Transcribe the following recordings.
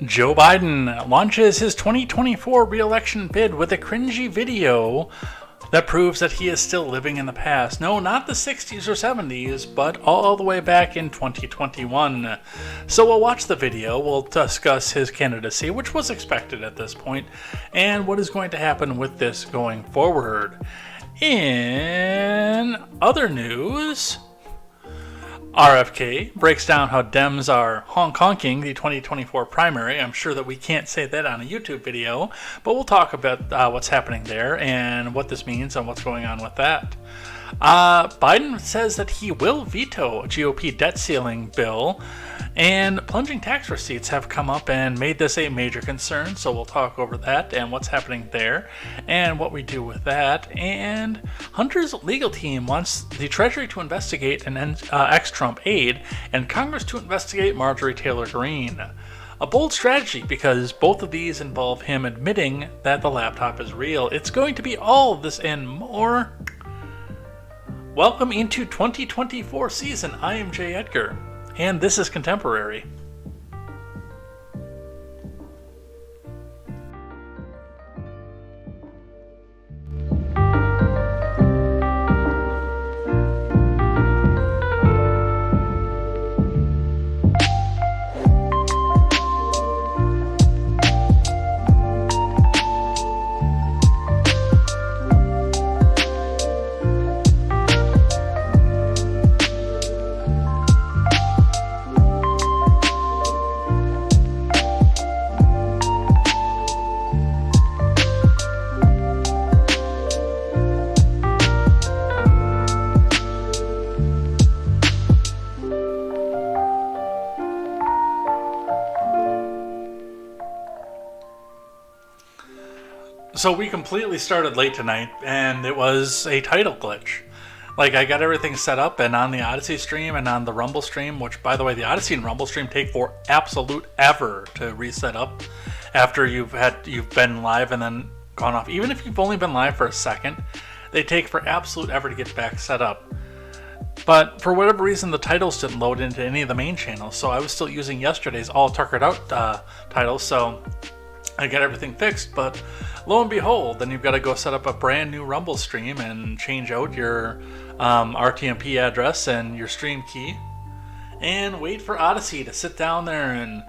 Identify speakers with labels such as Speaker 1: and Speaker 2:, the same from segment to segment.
Speaker 1: Joe Biden launches his 2024 re-election bid with a cringy video that proves that he is still living in the past. No, not the 60s or 70s, but all the way back in 2021. So we'll watch the video, we'll discuss his candidacy, which was expected at this point, and what is going to happen with this going forward. In other news, RFK breaks down how Dems are Hong Konging the 2024 primary. I'm sure that we can't say that on a YouTube video, but we'll talk about what's happening there and what this means and what's going on with that. Biden says that he will veto a GOP debt ceiling bill, and plunging tax receipts have come up and made this a major concern, so we'll talk over that and what's happening there and what we do with that. And Hunter's legal team wants the Treasury to investigate an ex-Trump aide and Congress to investigate Marjorie Taylor Greene. A bold strategy because both of these involve him admitting that the laptop is real. It's going to be all of this and more. Welcome into 2024 season. I am Jay Edgar, and this is Contemporary. So we completely started late tonight, and it was a title glitch. Like, I got everything set up, and on the Odyssey stream and on the Rumble stream, which, by the way, the Odyssey and Rumble stream take for absolute ever to reset up after you've been live and then gone off. Even if you've only been live for a second, they take for absolute ever to get back set up. But for whatever reason, the titles didn't load into any of the main channels, so I was still using yesterday's all tuckered out titles, so I got everything fixed. But lo and behold, then you've got to go set up a brand new Rumble stream and change out your RTMP address and your stream key and wait for Odyssey to sit down there and,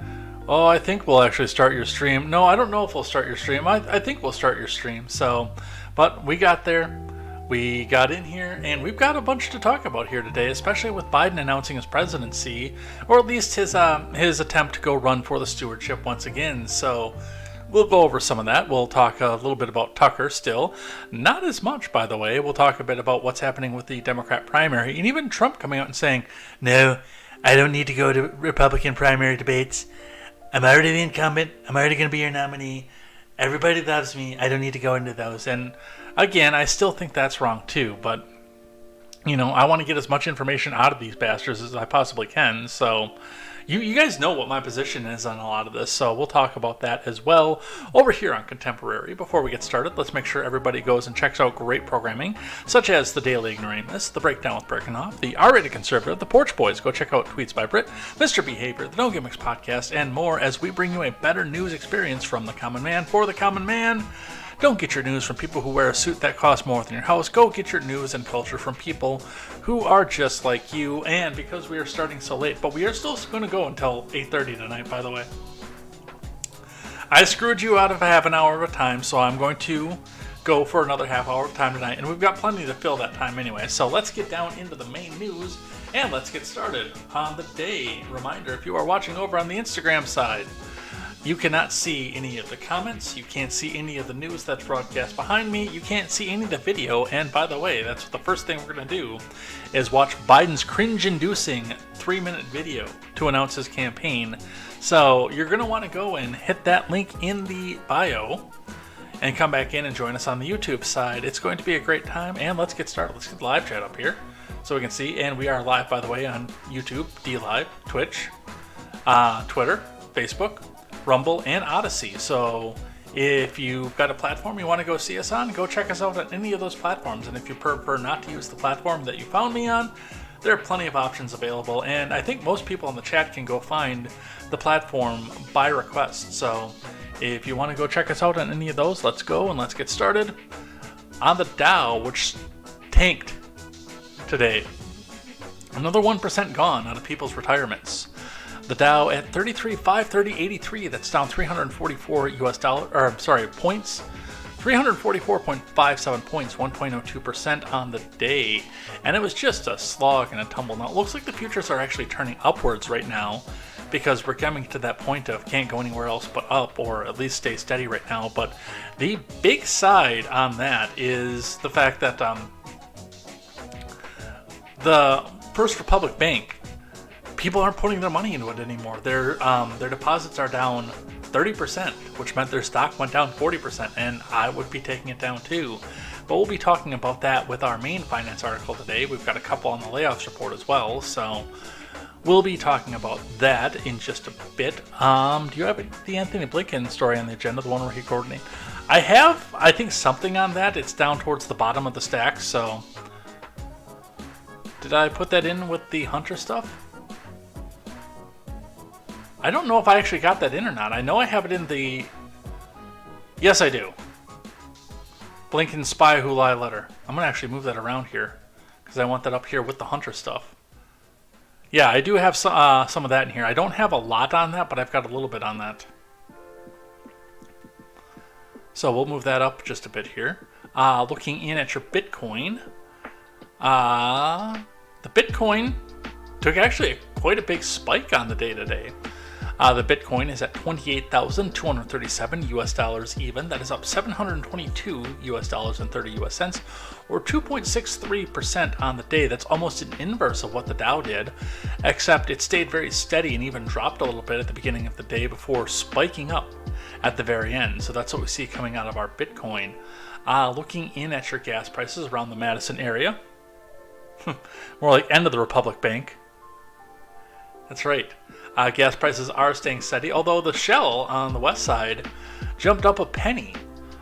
Speaker 1: oh, I think we'll actually start your stream. No, I don't know if we'll start your stream. I think we'll start your stream. So, but we got there. We got in here, and we've got a bunch to talk about here today, especially with Biden announcing his presidency, or at least his attempt to go run for the stewardship once again. So we'll go over some of that. We'll talk a little bit about Tucker still. Not as much, by the way. We'll talk a bit about what's happening with the Democrat primary, and even Trump coming out and saying, no, I don't need to go to Republican primary debates. I'm already the incumbent. I'm already going to be your nominee. Everybody loves me. I don't need to go into those. And again, I still think that's wrong too, but you know, I want to get as much information out of these bastards as I possibly can. So you guys know what my position is on a lot of this, so we'll talk about that as well over here on Contemporary. Before we get started, let's make sure everybody goes and checks out great programming, such as The Daily Ignoramus, The Breakdown with Breckenhoff, The R-Rated Conservative, The Porch Boys, go check out Tweets by Brit, Mr. Behavior, The No Gimmicks Podcast, and more as we bring you a better news experience from the common man for the common man. Don't get your news from people who wear a suit that costs more than your house. Go get your news and culture from people who are just like you. And because we are starting so late, but we are still going to go until 8:30 tonight, by the way. I screwed you out of a half an hour of time, so I'm going to go for another half hour of time tonight. And we've got plenty to fill that time anyway. So let's get down into the main news and let's get started on the day. Reminder, if you are watching over on the Instagram side, you cannot see any of the comments, you can't see any of the news that's broadcast behind me, you can't see any of the video, and by the way, that's the first thing we're going to do, is watch Biden's cringe-inducing 3-minute video to announce his campaign. So you're going to want to go and hit that link in the bio and come back in and join us on the YouTube side. It's going to be a great time, and let's get started. Let's get the live chat up here so we can see, and we are live, by the way, on YouTube, DLive, Twitch, Twitter, Facebook, Rumble, and Odyssey. So if you've got a platform you want to go see us on, go check us out on any of those platforms. And if you prefer not to use the platform that you found me on, there are plenty of options available, and I think most people in the chat can go find the platform by request. So if you want to go check us out on any of those, let's go and let's get started. On the Dow, which tanked today, another 1% gone out of people's retirements. The Dow at 33,530.83. That's down 344 points. 344.57 points, 1.02% on the day. And it was just a slog and a tumble. Now it looks like the futures are actually turning upwards right now, because we're coming to that point of can't go anywhere else but up, or at least stay steady right now. But the big side on that is the fact that the First Republic Bank, people aren't putting their money into it anymore. Their deposits are down 30%, which meant their stock went down 40%, and I would be taking it down too. But we'll be talking about that with our main finance article today. We've got a couple on the layoffs report as well, so we'll be talking about that in just a bit. Do you have the Anthony Blinken story on the agenda, the one where he coordinated? I have, I think, something on that. It's down towards the bottom of the stack, so did I put that in with the Hunter stuff? I don't know if I actually got that in or not. I know I have it in the... Yes, I do. Blinken Spy Who Lie letter. I'm going to actually move that around here, because I want that up here with the Hunter stuff. Yeah, I do have some of that in here. I don't have a lot on that, but I've got a little bit on that. So we'll move that up just a bit here. Looking in at your Bitcoin. The Bitcoin took actually quite a big spike on the day today. The Bitcoin is at 28,237 US dollars even. That is up 722 US dollars and 30 US cents, or 2.63% on the day. That's almost an inverse of what the Dow did, except it stayed very steady and even dropped a little bit at the beginning of the day before spiking up at the very end. So that's what we see coming out of our Bitcoin. Looking in at your gas prices around the Madison area. More like end of the Republic Bank. That's right. Gas prices are staying steady, although the Shell on the west side jumped up a penny.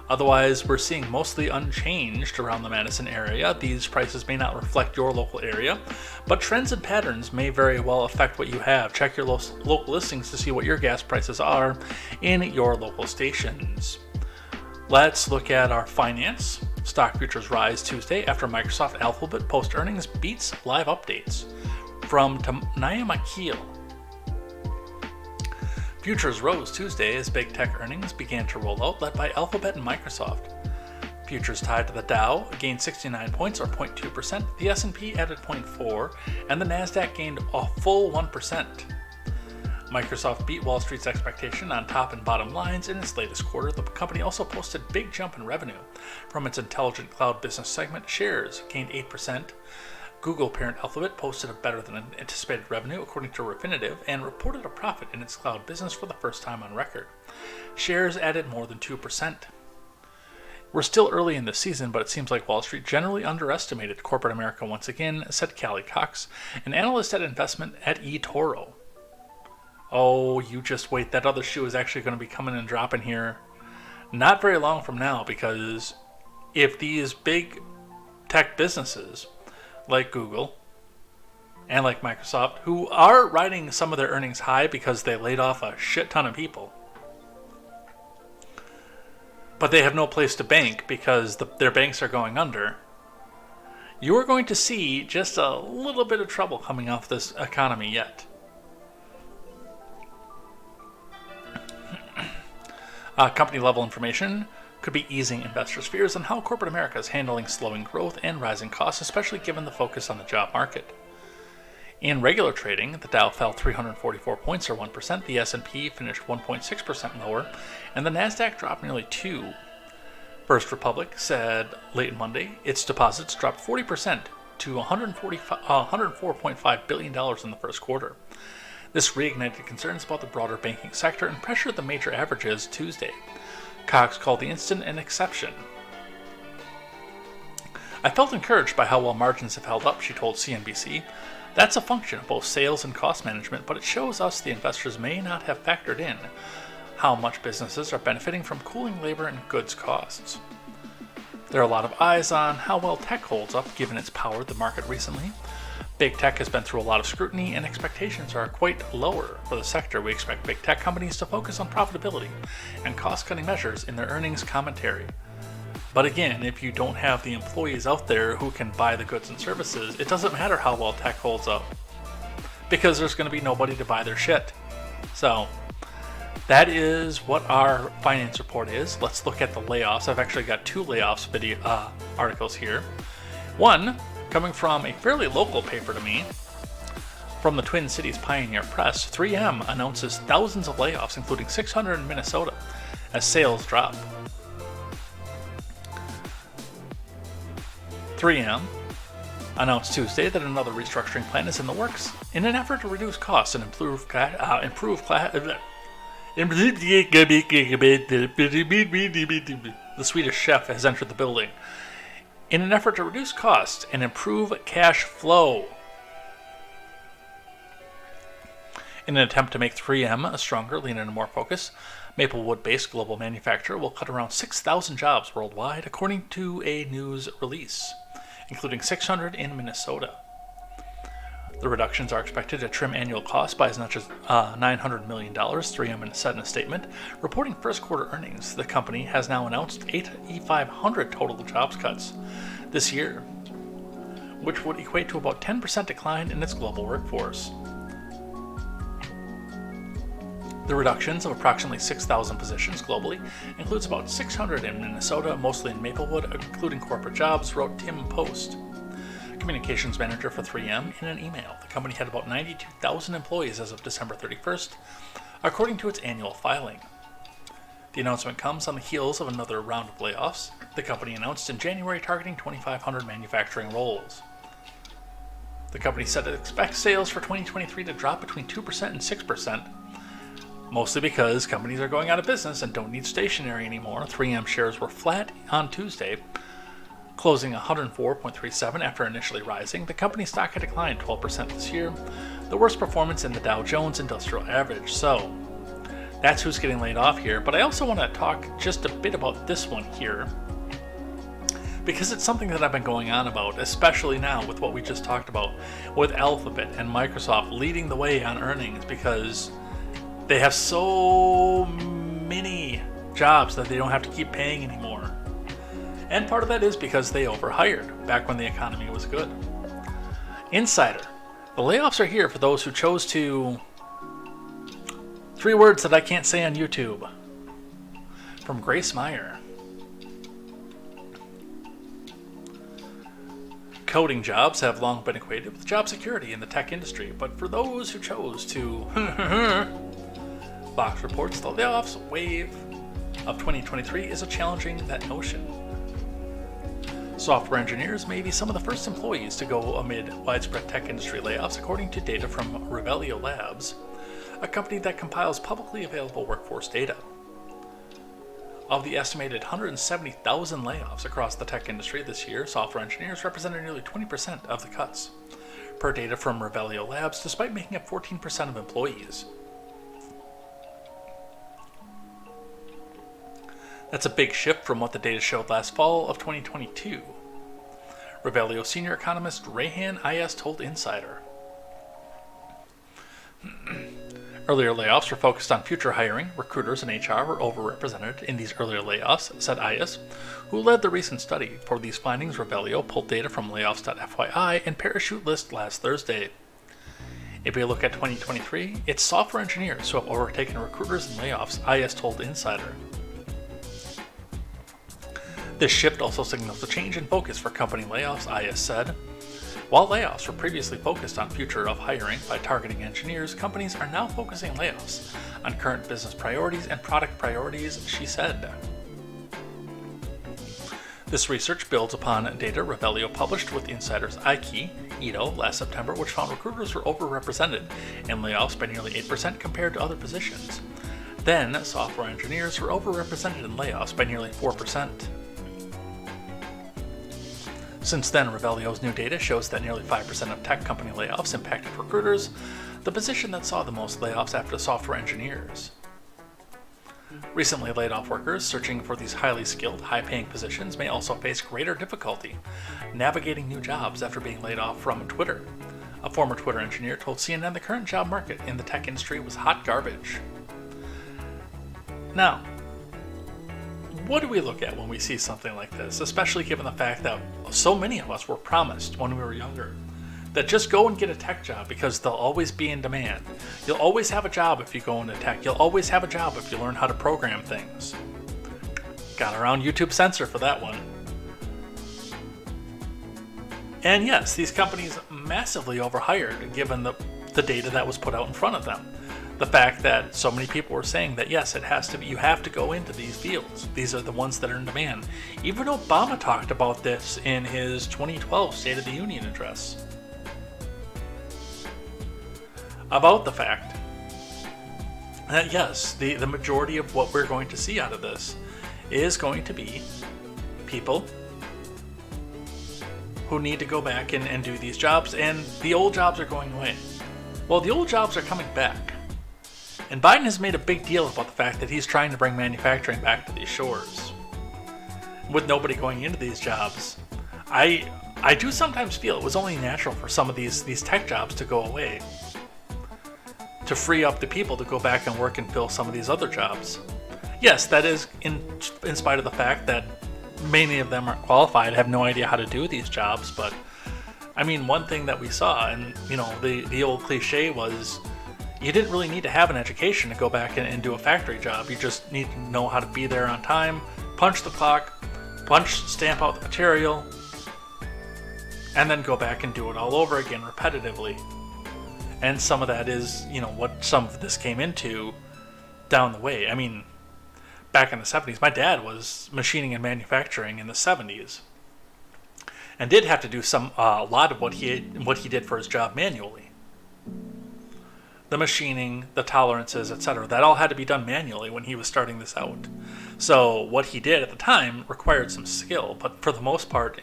Speaker 1: Otherwise, we're seeing mostly unchanged around the Madison area. These prices may not reflect your local area, but trends and patterns may very well affect what you have. Check your local listings to see what your gas prices are in your local stations. Let's look at our finance. Stock futures rise Tuesday after Microsoft Alphabet post earnings beats live updates. From Tanaya Makil. Futures rose Tuesday as big tech earnings began to roll out, led by Alphabet and Microsoft. Futures tied to the Dow gained 69 points, or 0.2%, the S&P added 0.4%, and the Nasdaq gained a full 1%. Microsoft beat Wall Street's expectation on top and bottom lines in its latest quarter. The company also posted a big jump in revenue from its intelligent cloud business segment. Shares gained 8%. Google parent Alphabet posted a better than anticipated revenue according to Refinitiv and reported a profit in its cloud business for the first time on record. Shares added more than 2%. We're still early in the season, but it seems like Wall Street generally underestimated corporate America once again, said Callie Cox, an analyst at investment at eToro. Oh, you just wait, that other shoe is actually going to be coming and dropping here not very long from now, because if these big tech businesses like Google and like Microsoft, who are riding some of their earnings high because they laid off a shit ton of people, but they have no place to bank because their banks are going under, you are going to see just a little bit of trouble coming off this economy yet. Company level information could be easing investors' fears on how corporate America is handling slowing growth and rising costs, especially given the focus on the job market. In regular trading, the Dow fell 344 points, or 1%, the S&P finished 1.6% lower, and the Nasdaq dropped nearly 2%. First Republic said late Monday its deposits dropped 40% to $104.5 billion in the first quarter. This reignited concerns about the broader banking sector and pressured the major averages Tuesday. Cox called the incident an exception. I felt encouraged by how well margins have held up, she told CNBC. That's a function of both sales and cost management, but it shows us the investors may not have factored in how much businesses are benefiting from cooling labor and goods costs. There are a lot of eyes on how well tech holds up given its power the market recently, Big tech has been through a lot of scrutiny, and expectations are quite lower for the sector. We expect big tech companies to focus on profitability and cost-cutting measures in their earnings commentary. But again, if you don't have the employees out there who can buy the goods and services, it doesn't matter how well tech holds up, because there's going to be nobody to buy their shit. So that is what our finance report is. Let's look at the layoffs. I've actually got two layoffs articles here. One coming from a fairly local paper to me, from the Twin Cities Pioneer Press. 3M announces thousands of layoffs, including 600 in Minnesota, as sales drop. 3M announced Tuesday that another restructuring plan is in the works in an effort to reduce costs and improve the Swedish chef has entered the building. In an effort to reduce costs and improve cash flow. In an attempt to make 3M a stronger, leaner, and more focused, Maplewood-based global manufacturer will cut around 6,000 jobs worldwide, according to a news release, including 600 in Minnesota. The reductions are expected to trim annual costs by as much as $900 million, 3M said in a statement. Reporting first quarter earnings, the company has now announced 8,500 total jobs cuts this year, which would equate to about 10% decline in its global workforce. The reductions of approximately 6,000 positions globally includes about 600 in Minnesota, mostly in Maplewood, including corporate jobs, wrote Tim Post, communications manager for 3M, in an email. The company had about 92,000 employees as of December 31st, according to its annual filing. The announcement comes on the heels of another round of layoffs the company announced in January, targeting 2,500 manufacturing roles. The company said it expects sales for 2023 to drop between 2% and 6%, mostly because companies are going out of business and don't need stationery anymore. 3M shares were flat on Tuesday, closing 104.37 after initially rising. The company stock had declined 12% this year, the worst performance in the Dow Jones Industrial Average. So that's who's getting laid off here. But I also want to talk just a bit about this one here, because it's something that I've been going on about, especially now with what we just talked about with Alphabet and Microsoft leading the way on earnings, because they have so many jobs that they don't have to keep paying anymore. And part of that is because they overhired back when the economy was good. Insider. The layoffs are here for those who chose to... 3 words that I can't say on YouTube. From Grace Meyer. Coding jobs have long been equated with job security in the tech industry, but for those who chose to... Fox reports the layoffs wave of 2023 is challenging that notion. Software engineers may be some of the first employees to go amid widespread tech industry layoffs, according to data from Revelio Labs, a company that compiles publicly available workforce data. Of the estimated 170,000 layoffs across the tech industry this year, software engineers represented nearly 20% of the cuts, per data from Revelio Labs, despite making up 14% of employees. That's a big shift from what the data showed last fall of 2022. Revelio senior economist Rayhan Ayas told Insider. Earlier layoffs were focused on future hiring. Recruiters and HR were overrepresented in these earlier layoffs, said Ayas, who led the recent study. For these findings, Revelio pulled data from layoffs.fyi and Parachute List last Thursday. If we look at 2023, it's software engineers who have overtaken recruiters and layoffs, Ayas told Insider. This shift also signals a change in focus for company layoffs, Ayas said. While layoffs were previously focused on future of hiring by targeting engineers, companies are now focusing layoffs on current business priorities and product priorities, she said. This research builds upon data Revelio published with Insider's Ito last September, which found recruiters were overrepresented in layoffs by nearly 8% compared to other positions. Then, software engineers were overrepresented in layoffs by nearly 4%. Since then, Revelio's new data shows that nearly 5% of tech company layoffs impacted recruiters, the position that saw the most layoffs after software engineers. Recently laid off workers searching for these highly skilled, high-paying positions may also face greater difficulty navigating new jobs after being laid off from Twitter, A former Twitter engineer told CNN the current job market in the tech industry was hot garbage. Now, what do we look at when we see something like this, especially given the fact that so many of us were promised when we were younger that just go and get a tech job because they'll always be in demand. You'll always have a job if you go into tech. You'll always have a job if you learn how to program things. Got around YouTube censor for that one. And yes, these companies massively overhired given the data that was put out in front of them. The fact that so many people were saying that yes, it has to be, you have to go into these fields. These are the ones that are in demand. Even Obama talked about this in his 2012 State of the Union address. About the fact that yes, the majority of what we're going to see out of this is going to be people who need to go back and do these jobs, and the old jobs are going away. Well, the old jobs are coming back. And Biden has made a big deal about the fact that he's trying to bring manufacturing back to these shores. With nobody going into these jobs, I do sometimes feel it was only natural for some of these tech jobs to go away, to free up the people to go back and work and fill some of these other jobs. Yes, that is in spite of the fact that many of them aren't qualified, have no idea how to do these jobs. But I mean, one thing that we saw, and you know, the old cliche was, you didn't really need to have an education to go back and do a factory job. You just need to know how to be there on time, punch the clock, stamp out the material, and then go back and do it all over again repetitively. And some of that is, you know, what some of this came into down the way. I mean, back in the 70s, my dad was machining and manufacturing in the 70s, and did have to do a lot of what he did for his job manually. The machining, the tolerances, etc., that all had to be done manually when he was starting this out. So what he did at the time required some skill, but for the most part,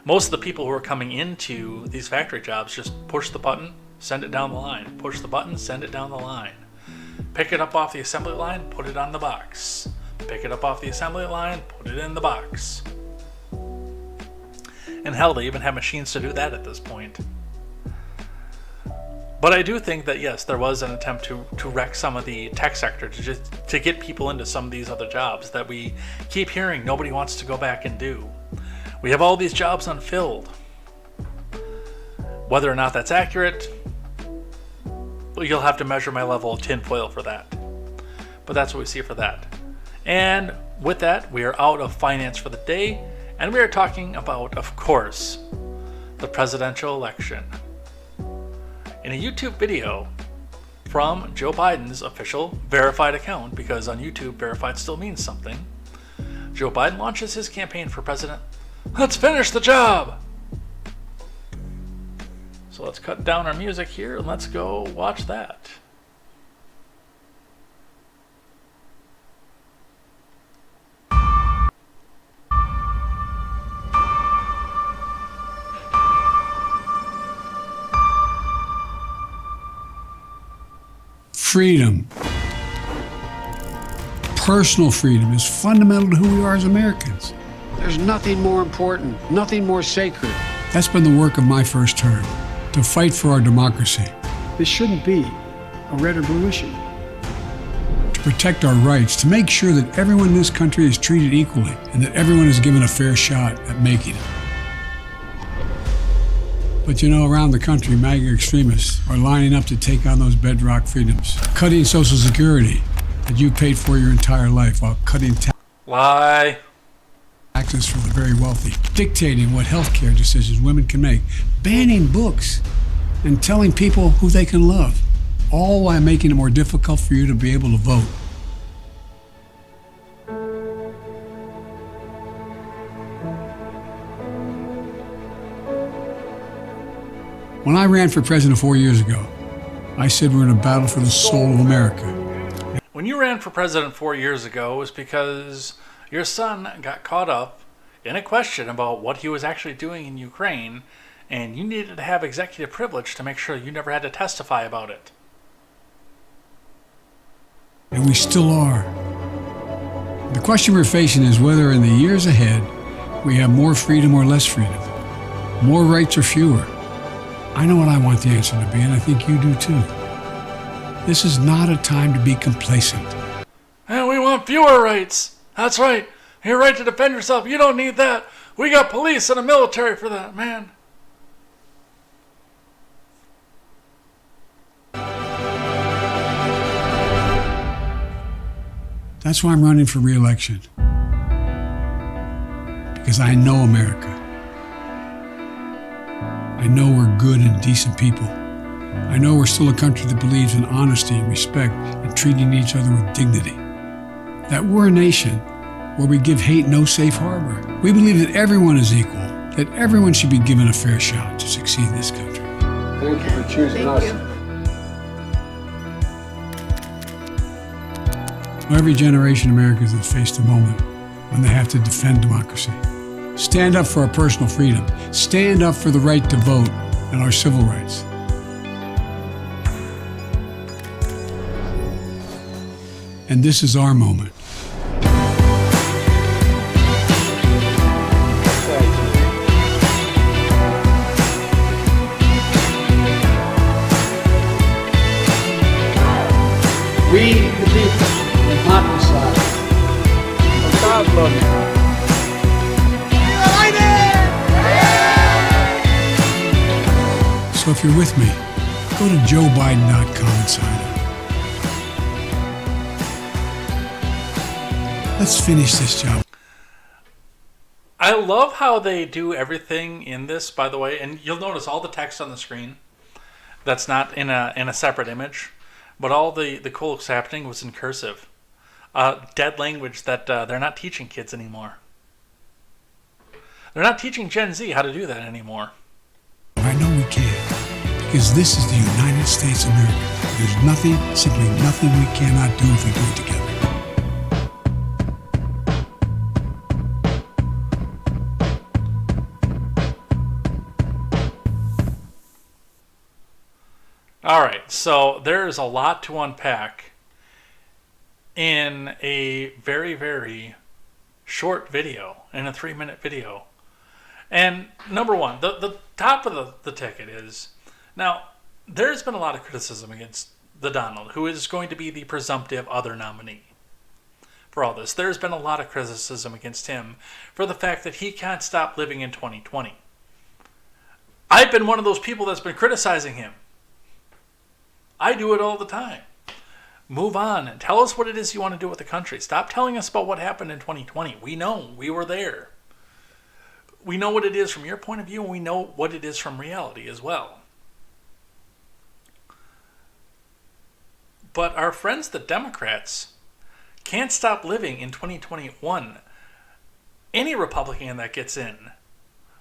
Speaker 1: most of the people who were coming into these factory jobs just push the button, send it down the line, push the button, send it down the line. Pick it up off the assembly line, put it on the box. Pick it up off the assembly line, put it in the box. And hell, they even have machines to do that at this point. But I do think that yes, there was an attempt to wreck some of the tech sector to get people into some of these other jobs that we keep hearing nobody wants to go back and do. We have all these jobs unfilled. Whether or not that's accurate, you'll have to measure my level of tinfoil for that. But that's what we see for that. And with that, we are out of finance for the day, and we are talking about, of course, the presidential election. In a YouTube video from Joe Biden's official verified account, because on YouTube verified still means something, Joe Biden launches his campaign for president. Let's finish the job! So let's cut down our music here and let's go watch that.
Speaker 2: Freedom, personal freedom, is fundamental to who we are as Americans.
Speaker 3: There's nothing more important, nothing more sacred.
Speaker 2: That's been the work of my first term, to fight for our democracy.
Speaker 3: This shouldn't be a red or blue issue.
Speaker 2: To protect our rights, to make sure that everyone in this country is treated equally and that everyone is given a fair shot at making it. But you know, around the country, MAGA extremists are lining up to take on those bedrock freedoms, cutting Social Security that you paid for your entire life while cutting taxes for the very wealthy, dictating what healthcare decisions women can make, banning books, and telling people who they can love, all while making it more difficult for you to be able to vote. When I ran for president 4 years ago, I said we're in a battle for the soul of America.
Speaker 1: When you ran for president 4 years ago, it was because your son got caught up in a question about what he was actually doing in Ukraine, and you needed to have executive privilege to make sure you never had to testify about it.
Speaker 2: And we still are. The question we're facing is whether in the years ahead we have more freedom or less freedom, more rights or fewer. I know what I want the answer to be, and I think you do too. This is not a time to be complacent.
Speaker 1: And we want fewer rights. That's right. Your right to defend yourself. You don't need that. We got police and a military for that, man.
Speaker 2: That's why I'm running for re-election. Because I know America. I know we're good and decent people. I know we're still a country that believes in honesty and respect and treating each other with dignity. That we're a nation where we give hate no safe harbor. We believe that everyone is equal, that everyone should be given a fair shot to succeed in this country.
Speaker 3: Thank you for choosing us.
Speaker 2: Every generation of Americans has faced a moment when they have to defend democracy. Stand up for our personal freedom. Stand up for the right to vote and our civil rights. And this is our moment.
Speaker 3: We, the people, will not decide. God love you.
Speaker 2: So if you're with me, go to joebiden.com and sign up. Let's finish this job.
Speaker 1: I love how they do everything in this, by the way, and you'll notice all the text on the screen that's not in a separate image, but all the cool that's happening was in cursive. Dead language that they're not teaching kids anymore. They're not teaching Gen Z how to do that anymore.
Speaker 2: I know we can, because this is the United States of America. There's nothing, simply nothing we cannot do if we do it together.
Speaker 1: All right, so there's a lot to unpack in a very, very short video, in a 3-minute video. And number one, the top of the ticket is, now, there's been a lot of criticism against the Donald, who is going to be the presumptive other nominee for all this. There's been a lot of criticism against him for the fact that he can't stop living in 2020. I've been one of those people that's been criticizing him. I do it all the time. Move on and tell us what it is you want to do with the country. Stop telling us about what happened in 2020. We know. We were there. We know what it is from your point of view, and we know what it is from reality as well. But our friends, the Democrats, can't stop living in 2021. Any Republican that gets in,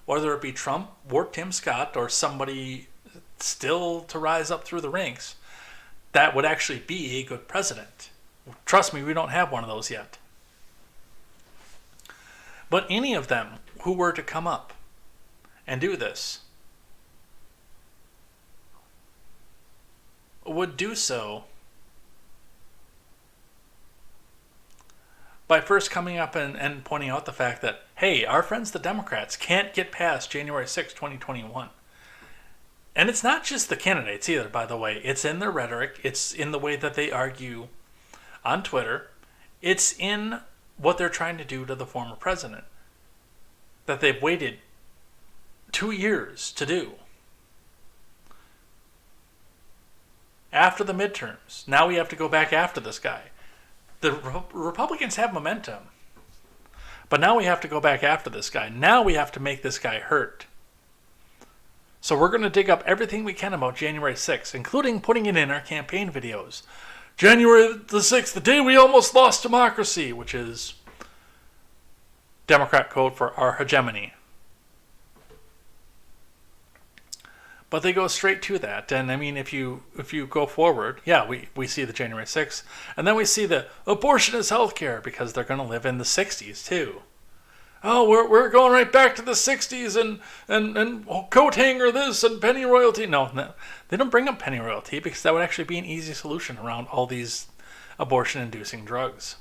Speaker 1: whether it be Trump or Tim Scott or somebody still to rise up through the ranks, that would actually be a good president. Trust me, we don't have one of those yet. But any of them who were to come up and do this would do so by first coming up and pointing out the fact that, hey, our friends the Democrats can't get past January 6, 2021. And it's not just the candidates either, by the way. It's in their rhetoric. It's in the way that they argue on Twitter. It's in what they're trying to do to the former president that they've waited 2 years to do. After the midterms. Now we have to go back after this guy. The Republicans have momentum. But now we have to go back after this guy. Now we have to make this guy hurt. So we're going to dig up everything we can about January 6th, including putting it in our campaign videos. January the 6th, the day we almost lost democracy, which is Democrat code for our hegemony. But they go straight to that. And I mean, if you go forward, yeah, we see the January 6th. And then we see the abortion is healthcare, because they're going to live in the 60s too. Oh, we're going right back to the 60s and coat hanger this and penny royalty. No, they don't bring up penny royalty, because that would actually be an easy solution around all these abortion-inducing drugs.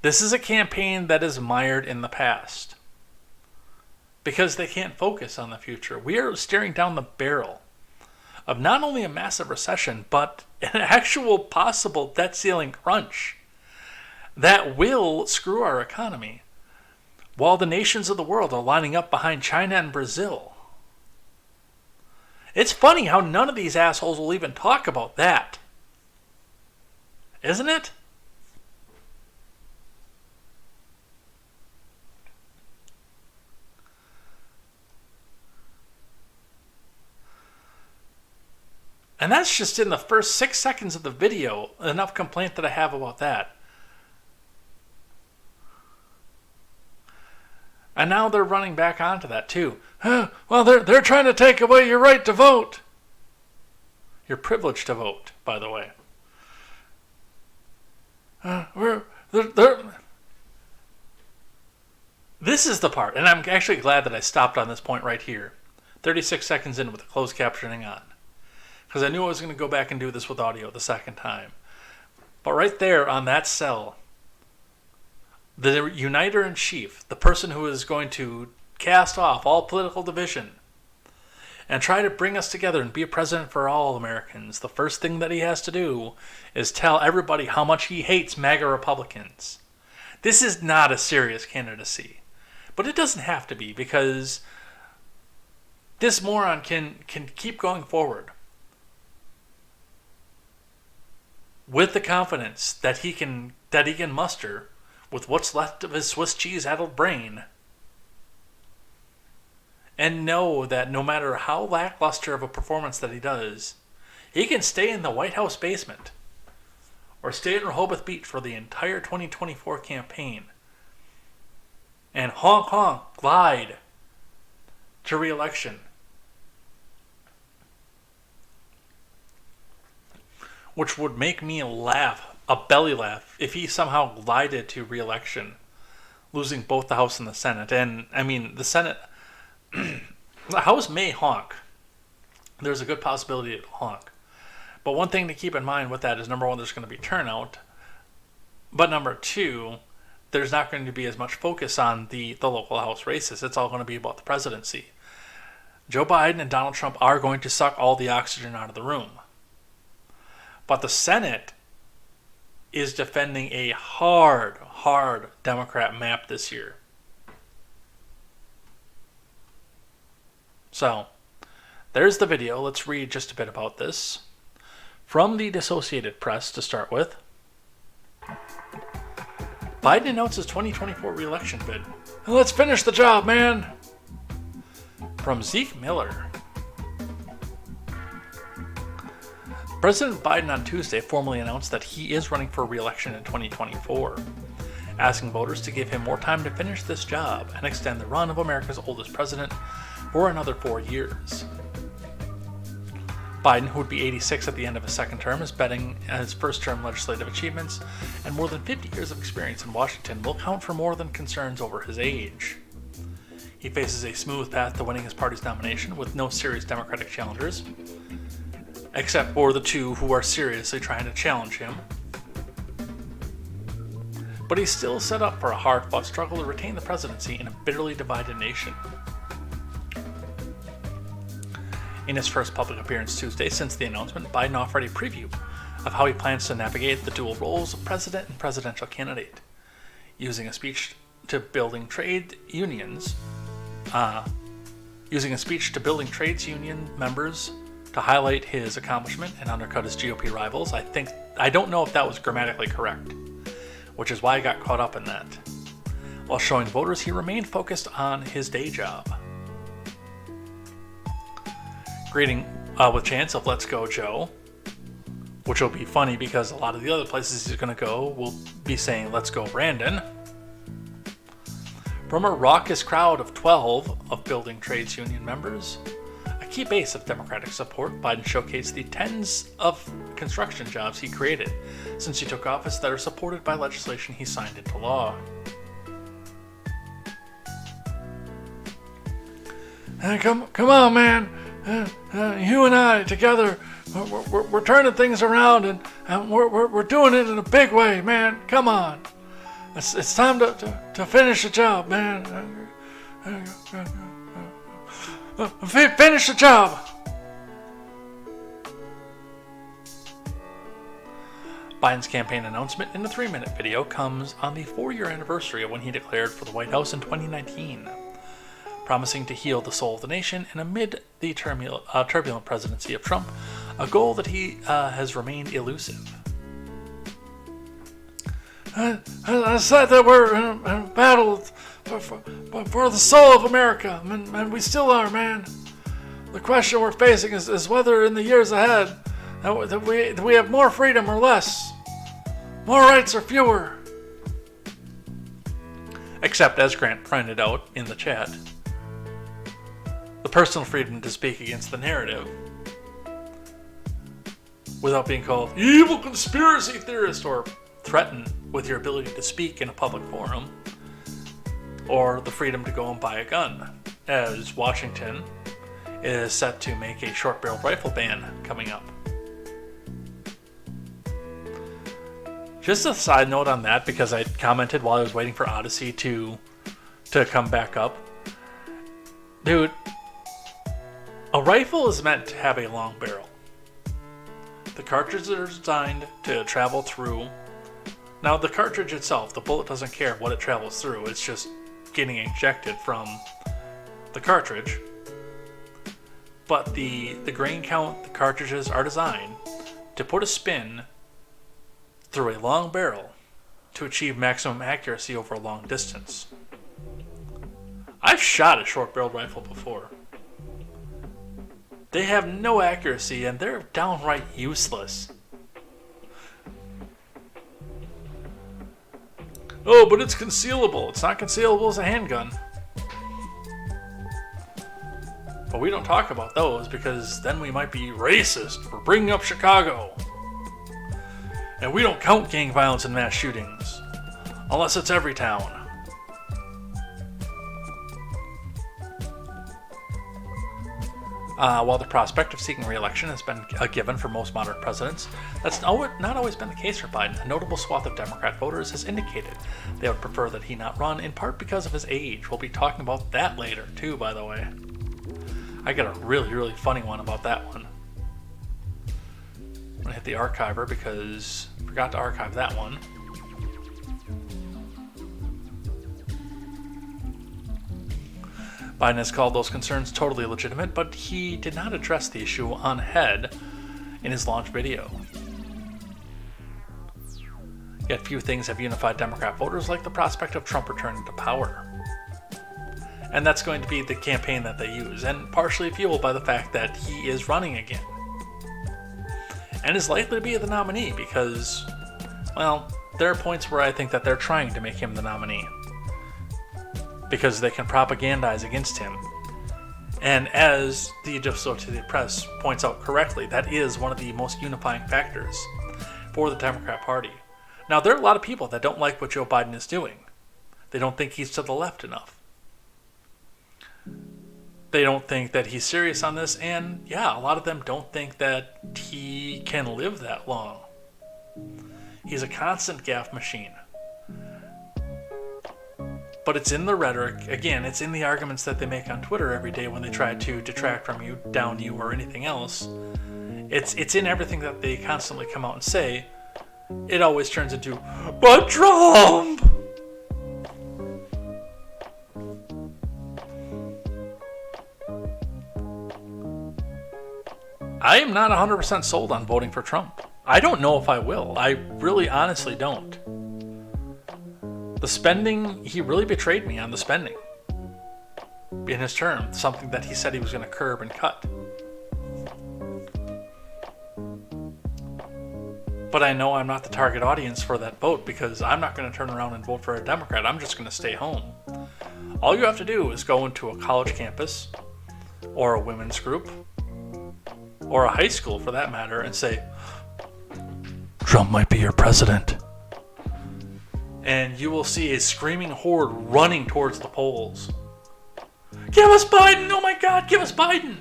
Speaker 1: This is a campaign that is mired in the past. because they can't focus on the future. We are staring down the barrel of not only a massive recession, but an actual possible debt ceiling crunch that will screw our economy, while the nations of the world are lining up behind China and Brazil. It's funny how none of these assholes will even talk about that. Isn't it? And that's just in the first 6 seconds of the video, enough complaint that I have about that. And now they're running back onto that too. Well, they're trying to take away your right to vote. Your privilege to vote, by the way. This is the part, and I'm actually glad that I stopped on this point right here. 36 seconds in with the closed captioning on. Because I knew I was going to go back and do this with audio the second time. But right there on that cell, the uniter-in-chief, the person who is going to cast off all political division and try to bring us together and be a president for all Americans, the first thing that he has to do is tell everybody how much he hates MAGA Republicans. This is not a serious candidacy. But it doesn't have to be, because this moron can keep going forward with the confidence that he can muster with what's left of his Swiss cheese-addled brain, and know that no matter how lackluster of a performance that he does, he can stay in the White House basement or stay in Rehoboth Beach for the entire 2024 campaign and honk glide to re-election. Which would make me laugh, a belly laugh, if he somehow glided to re-election, losing both the House and the Senate. And, I mean, the Senate, the House may honk. There's a good possibility it'll honk. But one thing to keep in mind with that is, number one, there's going to be turnout. But number two, there's not going to be as much focus on the local House races. It's all going to be about the presidency. Joe Biden and Donald Trump are going to suck all the oxygen out of the room. But the Senate is defending a hard Democrat map this year. So, there's the video. Let's read just a bit about this. From the Associated Press to start with. Biden announces 2024 re-election bid. Let's finish the job, man. From Zeke Miller. President Biden on Tuesday formally announced that he is running for re-election in 2024, asking voters to give him more time to finish this job and extend the run of America's oldest president for another 4 years. Biden, who would be 86 at the end of his second term, is betting his first-term legislative achievements and more than 50 years of experience in Washington will count for more than concerns over his age. He faces a smooth path to winning his party's nomination with no serious Democratic challengers, except for the two who are seriously trying to challenge him. But he's still set up for a hard-fought struggle to retain the presidency in a bitterly divided nation. In his first public appearance Tuesday since the announcement, Biden offered a preview of how he plans to navigate the dual roles of president and presidential candidate, using a speech to building trades union members to highlight his accomplishment and undercut his GOP rivals. I don't know if that was grammatically correct, which is why I got caught up in that. While showing voters he remained focused on his day job. Greeting with chants of "Let's go, Joe," which will be funny because a lot of the other places he's going to go will be saying "Let's go, Brandon." From a raucous crowd of 12 of building trades union members, a key base of Democratic support, Biden showcased the tens of construction jobs he created since he took office that are supported by legislation he signed into law. Come on, man. You and I together, we're turning things around, and we're doing it in a big way, man. Come on. It's time to finish the job, man. Finish the job! Biden's campaign announcement in the 3-minute video comes on the 4-year anniversary of when he declared for the White House in 2019, promising to heal the soul of the nation and amid the turbulent presidency of Trump, a goal that he has remained elusive. I said that we're in a battle for the soul of America, and we still are, man. The question we're facing is whether in the years ahead that we have more freedom or less, more rights or fewer. Except, as Grant pointed out in the chat, the personal freedom to speak against the narrative without being called evil conspiracy theorist or threatened with your ability to speak in a public forum, or the freedom to go and buy a gun, as Washington is set to make a short-barreled rifle ban coming up. Just a side note on that, because I commented while I was waiting for Odyssey to come back up. Dude, a rifle is meant to have a long barrel. The cartridges are designed to travel through. Now, the cartridge itself, the bullet doesn't care what it travels through. It's just getting ejected from the cartridge. But the grain count, the cartridges are designed to put a spin through a long barrel to achieve maximum accuracy over a long distance. I've shot a short-barreled rifle before. They have no accuracy and they're downright useless. Oh, but it's concealable. It's not concealable as a handgun. But we don't talk about those because then we might be racist for bringing up Chicago. And we don't count gang violence and mass shootings. Unless it's every town. While the prospect of seeking re-election has been a given for most modern presidents, that's not always been the case for Biden. A notable swath of Democrat voters has indicated they would prefer that he not run, in part because of his age. We'll be talking about that later, too, by the way. I got a really, really funny one about that one. I'm going to hit the archiver because I forgot to archive that one. Biden has called those concerns totally legitimate, but he did not address the issue on head in his launch video. Yet few things have unified Democrat voters like the prospect of Trump returning to power. And that's going to be the campaign that they use, and partially fueled by the fact that he is running again. And is likely to be the nominee because, well, there are points where I think that they're trying to make him the nominee. Because they can propagandize against him. And as the Associated Press points out correctly, that is one of the most unifying factors for the Democrat Party. Now, there are a lot of people that don't like what Joe Biden is doing. They don't think he's to the left enough. They don't think that he's serious on this, and yeah, a lot of them don't think that he can live that long. He's a constant gaffe machine. But it's in the rhetoric, again, it's in the arguments that they make on Twitter every day when they try to detract from you, down you, or anything else. It's in everything that they constantly come out and say. It always turns into, but Trump! I am not 100% sold on voting for Trump. I don't know if I will. I really honestly don't. The spending, he really betrayed me on the spending. In his term, something that he said he was going to curb and cut. But I know I'm not the target audience for that vote because I'm not going to turn around and vote for a Democrat. I'm just going to stay home. All you have to do is go into a college campus or a women's group or a high school for that matter and say, Trump might be your president. And you will see a screaming horde running towards the polls. Give us Biden! Oh my God, give us Biden!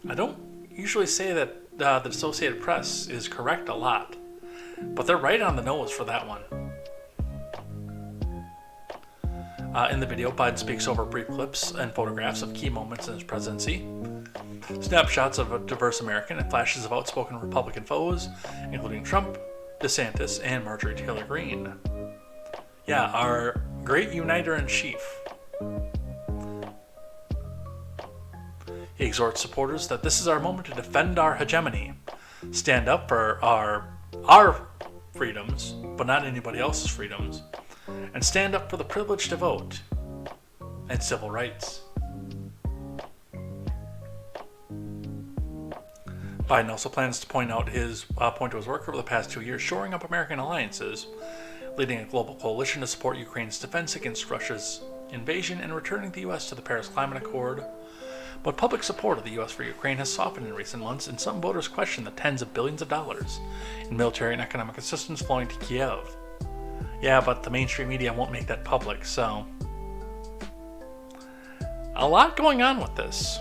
Speaker 1: I don't usually say that the Associated Press is correct a lot, but they're right on the nose for that one. In the video, Biden speaks over brief clips and photographs of key moments in his presidency, snapshots of a diverse American, and flashes of outspoken Republican foes, including Trump, DeSantis, and Marjorie Taylor Greene. Yeah, our great uniter-in-chief. He exhorts supporters that this is our moment to defend our hegemony, stand up for our freedoms, but not anybody else's freedoms, and stand up for the privilege to vote and civil rights. Biden also plans to point to his work over the past 2 years, shoring up American alliances, leading a global coalition to support Ukraine's defense against Russia's invasion, and returning the U.S. to the Paris Climate Accord. But public support of the U.S. for Ukraine has softened in recent months, and some voters question the tens of billions of dollars in military and economic assistance flowing to Kiev. Yeah, but the mainstream media won't make that public, so... a lot going on with this.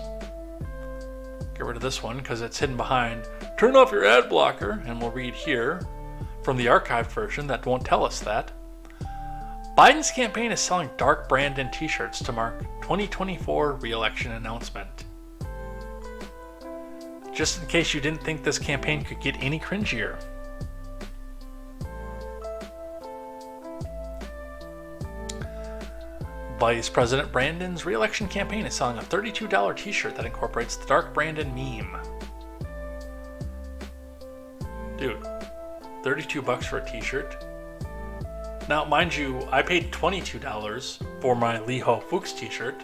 Speaker 1: Get rid of this one, because it's hidden behind "turn off your ad blocker," and we'll read here, from the archived version that won't tell us that. Biden's campaign is selling dark Brandon t-shirts to mark 2024 re-election announcement. Just in case you didn't think this campaign could get any cringier. Vice President Brandon's re-election campaign is selling a $32 t-shirt that incorporates the Dark Brandon meme. Dude, $32 for a t-shirt? Now, mind you, I paid $22 for my Leho Fuchs t-shirt,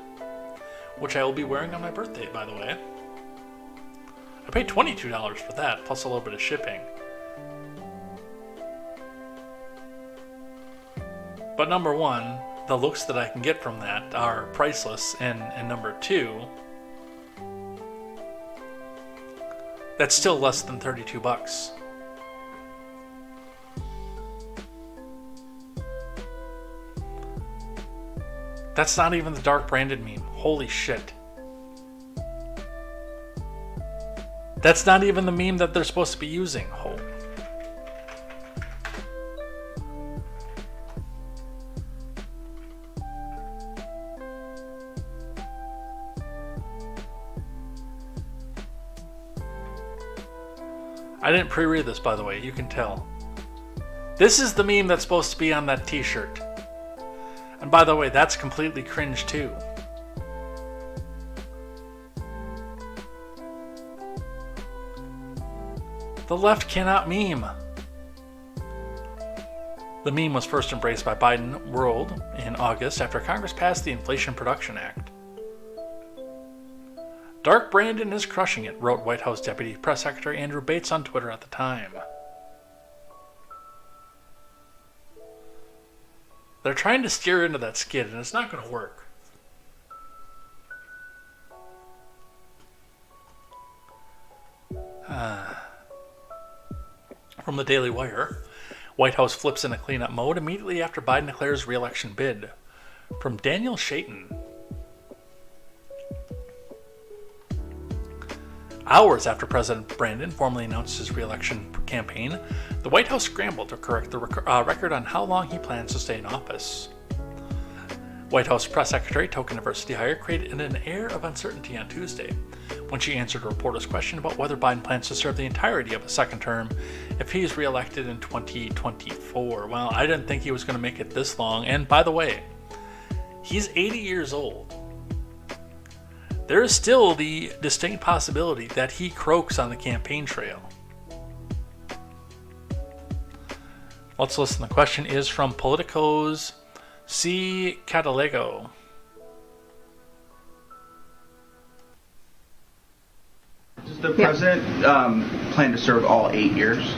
Speaker 1: which I will be wearing on my birthday, by the way. I paid $22 for that, plus a little bit of shipping. But number one, the looks that I can get from that are priceless, and number two, that's still less than $32. That's not even the Dark Brandon meme. Holy shit. That's not even the meme that they're supposed to be using. Oh. I didn't pre-read this, by the way. You can tell. This is the meme that's supposed to be on that t-shirt. And by the way, that's completely cringe too. The left cannot meme. The meme was first embraced by Biden world in August after Congress passed the Inflation Production Act. Dark Brandon is crushing it, wrote White House Deputy Press Secretary Andrew Bates on Twitter at the time. They're trying to steer into that skid, and it's not going to work. From the Daily Wire, White House flips into cleanup mode immediately after Biden declares re-election bid. From Daniel Shayton. Hours after President Brandon formally announced his re-election campaign, the White House scrambled to correct the record on how long he plans to stay in office. White House Press Secretary, token diversity hire, created an air of uncertainty on Tuesday when she answered a reporter's question about whether Biden plans to serve the entirety of a second term if he is re-elected in 2024. Well, I didn't think he was going to make it this long, and by the way, he's 80 years old. There is still the distinct possibility that he croaks on the campaign trail. Let's listen. The question is from Politico's C. Catalego.
Speaker 4: Does the president plan to serve all 8 years?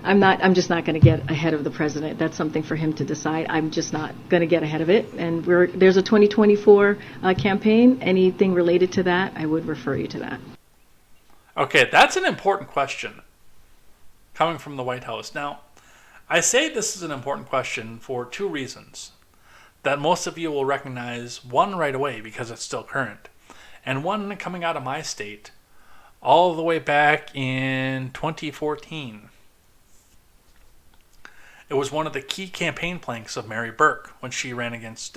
Speaker 5: I'm just not going to get ahead of the president. That's something for him to decide. I'm just not going to get ahead of it. And there's a 2024 campaign. Anything related to that, I would refer you to that.
Speaker 1: Okay, that's an important question coming from the White House. Now, I say this is an important question for two reasons that most of you will recognize. One right away because it's still current, and one coming out of my state all the way back in 2014. It was one of the key campaign planks of Mary Burke when she ran against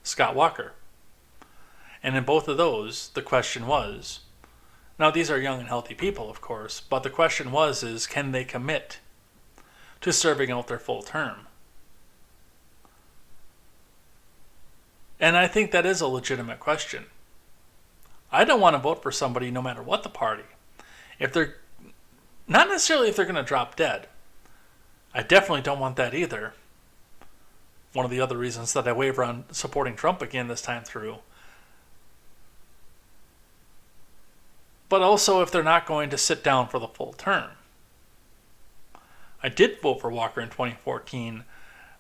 Speaker 1: Scott Walker. And in both of those, the question was, now these are young and healthy people, of course, but the question is can they commit to serving out their full term? And I think that is a legitimate question. I don't want to vote for somebody no matter what the party. If they're, not necessarily if they're going to drop dead. I definitely don't want that either. One of the other reasons that I waver on supporting Trump again this time through. But also if they're not going to sit down for the full term. I did vote for Walker in 2014,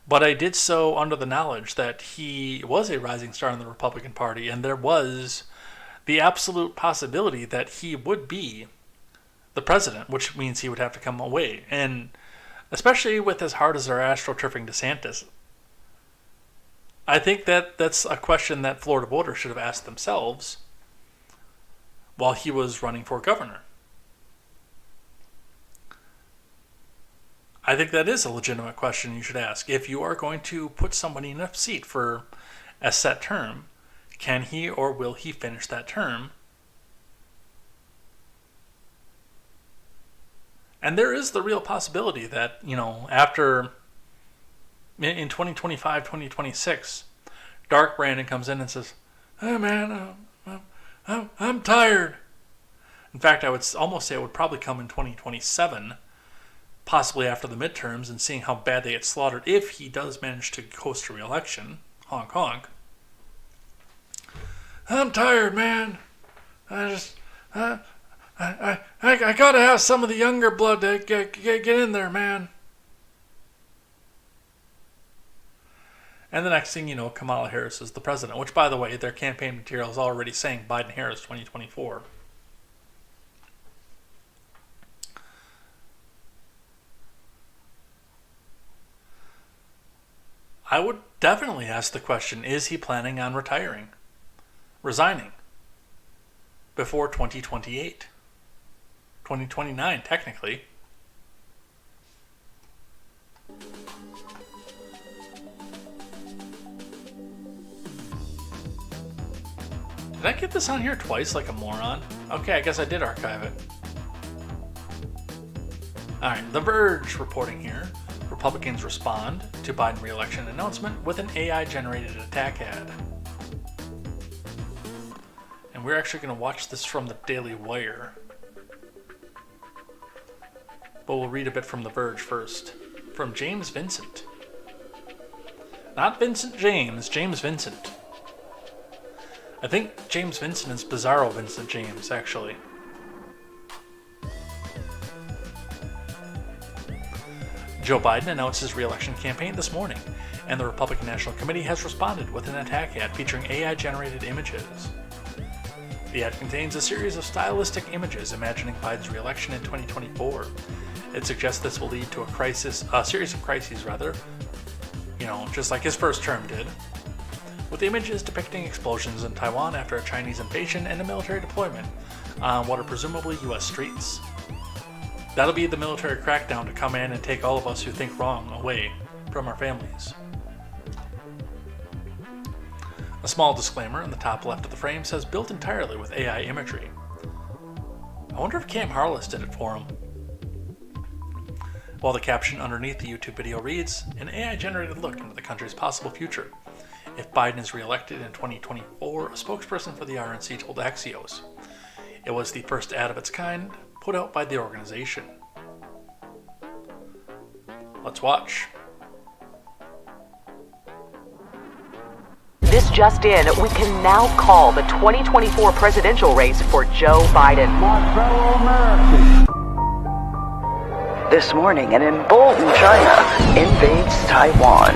Speaker 1: but I did so under the knowledge that he was a rising star in the Republican Party, and there was the absolute possibility that he would be the president, which means he would have to come away. And especially with as hard as they're astroturfing DeSantis, I think that that's a question that Florida voters should have asked themselves while he was running for governor. I think that is a legitimate question you should ask. If you are going to put somebody in a seat for a set term, can he or will he finish that term? And there is the real possibility that, after, in 2025, 2026, Dark Brandon comes in and says, hey man, I'm tired. In fact, I would almost say it would probably come in 2027, possibly after the midterms, and seeing how bad they get slaughtered if he does manage to coast to re-election. Honk honk. I'm tired, man. I gotta have some of the younger blood to get in there, man. And the next thing you know, Kamala Harris is the president, which, by the way, their campaign material is already saying Biden-Harris 2024. I would definitely ask the question, is he planning on resigning before 2028? 2029, technically. Did I get this on here twice like a moron? Okay, I guess I did archive it. Alright, The Verge reporting here. Republicans respond to Biden re-election announcement with an AI-generated attack ad. And we're actually going to watch this from the Daily Wire. But we'll read a bit from The Verge first. From James Vincent. Not Vincent James, James Vincent. I think James Vincent is Bizarro Vincent James, actually. Joe Biden announced his re-election campaign this morning, and the Republican National Committee has responded with an attack ad featuring AI-generated images. The ad contains a series of stylistic images imagining Biden's re-election in 2024. It suggests this will lead to a series of crises, just like his first term did, with images depicting explosions in Taiwan after a Chinese invasion and a military deployment on what are presumably U.S. streets. That'll be the military crackdown to come in and take all of us who think wrong away from our families. A small disclaimer in the top left of the frame says built entirely with AI imagery. I wonder if Cam Harless did it for him. While the caption underneath the YouTube video reads, an AI-generated look into the country's possible future. If Biden is re-elected in 2024, a spokesperson for the RNC told Axios. It was the first ad of its kind put out by the organization. Let's watch.
Speaker 6: This just in, we can now call the 2024 presidential race for Joe Biden.
Speaker 3: My fellow Americans.
Speaker 6: This morning, an emboldened China invades Taiwan.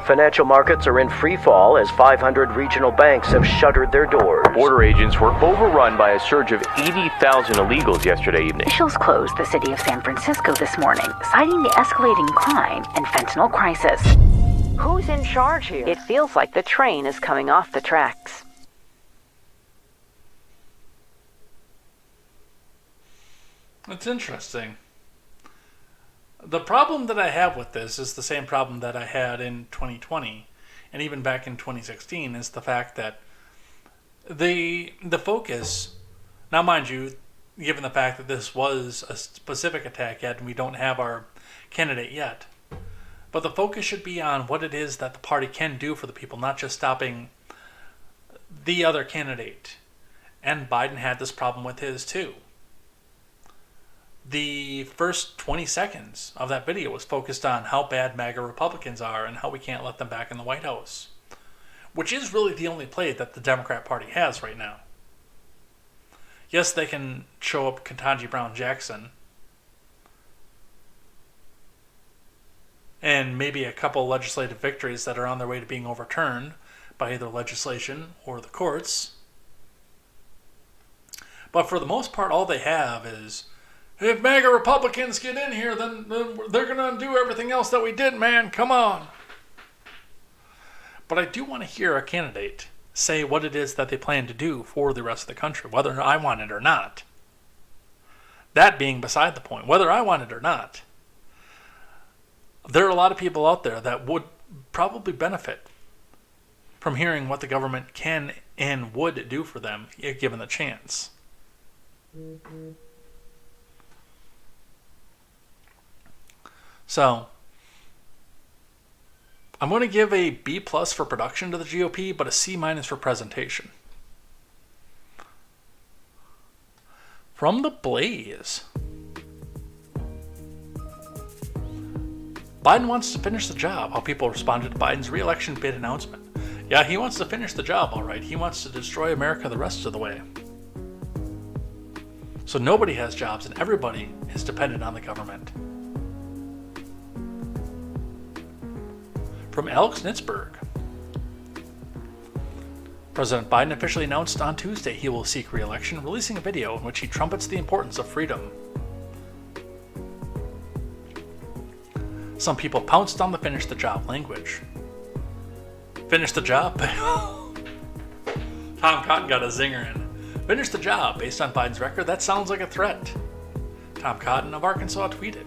Speaker 7: Financial markets are in free fall as 500 regional banks have shuttered their doors.
Speaker 8: Border agents were overrun by a surge of 80,000 illegals yesterday evening.
Speaker 9: Officials closed the city of San Francisco this morning, citing the escalating crime and fentanyl crisis.
Speaker 6: Who's in charge here? It feels like the train is coming off the tracks.
Speaker 1: That's interesting. The problem that I have with this is the same problem that I had in 2020 and even back in 2016, is the fact that the focus, now mind you, given the fact that this was a specific attack yet and we don't have our candidate yet, but the focus should be on what it is that the party can do for the people, not just stopping the other candidate. And Biden had this problem with his too. The first 20 seconds of that video was focused on how bad MAGA Republicans are and how we can't let them back in the White House, which is really the only play that the Democrat Party has right now. Yes, they can show up Ketanji Brown Jackson and maybe a couple legislative victories that are on their way to being overturned by either legislation or the courts. But for the most part, all they have is, if MAGA Republicans get in here, then they're going to undo everything else that we did, man. Come on. But I do want to hear a candidate say what it is that they plan to do for the rest of the country, whether I want it or not. That being beside the point, whether I want it or not. There are a lot of people out there that would probably benefit from hearing what the government can and would do for them if given the chance. So, I'm going to give a B+ for production to the GOP, but a C- for presentation. From the Blaze. Biden wants to finish the job. How people responded to Biden's re-election bid announcement. Yeah, he wants to finish the job, all right. He wants to destroy America the rest of the way. So nobody has jobs and everybody is dependent on the government. From Alex Nitzberg. President Biden officially announced on Tuesday he will seek re-election, releasing a video in which he trumpets the importance of freedom. Some people pounced on the finish the job language. Finish the job? Tom Cotton got a zinger in. Finish the job based on Biden's record? That sounds like a threat. Tom Cotton of Arkansas tweeted.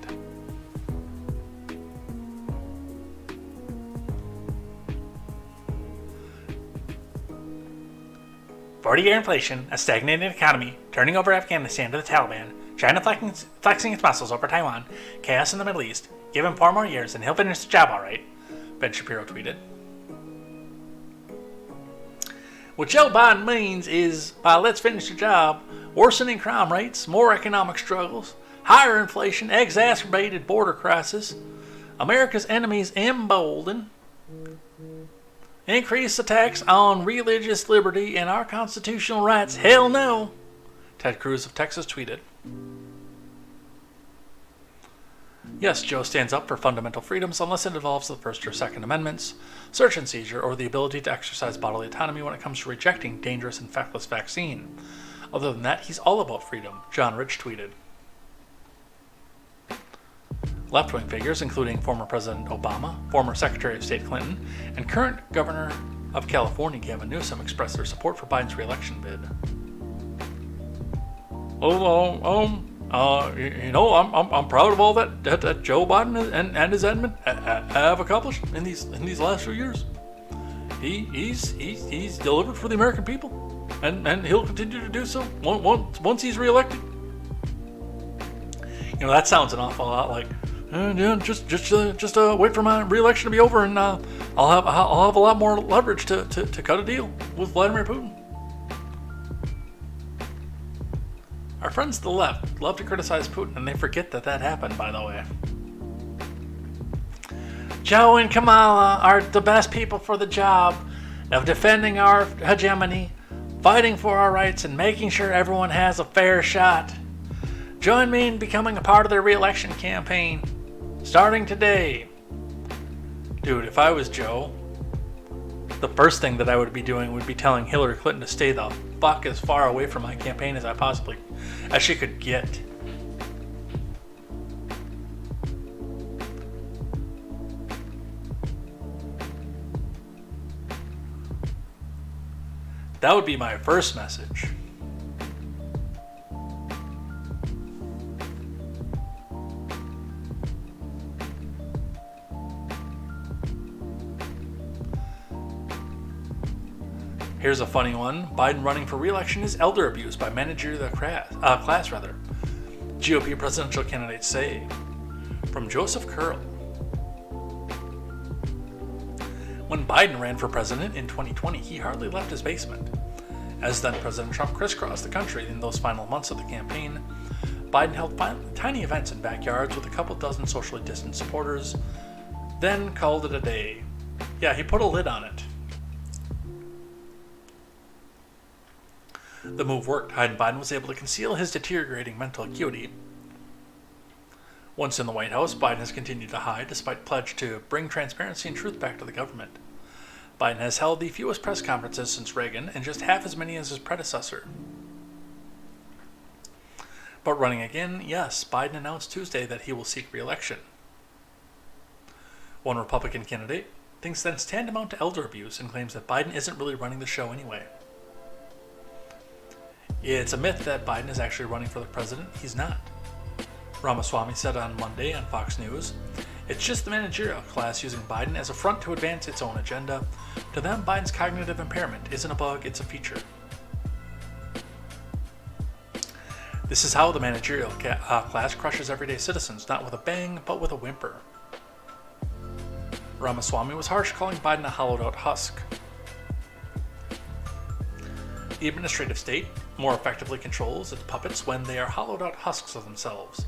Speaker 1: "40-year inflation, a stagnating economy, turning over Afghanistan to the Taliban, China flexing its muscles over Taiwan, chaos in the Middle East. Give him 4 more years and he'll finish the job all right," Ben Shapiro tweeted. What Joe Biden means is, by let's finish the job, worsening crime rates, more economic struggles, higher inflation, exacerbated border crisis, America's enemies emboldened, increased attacks on religious liberty and our constitutional rights. Hell no, Ted Cruz of Texas tweeted. Yes, Joe stands up for fundamental freedoms unless it involves the First or Second Amendments, search and seizure, or the ability to exercise bodily autonomy when it comes to rejecting dangerous and feckless vaccine. Other than that, he's all about freedom, John Rich tweeted. Left-wing figures, including former President Obama, former Secretary of State Clinton, and current Governor of California Gavin Newsom, expressed their support for Biden's re-election bid. I'm proud of all that Joe Biden and his admin have accomplished in these last few years. He's delivered for the American people, and he'll continue to do so once he's reelected. You know, that sounds an awful lot like, just wait for my reelection to be over, and I'll have a lot more leverage to cut a deal with Vladimir Putin. Our friends to the left love to criticize Putin, and they forget that happened, by the way. Joe and Kamala are the best people for the job of defending our hegemony, fighting for our rights, and making sure everyone has a fair shot. Join me in becoming a part of their re-election campaign, starting today. Dude, if I was Joe, the first thing that I would be doing would be telling Hillary Clinton to stay the fuck as far away from my campaign as she could get. That would be my first message. Here's a funny one. Biden running for re-election is elder abuse by managerial class. GOP presidential candidates say. From Joseph Curl. When Biden ran for president in 2020, he hardly left his basement. As then President Trump crisscrossed the country in those final months of the campaign, Biden held tiny events in backyards with a couple dozen socially distant supporters, then called it a day. Yeah, he put a lid on it. The move worked. Biden was able to conceal his deteriorating mental acuity. Once in the White House, Biden has continued to hide despite pledge to bring transparency and truth back to the government. Biden has held the fewest press conferences since Reagan and just half as many as his predecessor. But running again, yes, Biden announced Tuesday that he will seek re-election. One Republican candidate thinks that's tantamount to elder abuse and claims that Biden isn't really running the show anyway. It's a myth that Biden is actually running for the president. He's not. Ramaswamy said on Monday on Fox News, "It's just the managerial class using Biden as a front to advance its own agenda. To them, Biden's cognitive impairment isn't a bug, it's a feature." This is how the managerial class crushes everyday citizens, not with a bang, but with a whimper. Ramaswamy was harsh, calling Biden a hollowed-out husk. The administrative state more effectively controls its puppets when they are hollowed-out husks of themselves.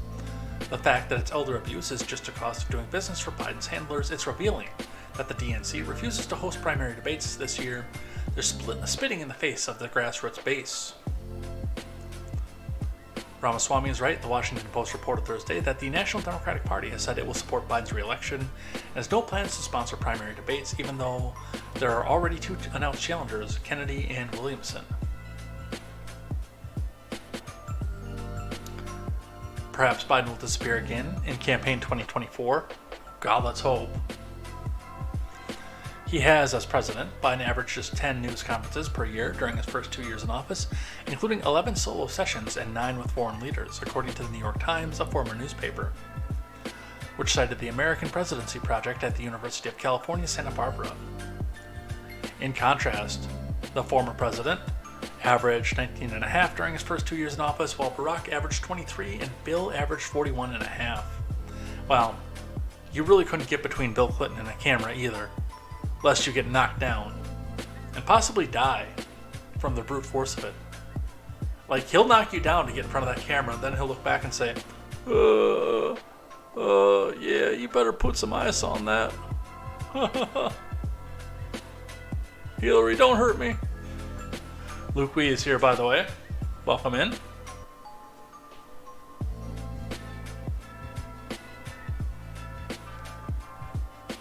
Speaker 1: The fact that it's elder abuse is just a cost of doing business for Biden's handlers. It's revealing that the DNC refuses to host primary debates this year. They're spitting in the face of the grassroots base. Ramaswamy is right. The Washington Post reported Thursday that the National Democratic Party has said it will support Biden's re-election and has no plans to sponsor primary debates, even though there are already two announced challengers, Kennedy and Williamson. Perhaps Biden will disappear again in campaign 2024. God, let's hope. He has, as president, Biden averaged just 10 news conferences per year during his first 2 years in office, including 11 solo sessions and 9 with foreign leaders, according to the New York Times, a former newspaper, which cited the American Presidency Project at the University of California, Santa Barbara. In contrast, the former president averaged 19.5 during his first 2 years in office, while Barack averaged 23 and Bill averaged 41.5. Well, you really couldn't get between Bill Clinton and a camera either, lest you get knocked down and possibly die from the brute force of it. Like, he'll knock you down to get in front of that camera, and then he'll look back and say, yeah, you better put some ice on that. Hillary, don't hurt me. Luke Wee is here, by the way. Welcome in.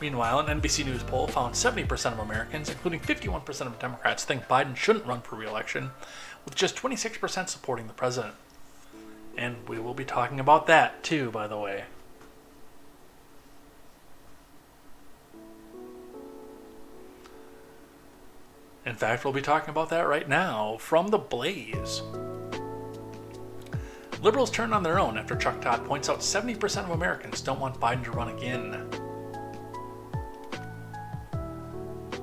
Speaker 1: Meanwhile, an NBC News poll found 70% of Americans, including 51% of Democrats, think Biden shouldn't run for re-election, with just 26% supporting the president. And we will be talking about that, too, by the way. In fact, we'll be talking about that right now from The Blaze. Liberals turn on their own after Chuck Todd points out 70% of Americans don't want Biden to run again.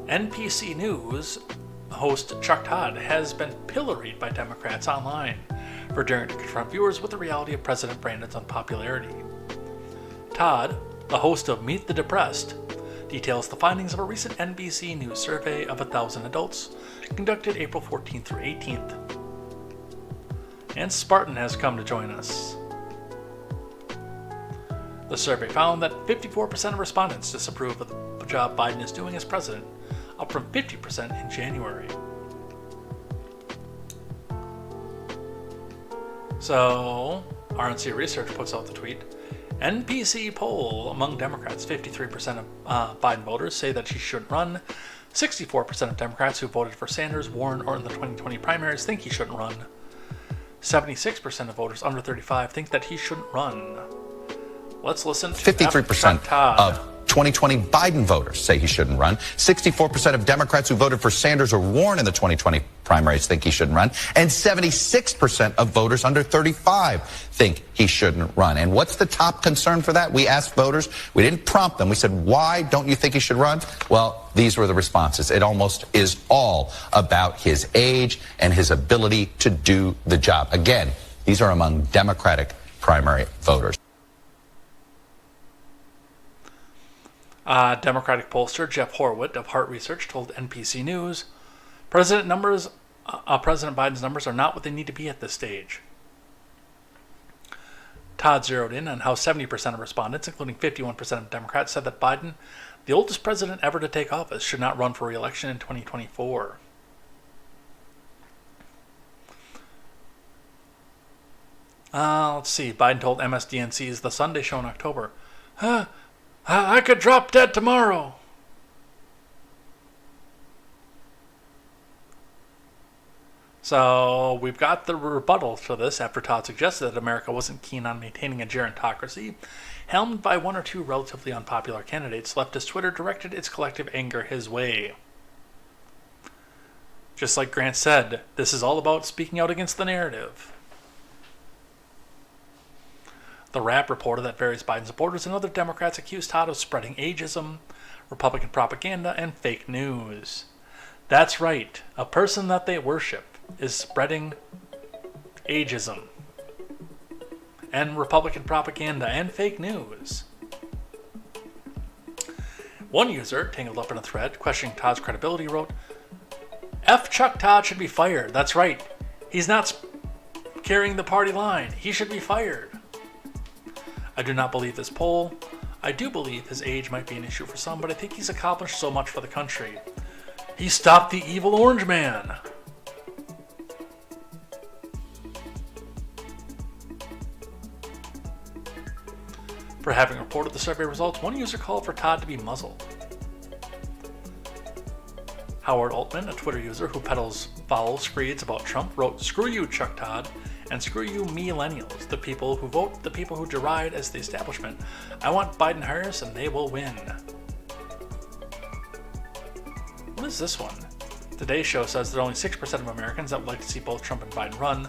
Speaker 1: NBC News host Chuck Todd has been pilloried by Democrats online for daring to confront viewers with the reality of President Brandon's unpopularity. Todd, the host of Meet the Depressed, details the findings of a recent NBC News survey of 1,000 adults conducted April 14th through 18th. And Spartan has come to join us. The survey found that 54% of respondents disapprove of the job Biden is doing as president, up from 50% in January. So, RNC Research puts out the tweet. NBC poll among Democrats, 53% of Biden voters say that she shouldn't run. 64% of Democrats who voted for Sanders, Warren, or in the 2020 primaries think he shouldn't run. 76% of voters under 35 think that he shouldn't run. Let's listen to
Speaker 10: 53% of 2020 Biden voters say he shouldn't run. 64% of Democrats who voted for Sanders or Warren in the 2020 primaries think he shouldn't run. And 76% of voters under 35 think he shouldn't run. And what's the top concern for that? We asked voters. We didn't prompt them. We said, why don't you think he should run? Well, these were the responses. It almost is all about his age and his ability to do the job. Again, these are among Democratic primary voters.
Speaker 1: Democratic pollster Jeff Horowitz of Hart Research told NBC News, President Biden's numbers are not what they need to be at this stage. Todd zeroed in on how 70% of respondents, including 51% of Democrats, said that Biden, the oldest president ever to take office, should not run for re-election in 2024. Let's see. Biden told MSDNC's The Sunday Show in October, I could drop dead tomorrow. So we've got the rebuttal to this after Todd suggested that America wasn't keen on maintaining a gerontocracy. Helmed by one or two relatively unpopular candidates, leftist Twitter directed its collective anger his way. Just like Grant said, this is all about speaking out against the narrative. The Wrap reported that various Biden supporters and other Democrats accused Todd of spreading ageism, Republican propaganda, and fake news. That's right, a person that they worship is spreading ageism and Republican propaganda and fake news. One user, tangled up in a thread, questioning Todd's credibility, wrote, F. Chuck Todd should be fired. That's right. He's not carrying the party line. He should be fired. I do not believe this poll. I do believe his age might be an issue for some, but I think he's accomplished so much for the country. He stopped the evil orange man. For having reported the survey results, one user called for Todd to be muzzled. Howard Altman, a Twitter user who peddles foul screeds about Trump, wrote, "Screw you, Chuck Todd, and screw you, millennials, the people who vote, the people who deride as the establishment. I want Biden-Harris and they will win." What is this one? Today's show says that only 6% of Americans that would like to see both Trump and Biden run.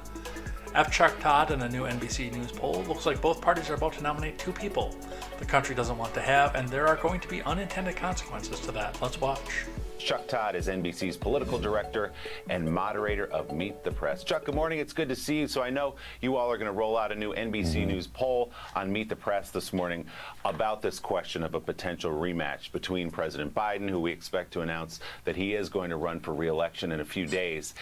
Speaker 1: F. Chuck Todd in a new NBC News poll looks like both parties are about to nominate two people the country doesn't want to have, and there are going to be unintended consequences to that. Let's watch.
Speaker 11: Chuck Todd is NBC's political director and moderator of Meet the Press. Chuck, good morning. It's good to see you. So I know you all are going to roll out a new NBC News poll on Meet the Press this morning about this question of a potential rematch between President Biden, who we expect to announce that he is going to run for re-election in a few days,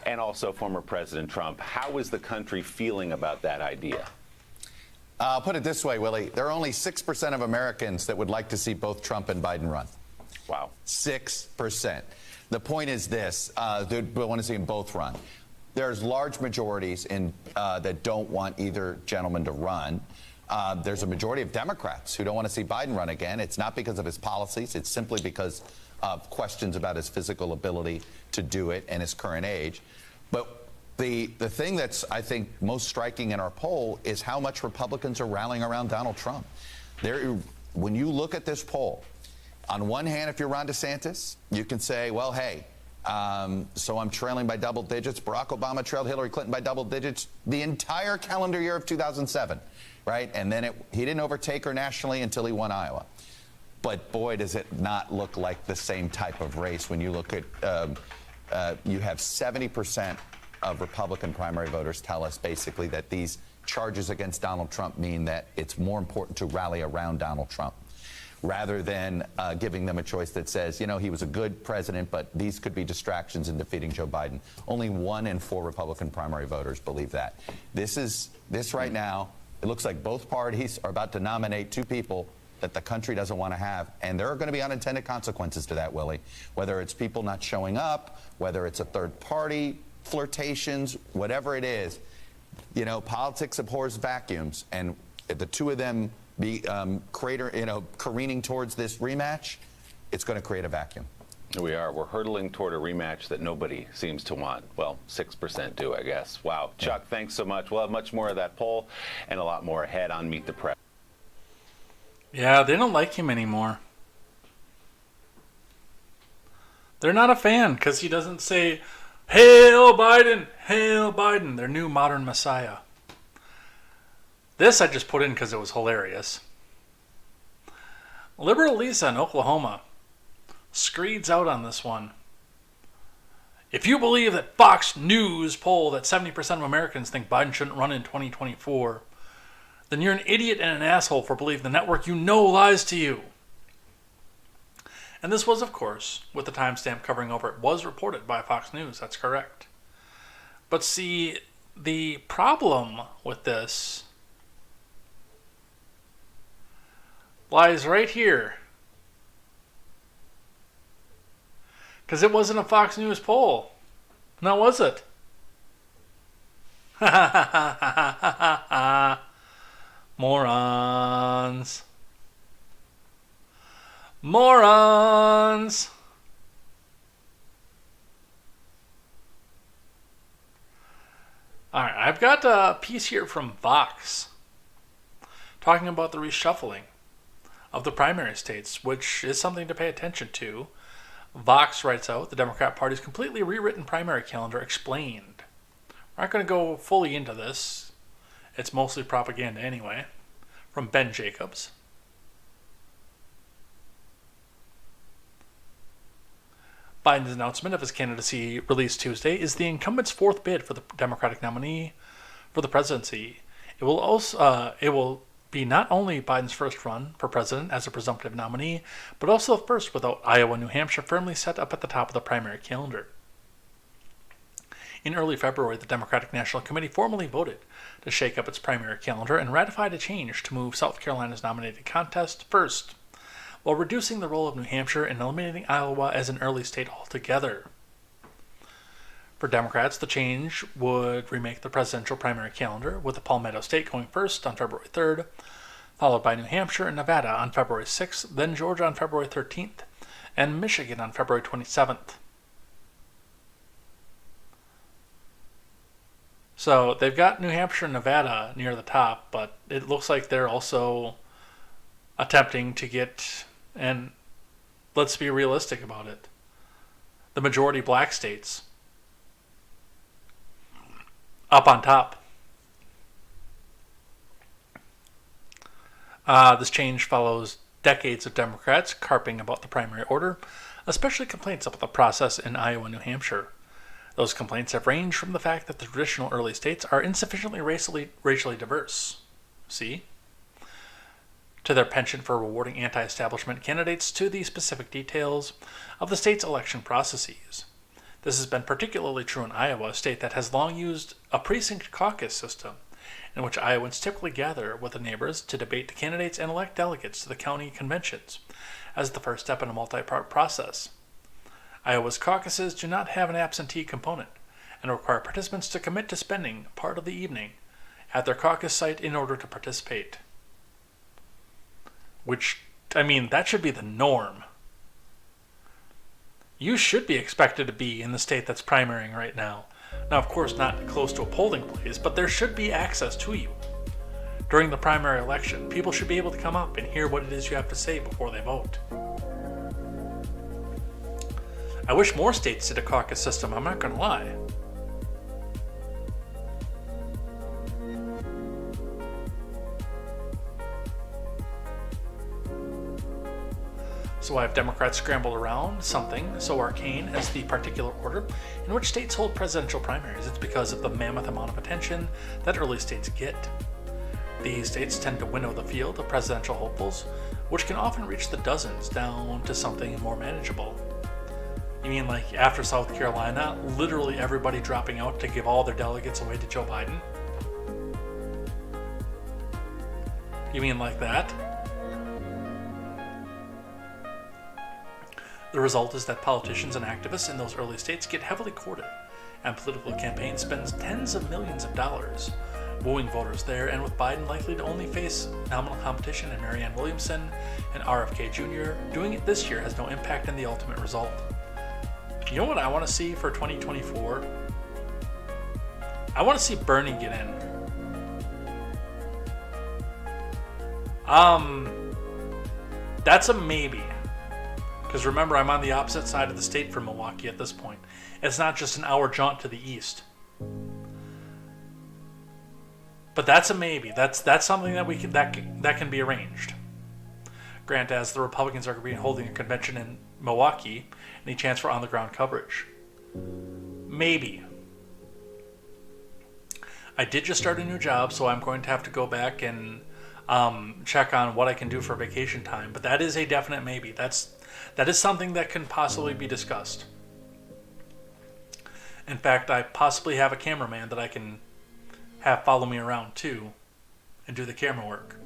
Speaker 11: and also former President Trump. How is the country feeling about that idea?
Speaker 10: I'll put it this way, Willie. There are only 6% of Americans that would like to see both Trump and Biden run.
Speaker 11: Wow.
Speaker 10: 6%. The point is this, they want to see them both run. There's large majorities that don't want either gentleman to run. There's a majority of Democrats who don't want to see Biden run again. It's not because of his policies. It's simply because of questions about his physical ability to do it and his current age. But the thing that's, I think, most striking in our poll is how much Republicans are rallying around Donald Trump. When you look at this poll, on one hand, if you're Ron DeSantis, you can say, well, hey, so I'm trailing by double digits. Barack Obama trailed Hillary Clinton by double digits the entire calendar year of 2007, right? And then he didn't overtake her nationally until he won Iowa. But boy, does it not look like the same type of race when you look at, you have 70% of Republican primary voters tell us basically that these charges against Donald Trump mean that it's more important to rally around Donald Trump, rather than giving them a choice that says, you know, he was a good president, but these could be distractions in defeating Joe Biden. Only 1 in 4 Republican primary voters believe that. This right now, it looks like both parties are about to nominate two people that the country doesn't want to have, and there are going to be unintended consequences to that, Willie. Whether it's people not showing up, whether it's a third party, flirtations, whatever it is, you know, politics abhors vacuums, and the two of them be careening towards this rematch, it's going to create a vacuum.
Speaker 11: We're hurtling toward a rematch that nobody seems to want. Well, 6% do, I guess. Wow. Chuck, thanks so much. We'll have much more of that poll and a lot more ahead on Meet the Press.
Speaker 1: Yeah, they don't like him anymore. They're not a fan because he doesn't say, "Hail Biden! Hail Biden!" Their new modern messiah. This I just put in because it was hilarious. Liberal Lisa in Oklahoma screeds out on this one. If you believe that Fox News poll that 70% of Americans think Biden shouldn't run in 2024, then you're an idiot and an asshole for believing the network you know lies to you. And this was, of course, with the timestamp covering over, it was reported by Fox News. That's correct. But see, the problem with this lies right here. Because it wasn't a Fox News poll. Now, was it? Morons. Morons. Alright, I've got a piece here from Vox talking about the reshuffling of the primary states, which is something to pay attention to. Vox writes out, the Democrat Party's completely rewritten primary calendar explained. We're not going to go fully into this. It's mostly propaganda anyway. From Ben Jacobs. Biden's announcement of his candidacy released Tuesday is the incumbent's fourth bid for the Democratic nominee for the presidency. It will be not only Biden's first run for president as a presumptive nominee, but also the first without Iowa and New Hampshire firmly set up at the top of the primary calendar. In early February, the Democratic National Committee formally voted to shake up its primary calendar and ratified a change to move South Carolina's nominating contest first, while reducing the role of New Hampshire and eliminating Iowa as an early state altogether. For Democrats, the change would remake the presidential primary calendar, with the Palmetto State going first on February 3rd, followed by New Hampshire and Nevada on February 6th, then Georgia on February 13th, and Michigan on February 27th. So they've got New Hampshire and Nevada near the top, but it looks like they're also attempting to get, and let's be realistic about it, the majority black states up on top. This change follows decades of Democrats carping about the primary order, especially complaints about the process in Iowa and New Hampshire. Those complaints have ranged from the fact that the traditional early states are insufficiently racially diverse, to their penchant for rewarding anti-establishment candidates, to the specific details of the state's election processes. This has been particularly true in Iowa, a state that has long used a precinct caucus system, in which Iowans typically gather with the neighbors to debate the candidates and elect delegates to the county conventions, as the first step in a multi-part process. Iowa's caucuses do not have an absentee component, and require participants to commit to spending part of the evening at their caucus site in order to participate. Which, I mean, that should be the norm. You should be expected to be in the state that's primarying right now. Now, of course, not close to a polling place, but there should be access to you. During the primary election, people should be able to come up and hear what it is you have to say before they vote. I wish more states did a caucus system, I'm not going to lie. So why have Democrats scrambled around something so arcane as the particular order in which states hold presidential primaries? It's because of the mammoth amount of attention that early states get. These states tend to winnow the field of presidential hopefuls, which can often reach the dozens down to something more manageable. You mean like after South Carolina, literally everybody dropping out to give all their delegates away to Joe Biden? You mean like that? The result is that politicians and activists in those early states get heavily courted, and political campaigns spend tens of millions of dollars wooing voters there, and with Biden likely to only face nominal competition in Marianne Williamson and RFK Jr., doing it this year has no impact on the ultimate result. You know what I want to see for 2024? I want to see Bernie get in. That's a maybe. Because remember, I'm on the opposite side of the state from Milwaukee at this point. It's not just an hour jaunt to the east. But that's a maybe. That's something that can be arranged. Grant, as the Republicans are going to be holding a convention in Milwaukee, any chance for on-the-ground coverage? Maybe. I did just start a new job, so I'm going to have to go back and check on what I can do for vacation time. But that is a definite maybe. That is something that can possibly be discussed. In fact, I possibly have a cameraman that I can have follow me around too and do the camera work.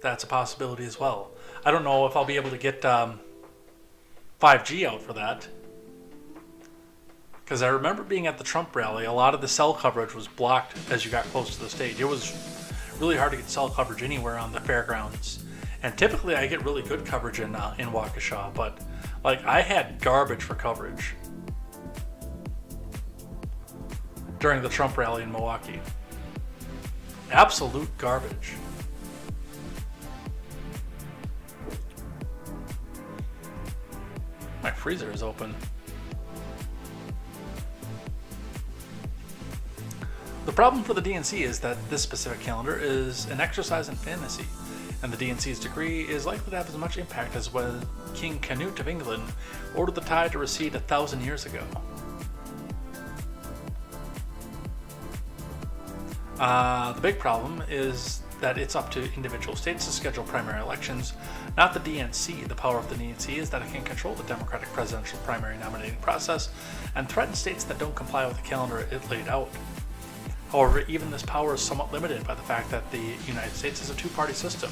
Speaker 1: That's a possibility as well. I don't know if I'll be able to get 5G out for that. Because I remember being at the Trump rally, a lot of the cell coverage was blocked as you got close to the stage. It was really hard to get cell coverage anywhere on the fairgrounds. And typically I get really good coverage in Waukesha, but like I had garbage for coverage during the Trump rally in Milwaukee. Absolute garbage. My freezer is open. The problem for the DNC is that this specific calendar is an exercise in fantasy, and the DNC's decree is likely to have as much impact as when King Canute of England ordered the tide to recede 1,000 years ago. The big problem is that it's up to individual states to schedule primary elections, not the DNC. The power of the DNC is that it can control the Democratic presidential primary nominating process and threaten states that don't comply with the calendar it laid out. However, even this power is somewhat limited by the fact that the United States is a two-party system,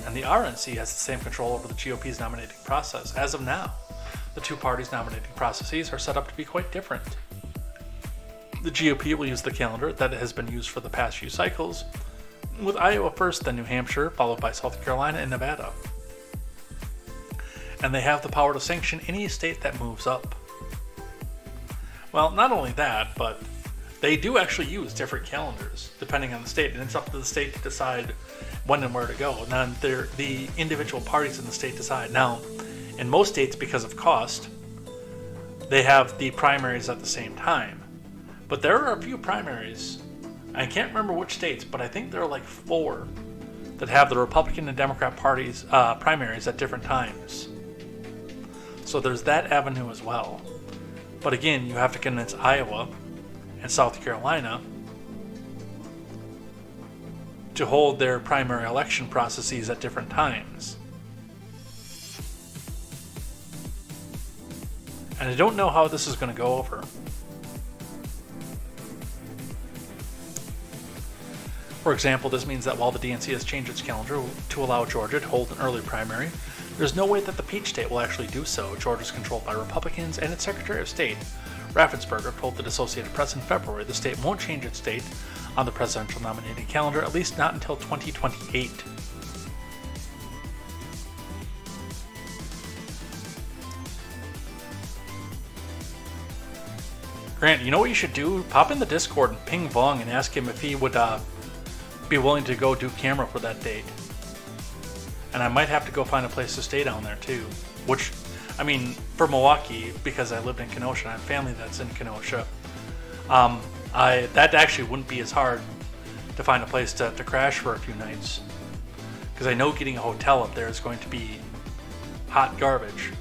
Speaker 1: and the RNC has the same control over the GOP's nominating process. As of now, the two parties' nominating processes are set up to be quite different. The GOP will use the calendar that has been used for the past few cycles, with Iowa first, then New Hampshire, followed by South Carolina and Nevada. And they have the power to sanction any state that moves up. Well, not only that, but they do actually use different calendars depending on the state, and it's up to the state to decide when and where to go. And then the individual parties in the state decide. Now, in most states, because of cost, they have the primaries at the same time. But there are a few primaries, I can't remember which states, but I think there are like 4 that have the Republican and Democrat parties primaries at different times. So there's that avenue as well. But again, you have to convince Iowa and South Carolina to hold their primary election processes at different times. And I don't know how this is going to go over. For example, this means that while the DNC has changed its calendar to allow Georgia to hold an early primary, there's no way that the Peach State will actually do so. Georgia is controlled by Republicans, and its Secretary of State, Raffensperger, told the Associated Press in February the state won't change its date on the presidential nominating calendar, at least not until 2028. Grant, you know what you should do? Pop in the Discord and ping Vong and ask him if he would be willing to go do camera for that date. And I might have to go find a place to stay down there too. Which, I mean, for Milwaukee, because I lived in Kenosha, I have family that's in Kenosha. That actually wouldn't be as hard to find a place to crash for a few nights. Because I know getting a hotel up there is going to be hot garbage.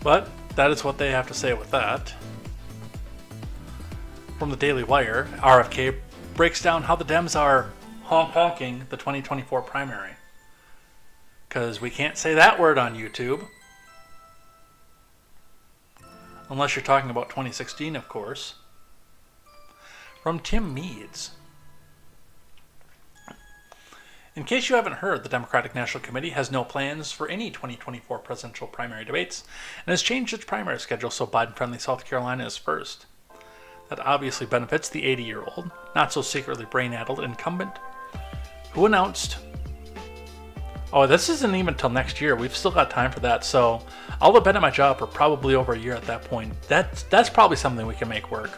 Speaker 1: But that is what they have to say with that. From the Daily Wire, RFK breaks down how the Dems are honking the 2024 primary. Because we can't say that word on YouTube. Unless you're talking about 2016, of course. From Tim Meads. In case you haven't heard, the Democratic National Committee has no plans for any 2024 presidential primary debates and has changed its primary schedule so Biden-friendly South Carolina is first. That obviously benefits the 80-year-old, not so secretly brain-addled incumbent, who announced, oh, this isn't even till next year, we've still got time for that, so I'll have been at my job for probably over a year at that point. That's probably something we can make work.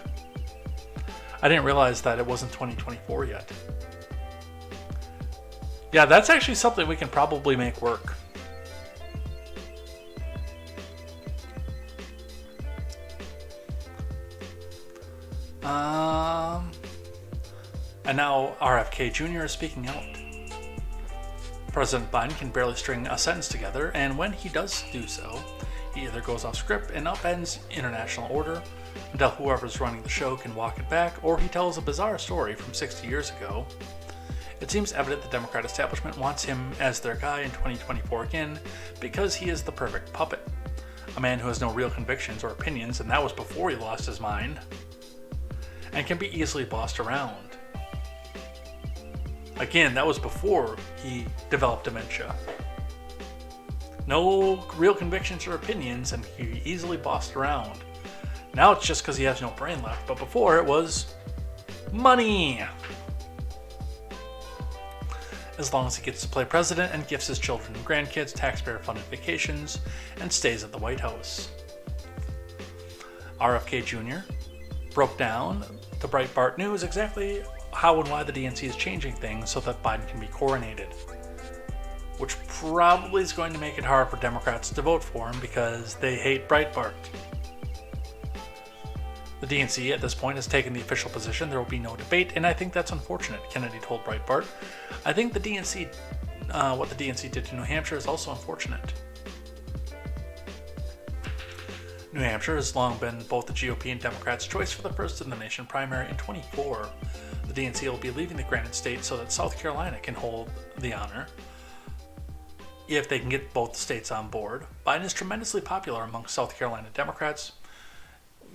Speaker 1: I didn't realize that it wasn't 2024 yet. Yeah, that's actually something we can probably make work. And now RFK Jr. is speaking out. President Biden can barely string a sentence together, and when he does do so, he either goes off script and upends international order until whoever's running the show can walk it back, or he tells a bizarre story from 60 years ago. It seems evident the Democrat establishment wants him as their guy in 2024 again because he is the perfect puppet. A man who has no real convictions or opinions, and that was before he lost his mind, and can be easily bossed around. Again, that was before he developed dementia. No real convictions or opinions, and he easily bossed around. Now it's just because he has no brain left, but before it was money. As long as he gets to play president and gives his children and grandkids taxpayer-funded vacations and stays at the White House. RFK Jr. broke down to Breitbart News exactly how and why the DNC is changing things so that Biden can be coronated, which probably is going to make it hard for Democrats to vote for him because they hate Breitbart. The DNC at this point has taken the official position there will be no debate, and I think that's unfortunate, Kennedy told Breitbart. I think the DNC, what the DNC did to New Hampshire is also unfortunate. New Hampshire has long been both the GOP and Democrats' choice for the first in the nation primary in 24. The DNC will be leaving the granite state so that South Carolina can hold the honor if they can get both states on board. Biden is tremendously popular among South Carolina Democrats,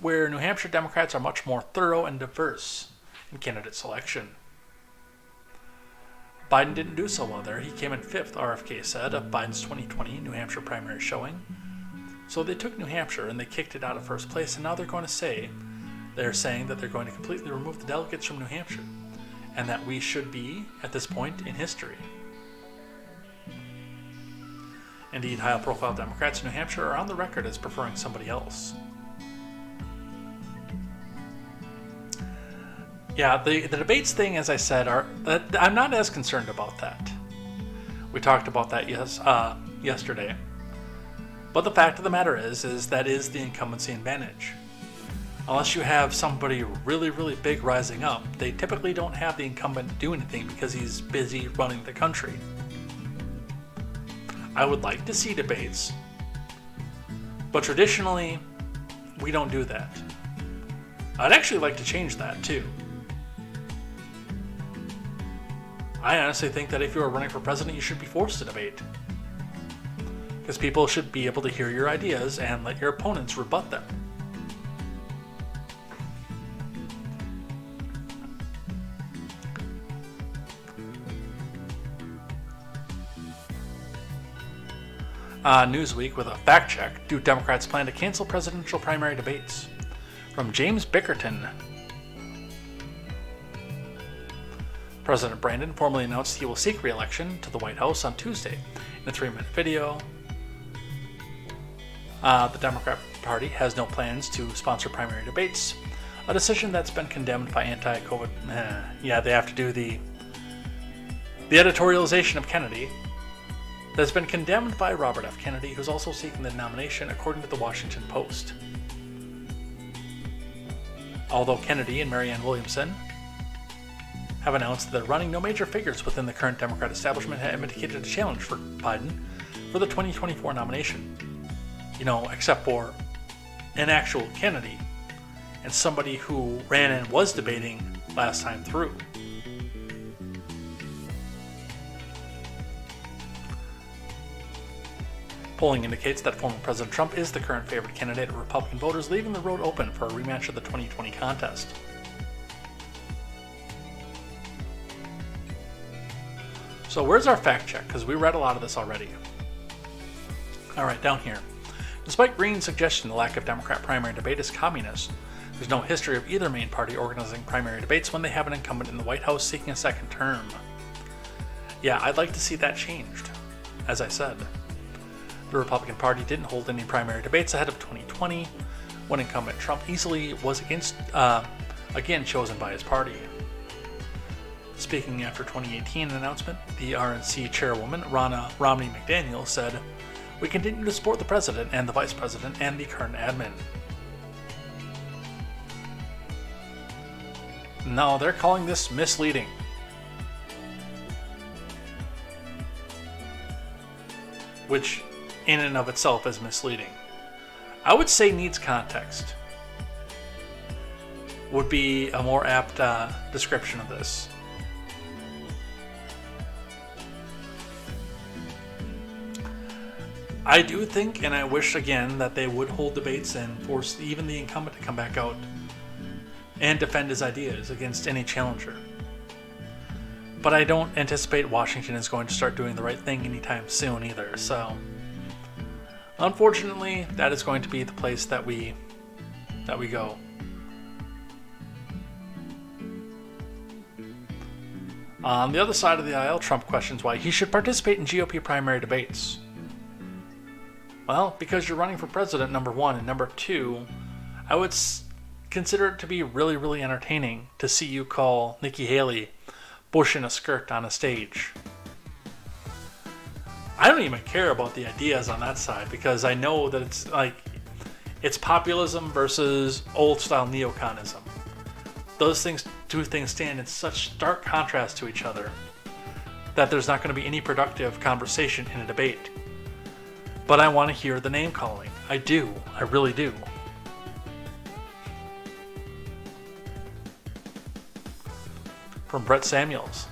Speaker 1: where New Hampshire Democrats are much more thorough and diverse in candidate selection. Biden didn't do so well there. He came in 5th, RFK said, of Biden's 2020 New Hampshire primary showing. So they took New Hampshire and they kicked it out of first place, and now they're saying that they're going to completely remove the delegates from New Hampshire, and that we should be, at this point in history. Indeed, high-profile Democrats in New Hampshire are on the record as preferring somebody else. Yeah, the debates thing, as I said, I'm not as concerned about that. We talked about that yesterday. But the fact of the matter is that is the incumbency advantage. Unless you have somebody really, really big rising up, they typically don't have the incumbent to do anything because he's busy running the country. I would like to see debates, but traditionally, we don't do that. I'd actually like to change that too. I honestly think that if you are running for president, you should be forced to debate. Because people should be able to hear your ideas and let your opponents rebut them. Newsweek with a fact check. Do Democrats plan to cancel presidential primary debates? From James Bickerton. President Brandon formally announced he will seek re-election to the White House on Tuesday. In a 3-minute video, the Democrat Party has no plans to sponsor primary debates, a decision that's been condemned by anti-COVID. They have to do the editorialization of Kennedy. That's been condemned by Robert F. Kennedy, who's also seeking the nomination, according to the Washington Post. Although Kennedy and Marianne Williamson have announced that they're running, no major figures within the current Democrat establishment have indicated a challenge for Biden for the 2024 nomination. Except for an actual Kennedy and somebody who ran and was debating last time through. Polling indicates that former President Trump is the current favorite candidate of Republican voters, leaving the road open for a rematch of the 2020 contest. So where's our fact check? Because we read a lot of this already. Alright, down here. Despite Green's suggestion the lack of Democrat primary debate is communist, there's no history of either main party organizing primary debates when they have an incumbent in the White House seeking a second term. Yeah, I'd like to see that changed, as I said. The Republican Party didn't hold any primary debates ahead of 2020, when incumbent Trump easily was against again chosen by his party. Speaking after 2018 announcement, the RNC chairwoman, Ronna Romney McDaniel, said, "We continue to support the president and the vice president and the current admin." No, they're calling this misleading. Which, in and of itself, is misleading. I would say needs context. Would be a more apt description of this. I do think, and I wish again, that they would hold debates and force even the incumbent to come back out and defend his ideas against any challenger. But I don't anticipate Washington is going to start doing the right thing anytime soon either, so unfortunately, that is going to be the place that we go. On the other side of the aisle, Trump questions why he should participate in GOP primary debates. Well, because you're running for president, number one, and number two, I would consider it to be really, really entertaining to see you call Nikki Haley Bush in a skirt on a stage. I don't even care about the ideas on that side because I know that it's populism versus old-style neoconism. Those two things stand in such stark contrast to each other that there's not going to be any productive conversation in a debate. But I want to hear the name calling. I do. I really do. From Brett Samuels.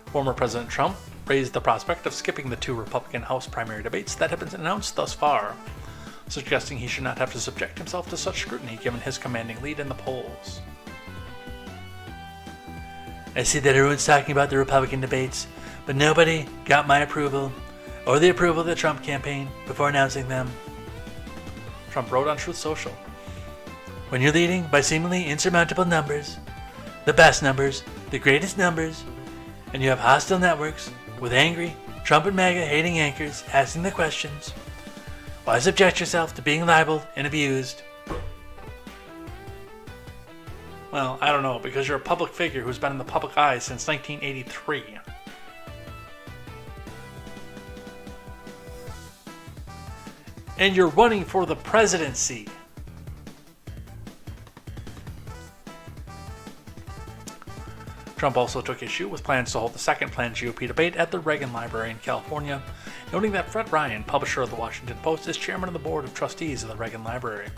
Speaker 1: Former President Trump raised the prospect of skipping the 2 Republican House primary debates that have been announced thus far, suggesting he should not have to subject himself to such scrutiny given his commanding lead in the polls. "I see that everyone's talking about the Republican debates, but nobody got my approval or the approval of the Trump campaign before announcing them." Trump wrote on Truth Social, "When you're leading by seemingly insurmountable numbers, the best numbers, the greatest numbers, and you have hostile networks with angry Trump and MAGA hating anchors asking the questions, why subject yourself to being libeled and abused?" Well, I don't know, because you're a public figure who's been in the public eye since 1983. And you're running for the presidency. Trump also took issue with plans to hold the second planned GOP debate at the Reagan Library in California, noting that Fred Ryan, publisher of the Washington Post, is chairman of the board of trustees of the Reagan Library.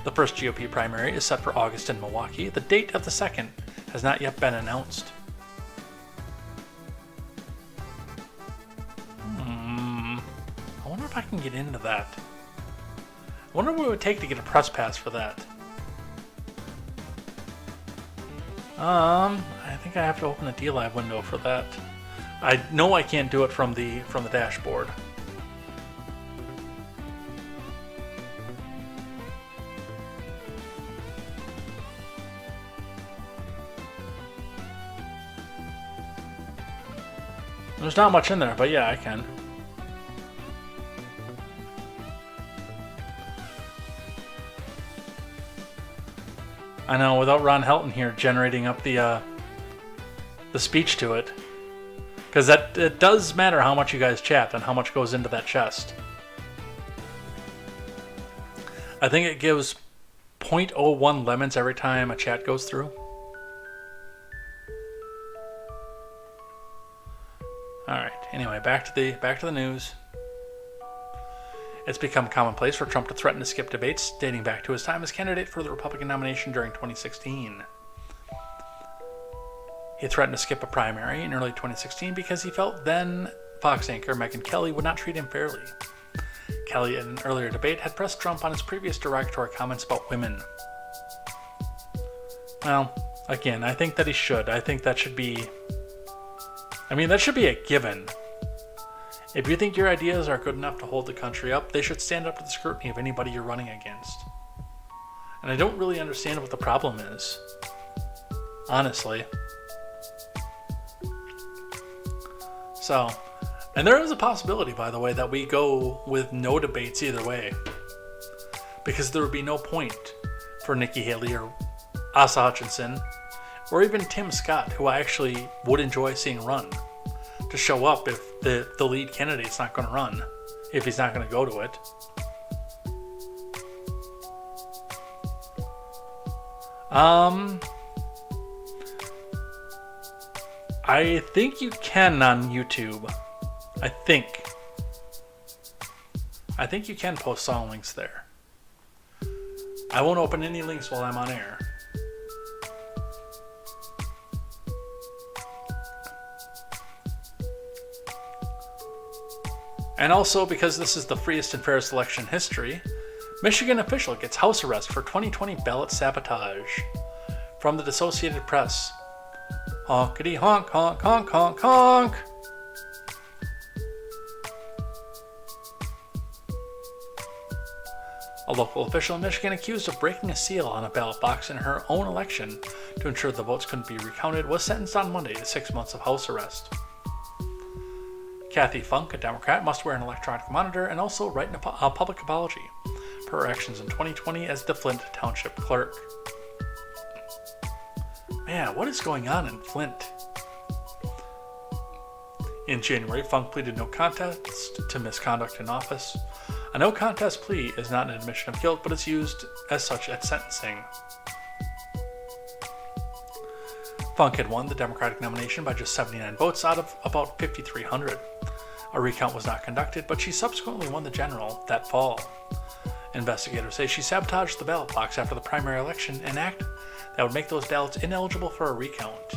Speaker 1: The first GOP primary is set for August in Milwaukee. The date of the second has not yet been announced. I wonder if I can get into that. I wonder what it would take to get a press pass for that. I think I have to open the DLive window for that. I know I can't do it from the dashboard. There's not much in there, but yeah, I can. I know, without Ron Helton here generating up the speech to it. Because it does matter how much you guys chat and how much goes into that chest. I think it gives 0.01 lemons every time a chat goes through. Alright, anyway, back to the news. It's become commonplace for Trump to threaten to skip debates dating back to his time as candidate for the Republican nomination during 2016. He threatened to skip a primary in early 2016 because he felt then Fox anchor Megyn Kelly would not treat him fairly. Kelly, in an earlier debate, had pressed Trump on his previous derogatory comments about women. Well, again, I think that he should. I think that should be... that should be a given. If you think your ideas are good enough to hold the country up, they should stand up to the scrutiny of anybody you're running against. And I don't really understand what the problem is. Honestly. So, and there is a possibility, by the way, that we go with no debates either way. because there would be no point for Nikki Haley or Asa Hutchinson or even Tim Scott, who I actually would enjoy seeing run, to show up if the lead candidate's not going to run, if he's not going to go to it. I think you can on YouTube. I think you can post song links there. I won't open any links while I'm on air. And also, because this is the freest and fairest election in history, Michigan official gets house arrest for 2020 ballot sabotage. From the Associated Press. Honkity honk honk honk honk honk. A local official in Michigan accused of breaking a seal on a ballot box in her own election to ensure the votes couldn't be recounted was sentenced on Monday to 6 months of house arrest. Kathy Funk, a Democrat, must wear an electronic monitor and also write a public apology for her actions in 2020 as the Flint Township Clerk. Man, what is going on in Flint? In January, Funk pleaded no contest to misconduct in office. A no contest plea is not an admission of guilt, but is used as such at sentencing. Funk had won the Democratic nomination by just 79 votes out of about 5,300. A recount was not conducted, but she subsequently won the general that fall. Investigators say she sabotaged the ballot box after the primary election, an act that would make those ballots ineligible for a recount.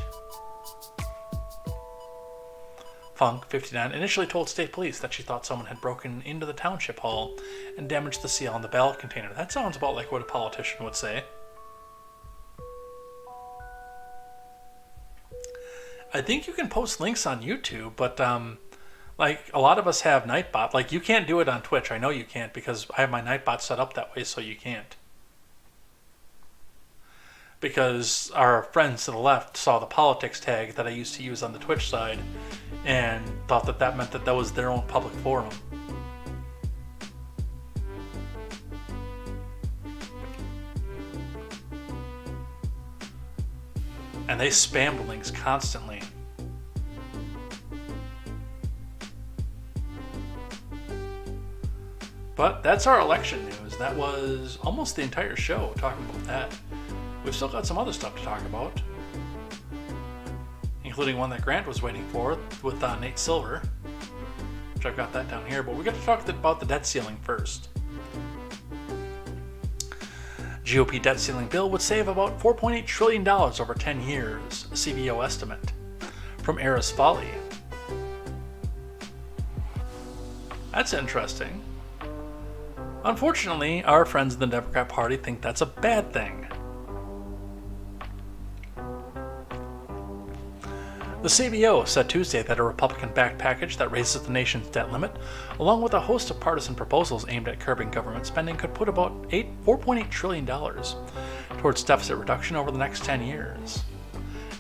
Speaker 1: Funk, 59, initially told state police that she thought someone had broken into the township hall and damaged the seal on the ballot container. That sounds about like what a politician would say. I think you can post links on YouTube, but like a lot of us have Nightbot. Like you can't do it on Twitch. I know you can't because I have my Nightbot set up that way, so you can't. Because our friends to the left saw the politics tag that I used to use on the Twitch side and thought that that meant that that was their own public forum. And they spam the links constantly. But that's our election news. That was almost the entire show talking about that. We've still got some other stuff to talk about, including one that Grant was waiting for with Nate Silver, which I've got that down here, but we're going to talk about the debt ceiling first. GOP debt ceiling bill would save about $4.8 trillion over 10 years, a CBO estimate. From Era's Folly. That's interesting. Unfortunately, our friends in the Democrat Party think that's a bad thing. The CBO said Tuesday that a Republican-backed package that raises the nation's debt limit, along with a host of partisan proposals aimed at curbing government spending, could put about $4.8 trillion towards deficit reduction over the next 10 years.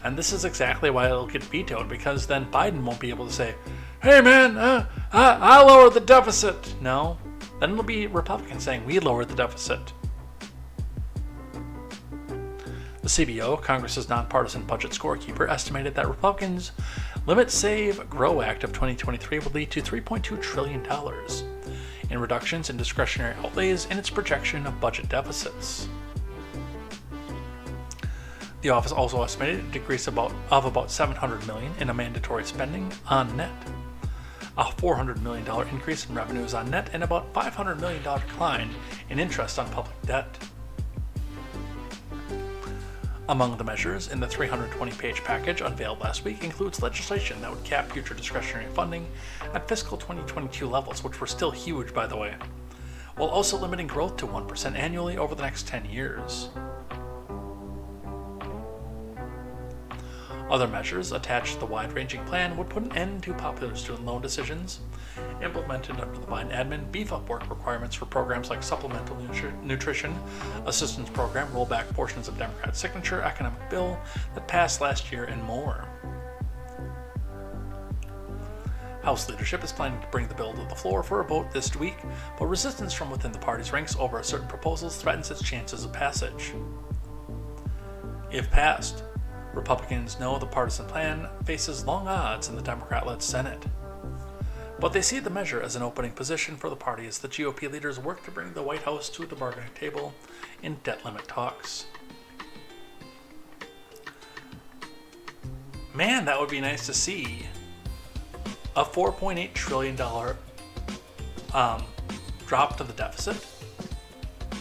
Speaker 1: And this is exactly why it'll get vetoed, because then Biden won't be able to say, "Hey man, I lowered the deficit." No, then it'll be Republicans saying, "We lowered the deficit." The CBO, Congress's nonpartisan budget scorekeeper, estimated that Republicans' Limit Save Grow Act of 2023 would lead to $3.2 trillion in reductions in discretionary outlays in its projection of budget deficits. The office also estimated a decrease of about $700 million in a mandatory spending on net, a $400 million increase in revenues on net, and about $500 million decline in interest on public debt. Among the measures in the 320-page package unveiled last week includes legislation that would cap future discretionary funding at fiscal 2022 levels, which were still huge, by the way, while also limiting growth to 1% annually over the next 10 years. Other measures attached to the wide-ranging plan would put an end to popular student loan decisions implemented under the Biden admin, beef up work requirements for programs like supplemental nutrition assistance program, roll back portions of Democrats' signature economic bill that passed last year, and more. House leadership is planning to bring the bill to the floor for a vote this week, but resistance from within the party's ranks over certain proposals threatens its chances of passage. If passed, Republicans know the partisan plan faces long odds in the Democrat-led Senate. But they see the measure as an opening position for the party as the GOP leaders work to bring the White House to the bargaining table in debt limit talks. Man, that would be nice to see. A $4.8 trillion drop to the deficit.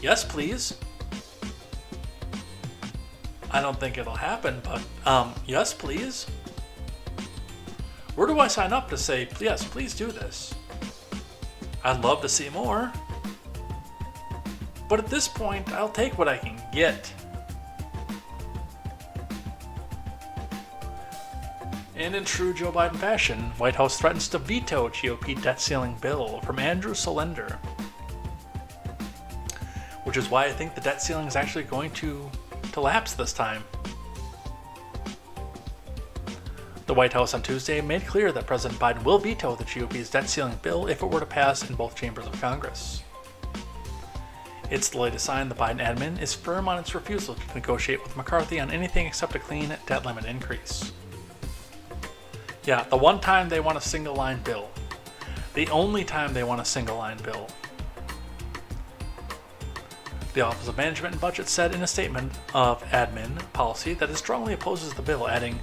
Speaker 1: Yes, please. I don't think it'll happen, but yes, please. Where do I sign up to say, yes, please do this? I'd love to see more. But at this point, I'll take what I can get. And in true Joe Biden fashion, White House threatens to veto GOP debt ceiling bill from Andrew Solender. Which is why I think the debt ceiling is actually going to lapse this time. The White House on Tuesday made clear that President Biden will veto the GOP's debt ceiling bill if it were to pass in both chambers of Congress. It's the latest sign the Biden admin is firm on its refusal to negotiate with McCarthy on anything except a clean debt limit increase. Yeah, the one time they want a single line bill. The only time they want a single line bill. The Office of Management and Budget said in a statement of admin policy that it strongly opposes the bill, adding,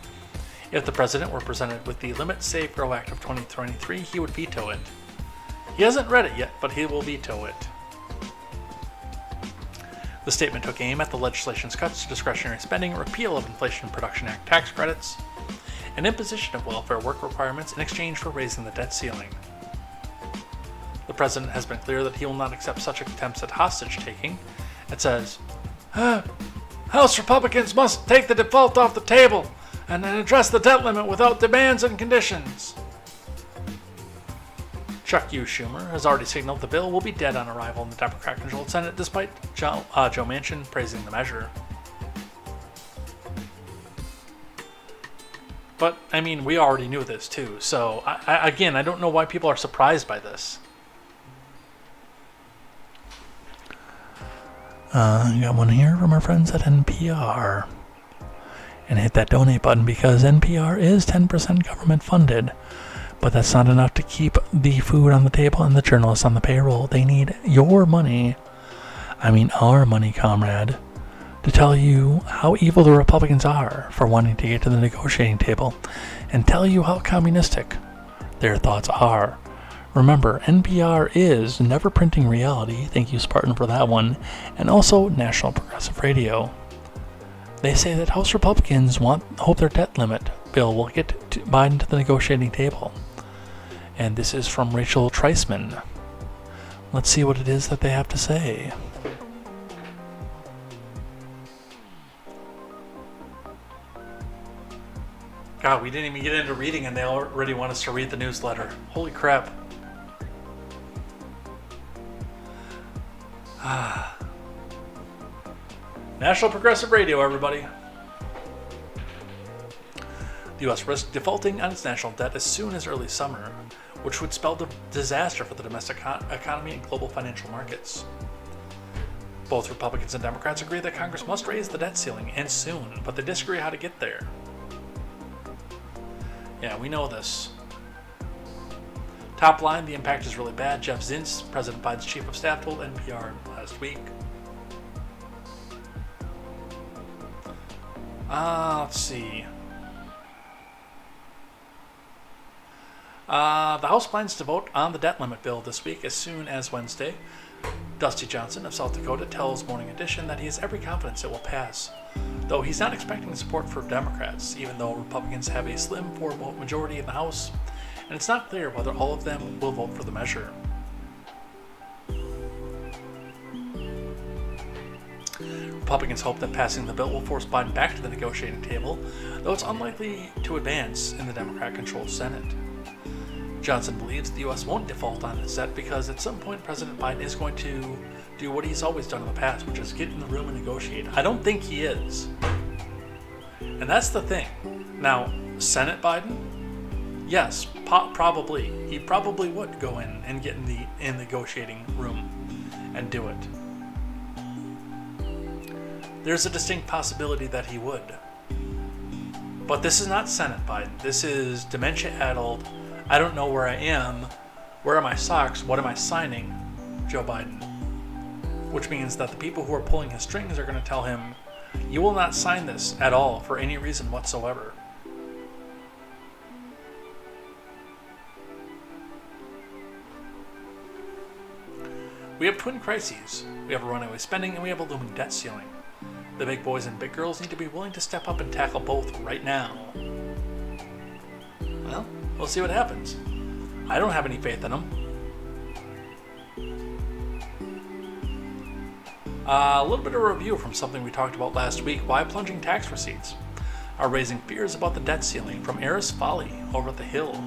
Speaker 1: if the president were presented with the Limit Save Grow Act of 2023, he would veto it. He hasn't read it yet, but he will veto it. The statement took aim at the legislation's cuts to discretionary spending, repeal of Inflation Production Act tax credits, and imposition of welfare work requirements in exchange for raising the debt ceiling. The president has been clear that he will not accept such attempts at hostage-taking. It says, House Republicans must take the default off the table and then address the debt limit without demands and conditions. Chuck Schumer has already signaled the bill will be dead on arrival in the Democrat-controlled Senate, despite Joe Manchin praising the measure. But, I mean, we already knew this too, so I don't know why people are surprised by this. I got one here from our friends at NPR. And hit that donate button because NPR is 10% government funded. But that's not enough to keep the food on the table and the journalists on the payroll. They need your money, I mean our money, comrade, to tell you how evil the Republicans are for wanting to get to the negotiating table and tell you how communistic their thoughts are. Remember, NPR is Never Printing Reality, thank you Spartan for that one, and also National Progressive Radio. They say that House Republicans hope their debt limit bill will get Biden to the negotiating table. And this is from Rachel Treisman. Let's see what it is that they have to say. God, we didn't even get into reading and they already want us to read the newsletter. Holy crap. National Progressive Radio, everybody. The U.S. risks defaulting on its national debt as soon as early summer, which would spell disaster for the domestic economy and global financial markets. Both Republicans and Democrats agree that Congress must raise the debt ceiling, and soon, but they disagree how to get there. Yeah, we know this. Top line, the impact is really bad. Jeff Zients, President Biden's chief of staff, told NPR last week. Let's see. The House plans to vote on the debt limit bill this week as soon as Wednesday. Dusty Johnson of South Dakota tells Morning Edition that he has every confidence it will pass, though he's not expecting support for Democrats, even though Republicans have a slim 4-vote majority in the House, and it's not clear whether all of them will vote for the measure. Republicans hope that passing the bill will force Biden back to the negotiating table, though it's unlikely to advance in the Democrat-controlled Senate. Johnson believes the U.S. won't default on its debt because at some point President Biden is going to do what he's always done in the past, which is get in the room and negotiate. I don't think he is. And that's the thing. Now, Senate Biden? Yes, probably would go in and get in the negotiating room and do it. There's a distinct possibility that he would. But this is not Senate Biden. This is dementia-addled, I don't know where I am, where are my socks, what am I signing, Joe Biden. Which means that the people who are pulling his strings are going to tell him, you will not sign this at all for any reason whatsoever. We have twin crises. We have a runaway spending and we have a looming debt ceiling. The big boys and big girls need to be willing to step up and tackle both right now. Well, we'll see what happens. I don't have any faith in them. A little bit of a review from something we talked about last week, why plunging tax receipts are raising fears about the debt ceiling, from Eris Folly over at the Hill.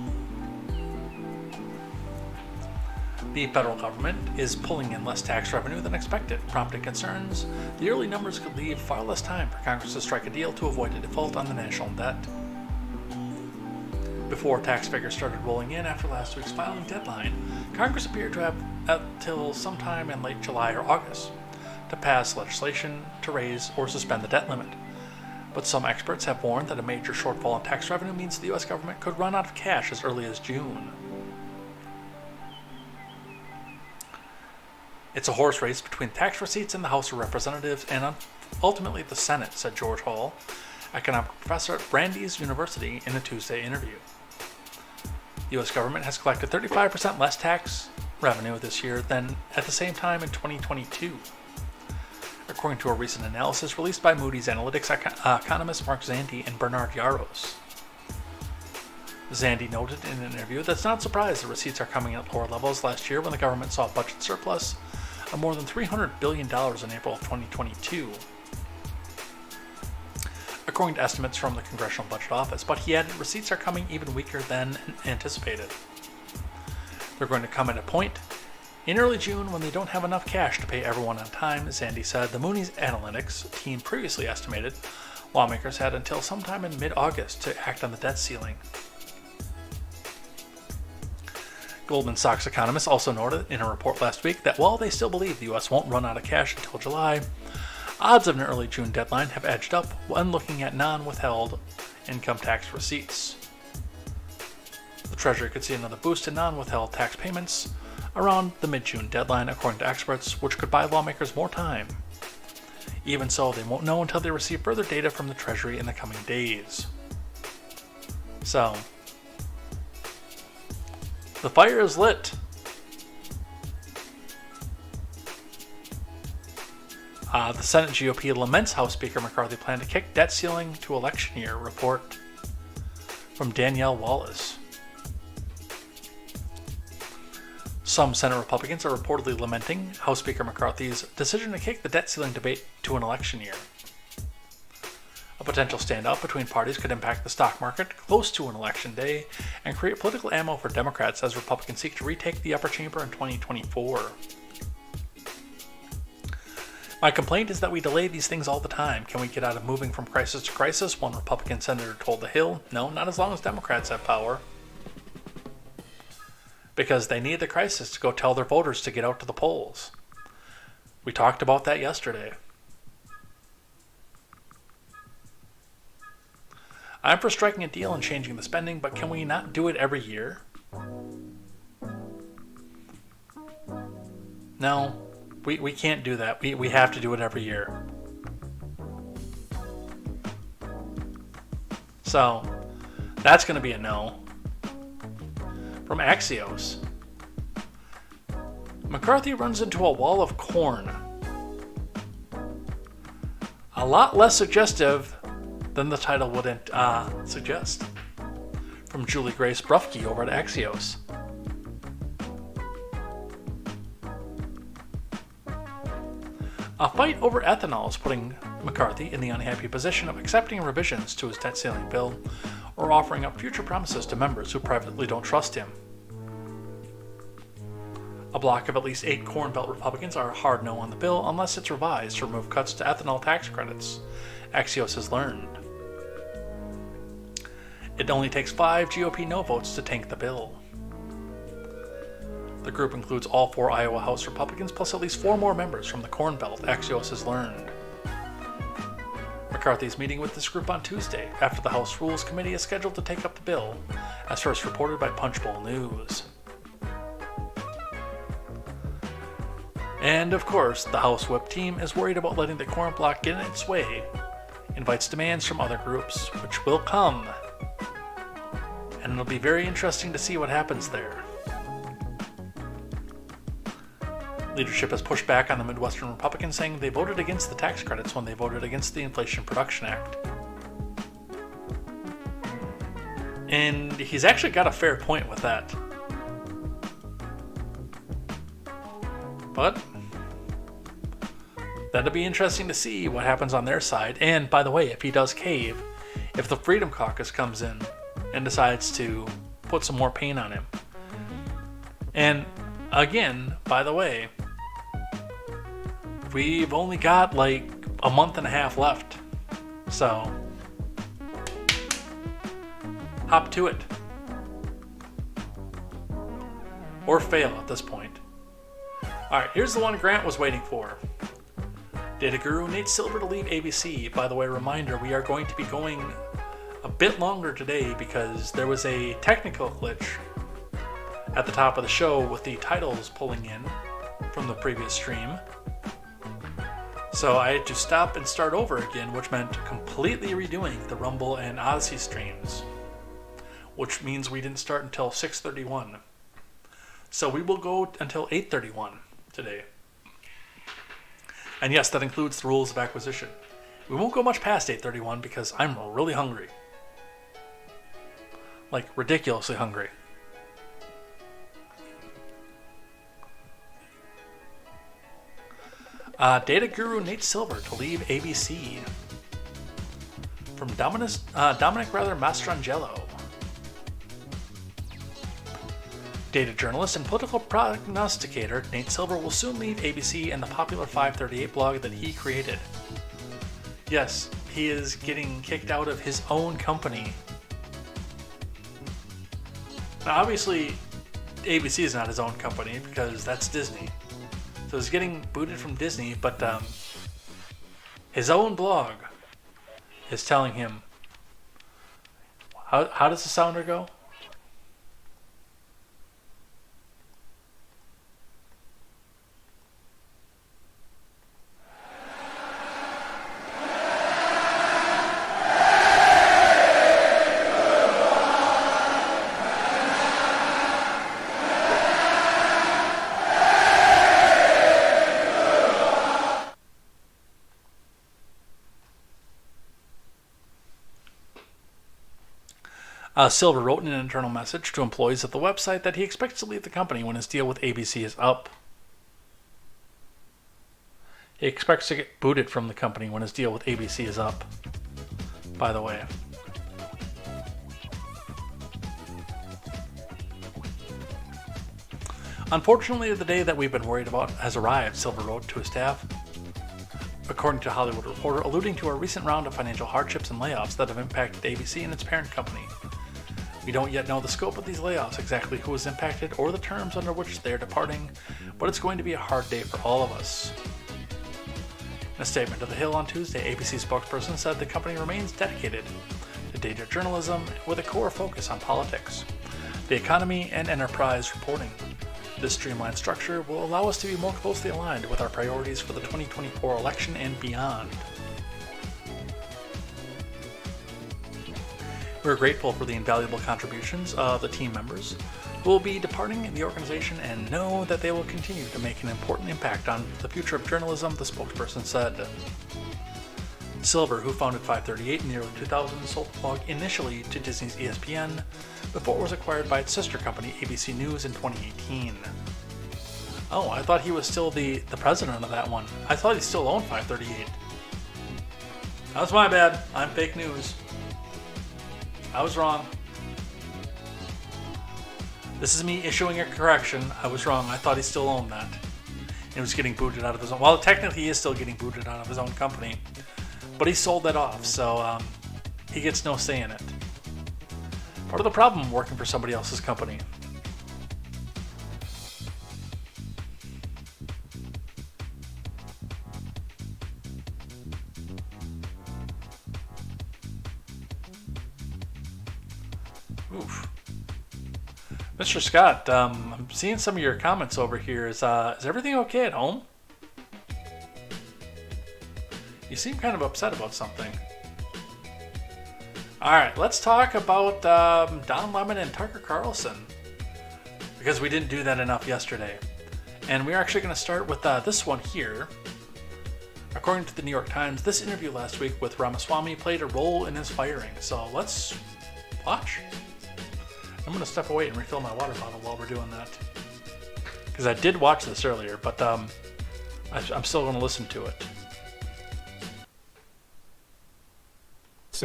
Speaker 1: The federal government is pulling in less tax revenue than expected, prompting concerns the early numbers could leave far less time for Congress to strike a deal to avoid a default on the national debt. Before tax figures started rolling in after last week's filing deadline, Congress appeared to have until sometime in late July or August to pass legislation to raise or suspend the debt limit. But some experts have warned that a major shortfall in tax revenue means the U.S. government could run out of cash as early as June. It's a horse race between tax receipts in the House of Representatives and ultimately the Senate, said George Hall, economic professor at Brandeis University, in a Tuesday interview. The U.S. government has collected 35% less tax revenue this year than at the same time in 2022. According to a recent analysis released by Moody's Analytics economists Mark Zandi and Bernard Yaros. Zandi noted in an interview that's not surprised the receipts are coming at lower levels last year when the government saw a budget surplus of more than $300 billion in April of 2022, according to estimates from the Congressional Budget Office, but he added receipts are coming even weaker than anticipated. They're going to come at a point in early June when they don't have enough cash to pay everyone on time, Zandi said. The Moody's Analytics team previously estimated lawmakers had until sometime in mid-August to act on the debt ceiling. Goldman Sachs economists also noted in a report last week that while they still believe the U.S. won't run out of cash until July, odds of an early June deadline have edged up when looking at non-withheld income tax receipts. The Treasury could see another boost in non-withheld tax payments around the mid-June deadline, according to experts, which could buy lawmakers more time. Even so, they won't know until they receive further data from the Treasury in the coming days. So, the fire is lit. The Senate GOP laments House Speaker McCarthy plan to kick debt ceiling to election year, report from Danielle Wallace. Some Senate Republicans are reportedly lamenting House Speaker McCarthy's decision to kick the debt ceiling debate to an election year. A potential standoff between parties could impact the stock market close to an election day and create political ammo for Democrats as Republicans seek to retake the upper chamber in 2024. My complaint is that we delay these things all the time. Can we get out of moving from crisis to crisis? One Republican senator told The Hill. No, not as long as Democrats have power. Because they need the crisis to go tell their voters to get out to the polls. We talked about that yesterday. I'm for striking a deal and changing the spending, but can we not do it every year? No, we can't do that. We have to do it every year. So, that's going to be a no. From Axios. McCarthy runs into a wall of corn. A lot less suggestive than the title would suggest. From Julie Grace Brufke over at Axios. A fight over ethanol is putting McCarthy in the unhappy position of accepting revisions to his debt ceiling bill or offering up future promises to members who privately don't trust him. A block of at least 8 Corn Belt Republicans are a hard no on the bill unless it's revised to remove cuts to ethanol tax credits, Axios has learned. It only takes 5 GOP no votes to tank the bill. The group includes all 4 Iowa House Republicans plus at least 4 more members from the Corn Belt, Axios has learned. McCarthy is meeting with this group on Tuesday after the House Rules Committee is scheduled to take up the bill, as first reported by Punchbowl News. And of course, the House Whip team is worried about letting the Corn Bloc get in its way, invites demands from other groups, which will come. And it'll be very interesting to see what happens there. Leadership has pushed back on the Midwestern Republicans, saying they voted against the tax credits when they voted against the Inflation Production Act. And he's actually got a fair point with that. But that'll be interesting to see what happens on their side. And by the way, if he does cave, if the Freedom Caucus comes in and decides to put some more pain on him. And again, by the way, we've only got like a month and a half left. So, hop to it. Or fail at this point. Alright, here's the one Grant was waiting for. Data guru Nate Silver to leave ABC. By the way, reminder, we are going to be going a bit longer today because there was a technical glitch at the top of the show with the titles pulling in from the previous stream. So I had to stop and start over again, which meant completely redoing the Rumble and Odyssey streams, which means we didn't start until 6:31. So we will go until 8:31 today. And yes, that includes the rules of acquisition. We won't go much past 8:31 because I'm really hungry. Like, ridiculously hungry. Data guru Nate Silver to leave ABC. From Dominic Mastrangelo. Data journalist and political prognosticator Nate Silver will soon leave ABC and the popular 538 blog that he created. Yes, he is getting kicked out of his own company. Now, obviously, ABC is not his own company because that's Disney. So he's getting booted from Disney, but his own blog is telling him, how does the sounder go? Silver wrote in an internal message to employees at the website that he expects to leave the company when his deal with ABC is up. He expects to get booted from the company when his deal with ABC is up, by the way. Unfortunately, the day that we've been worried about has arrived, Silver wrote to his staff. According to Hollywood Reporter, alluding to a recent round of financial hardships and layoffs that have impacted ABC and its parent company. We don't yet know the scope of these layoffs, exactly who is impacted, or the terms under which they are departing, but it's going to be a hard day for all of us. In a statement to The Hill on Tuesday, ABC spokesperson said the company remains dedicated to data journalism with a core focus on politics, the economy, and enterprise reporting. This streamlined structure will allow us to be more closely aligned with our priorities for the 2024 election and beyond. We're grateful for the invaluable contributions of the team members who will be departing the organization and know that they will continue to make an important impact on the future of journalism, the spokesperson said. Silver, who founded 538 in the early 2000s, sold the blog initially to Disney's ESPN before it was acquired by its sister company ABC News in 2018. Oh, I thought he was still the president of that one. I thought he still owned 538. That's my bad. I'm fake news. I was wrong. This is me issuing a correction. I was wrong. I thought he still owned that. He was getting booted out of his own... Well, technically he is still getting booted out of his own company. But he sold that off, so he gets no say in it. Part of the problem working for somebody else's company. Oof. Mr. Scott, I'm seeing some of your comments over here. Is everything okay at home? You seem kind of upset about something. Alright, let's talk about Don Lemon and Tucker Carlson, because we didn't do that enough yesterday. And we're actually going to start with this one here. According to the New York Times, this interview last week with Ramaswamy played a role in his firing. So let's watch. I'm going to step away and refill my water bottle while we're doing that, because I did watch this earlier, but I'm still going to listen to it.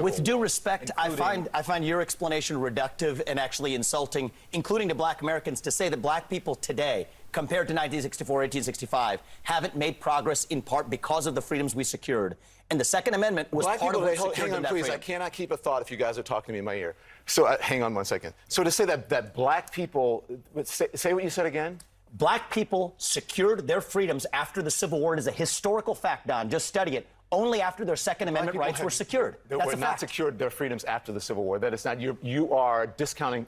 Speaker 12: With due respect, I find your explanation reductive and actually insulting, including to black Americans, to say that black people today, compared to 1964, 1865, haven't made progress in part because of the freedoms we secured. And the Second Amendment was part of what secured
Speaker 13: hang on,
Speaker 12: that
Speaker 13: please.
Speaker 12: freedom.
Speaker 13: I cannot keep a thought if you guys are talking to me in my ear. So hang on one second. So to say that black people, say what you said again.
Speaker 12: Black people secured their freedoms after the Civil War. It is a historical fact, Don. Just study it. Only after their Second Amendment rights were secured.
Speaker 13: They
Speaker 12: That's
Speaker 13: were
Speaker 12: a
Speaker 13: not
Speaker 12: fact.
Speaker 13: secured their freedoms after the Civil War. That is not, you are discounting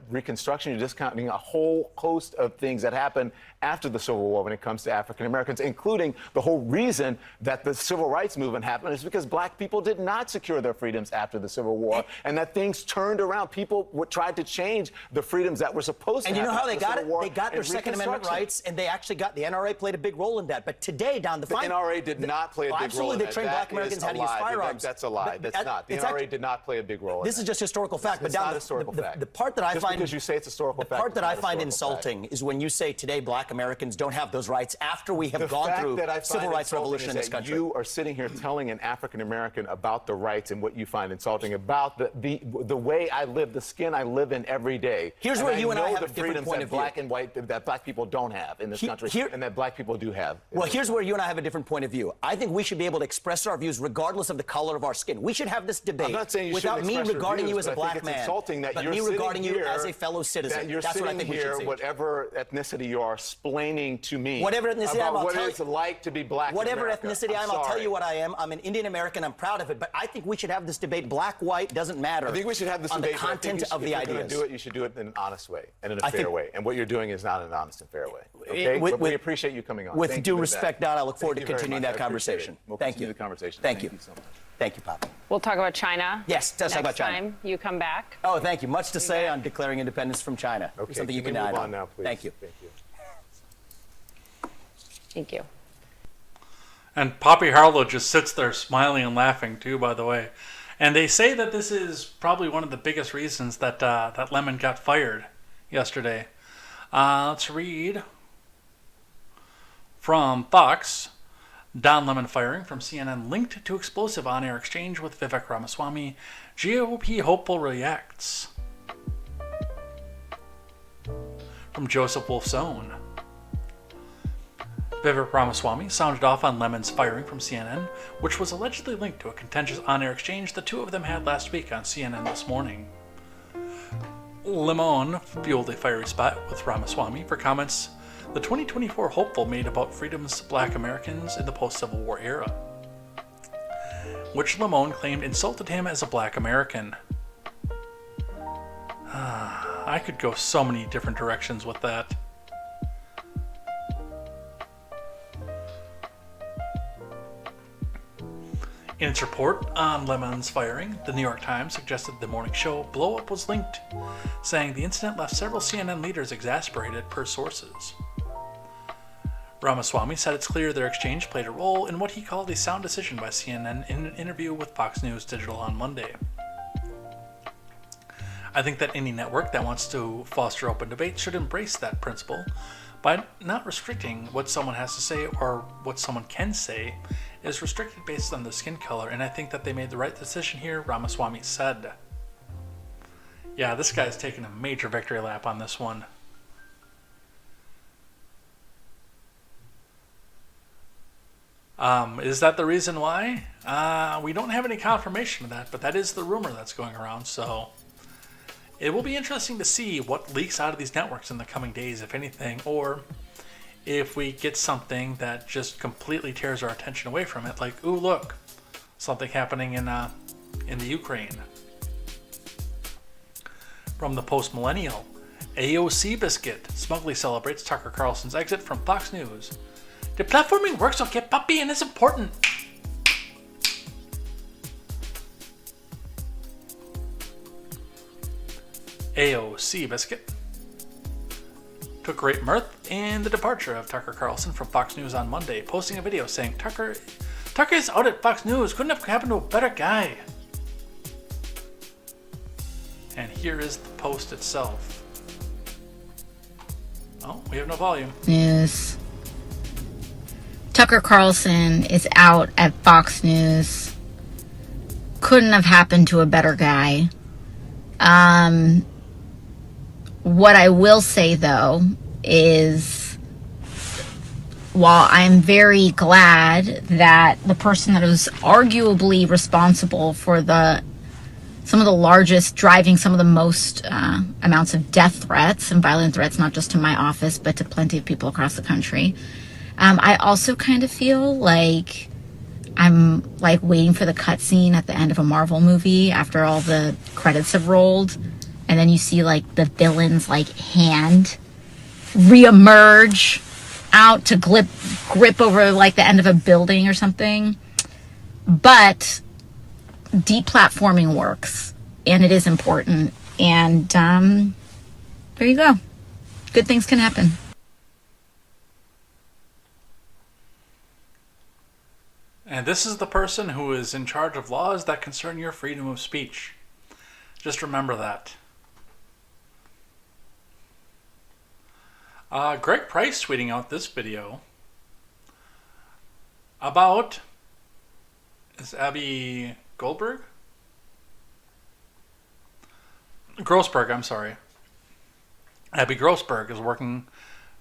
Speaker 13: Reconstruction. You're discounting a whole host of things that happened after the Civil War when it comes to African Americans, including the whole reason that the Civil Rights Movement happened is because black people did not secure their freedoms after the Civil War, and that things turned around. People tried to change the freedoms that were supposed to
Speaker 12: And you
Speaker 13: happen
Speaker 12: know how they
Speaker 13: after the
Speaker 12: got
Speaker 13: Civil
Speaker 12: it?
Speaker 13: War
Speaker 12: They got their
Speaker 13: and
Speaker 12: Second Amendment
Speaker 13: Reconstruction.
Speaker 12: rights, and they actually got, the NRA played a big role in that. But today, Don, the
Speaker 13: NRA did not play a big role
Speaker 12: absolutely,
Speaker 13: in
Speaker 12: they
Speaker 13: that.
Speaker 12: trained black
Speaker 13: That
Speaker 12: Americans
Speaker 13: is
Speaker 12: how
Speaker 13: a
Speaker 12: to use
Speaker 13: lie.
Speaker 12: firearms.
Speaker 13: That's a lie. That's not. The NRA did not play a big role in
Speaker 12: This
Speaker 13: that.
Speaker 12: is just historical fact.
Speaker 13: It's
Speaker 12: but
Speaker 13: not
Speaker 12: Don,
Speaker 13: a historical fact.
Speaker 12: The part that I
Speaker 13: Just
Speaker 12: find
Speaker 13: because you say it's historical
Speaker 12: the
Speaker 13: fact,
Speaker 12: part that I
Speaker 13: it's not
Speaker 12: find
Speaker 13: historical
Speaker 12: insulting is when you say today black Americans don't have those rights after we have gone through civil rights revolution in this country.
Speaker 13: You are sitting here telling an African American about the rights and what you find insulting about the way I live, the skin I live in every day.
Speaker 12: Here's where you and I have a different
Speaker 13: freedoms
Speaker 12: point
Speaker 13: that
Speaker 12: of view.
Speaker 13: black and white that black people don't have in this country, and that black people do have.
Speaker 12: Well, here's where you and I have a different point of view. I think we should be able to express our views regardless of the color of our skin. We should have this debate
Speaker 13: I'm not saying you
Speaker 12: without
Speaker 13: shouldn't
Speaker 12: me
Speaker 13: express your
Speaker 12: regarding
Speaker 13: views,
Speaker 12: you as a
Speaker 13: but I think
Speaker 12: black
Speaker 13: it's
Speaker 12: man,
Speaker 13: insulting that
Speaker 12: but
Speaker 13: you're
Speaker 12: me
Speaker 13: sitting
Speaker 12: regarding you
Speaker 13: here,
Speaker 12: as a fellow citizen.
Speaker 13: that you're
Speaker 12: That's what I
Speaker 13: sitting
Speaker 12: think we should
Speaker 13: here,
Speaker 12: see.
Speaker 13: whatever ethnicity you are, explaining to me
Speaker 12: Whatever ethnicity
Speaker 13: about
Speaker 12: I am, I'll
Speaker 13: what
Speaker 12: tell
Speaker 13: it's
Speaker 12: you,
Speaker 13: like to be black.
Speaker 12: whatever
Speaker 13: in America.
Speaker 12: ethnicity I am, I'll tell
Speaker 13: sorry.
Speaker 12: you what I am. I'm an Indian American. I'm proud of it. But I think we should have this debate. Black, white doesn't matter.
Speaker 13: I think we should have this
Speaker 12: on
Speaker 13: debate.
Speaker 12: the
Speaker 13: but I think
Speaker 12: content
Speaker 13: you should-
Speaker 12: of the
Speaker 13: if you're
Speaker 12: ideas.
Speaker 13: going to do it, you should do it in an honest way and in a
Speaker 12: I
Speaker 13: fair
Speaker 12: think-
Speaker 13: way. And what you're doing is not an honest and fair way. Okay?
Speaker 12: With-
Speaker 13: But we appreciate you coming on.
Speaker 12: With
Speaker 13: Thank
Speaker 12: due
Speaker 13: you for
Speaker 12: respect,
Speaker 13: that.
Speaker 12: Don, I look forward
Speaker 13: Thank
Speaker 12: to
Speaker 13: you very
Speaker 12: continuing
Speaker 13: much.
Speaker 12: that
Speaker 13: I appreciate
Speaker 12: conversation.
Speaker 13: it. We'll
Speaker 12: Thank
Speaker 13: continue
Speaker 12: you.
Speaker 13: the conversation.
Speaker 12: Thank you.
Speaker 13: So much.
Speaker 12: Thank you, Papa.
Speaker 14: We'll talk about China.
Speaker 12: Yes, let's talk about China.
Speaker 14: Next time you come back.
Speaker 12: Oh, thank you. Much to say on declaring independence from China.
Speaker 13: Okay,
Speaker 12: Something you
Speaker 13: can
Speaker 12: can
Speaker 13: we
Speaker 12: add
Speaker 13: move on now, please?
Speaker 12: Thank you.
Speaker 13: Thank you.
Speaker 14: Thank you.
Speaker 1: And Poppy Harlow just sits there smiling and laughing too, by the way. And they say that this is probably one of the biggest reasons that that Lemon got fired yesterday. Let's read from Fox. Don Lemon firing from CNN linked to explosive on-air exchange with Vivek Ramaswamy. GOP hopeful reacts. From Joseph Wolf's Own. Vivek Ramaswamy sounded off on Lemon's firing from CNN, which was allegedly linked to a contentious on-air exchange the two of them had last week on CNN this morning. Lemon fueled a fiery spat with Ramaswamy for comments the 2024 hopeful made about freedoms black Americans in the post-Civil War era, which Lemon claimed insulted him as a black American. I could go so many different directions with that. In its report on Lemon's firing, the New York Times suggested the morning show blow-up was linked, saying the incident left several CNN leaders exasperated per sources. Ramaswamy said it's clear their exchange played a role in what he called a sound decision by CNN in an interview with Fox News Digital on Monday. I think that any network that wants to foster open debate should embrace that principle by not restricting what someone has to say or what someone can say is restricted based on their skin color, and I think that they made the right decision here, Ramaswamy said. Yeah, this guy's taking a major victory lap on this one. Is that the reason why? We don't have any confirmation of that, but that is the rumor that's going around, so it will be interesting to see what leaks out of these networks in the coming days, if anything, or if we get something that just completely tears our attention away from it, like, ooh, look, something happening in the Ukraine. From the Post-Millennial, AOC Biscuit smugly celebrates Tucker Carlson's exit from Fox News. Deplatforming works, okay, puppy, and it's important. AOC Biscuit took great mirth in the departure of Tucker Carlson from Fox News on Monday, posting a video saying, Tucker is out at Fox News. Couldn't have happened to a better guy. And here is the post itself. Oh, we have no volume.
Speaker 15: News. Tucker Carlson is out at Fox News. Couldn't have happened to a better guy. What I will say, though, is while I'm very glad that the person that was arguably responsible for some of the largest, driving some of the most amounts of death threats and violent threats, not just to my office, but to plenty of people across the country, I also kind of feel like I'm like waiting for the cutscene at the end of a Marvel movie after all the credits have rolled. And then you see like the villain's like hand reemerge out to grip over like the end of a building or something. But deplatforming works, and it is important. And there you go. Good things can happen.
Speaker 1: And this is the person who is in charge of laws that concern your freedom of speech. Just remember that. Greg Price tweeting out this video about, is Abby Grossberg, I'm sorry. Abby Grossberg is working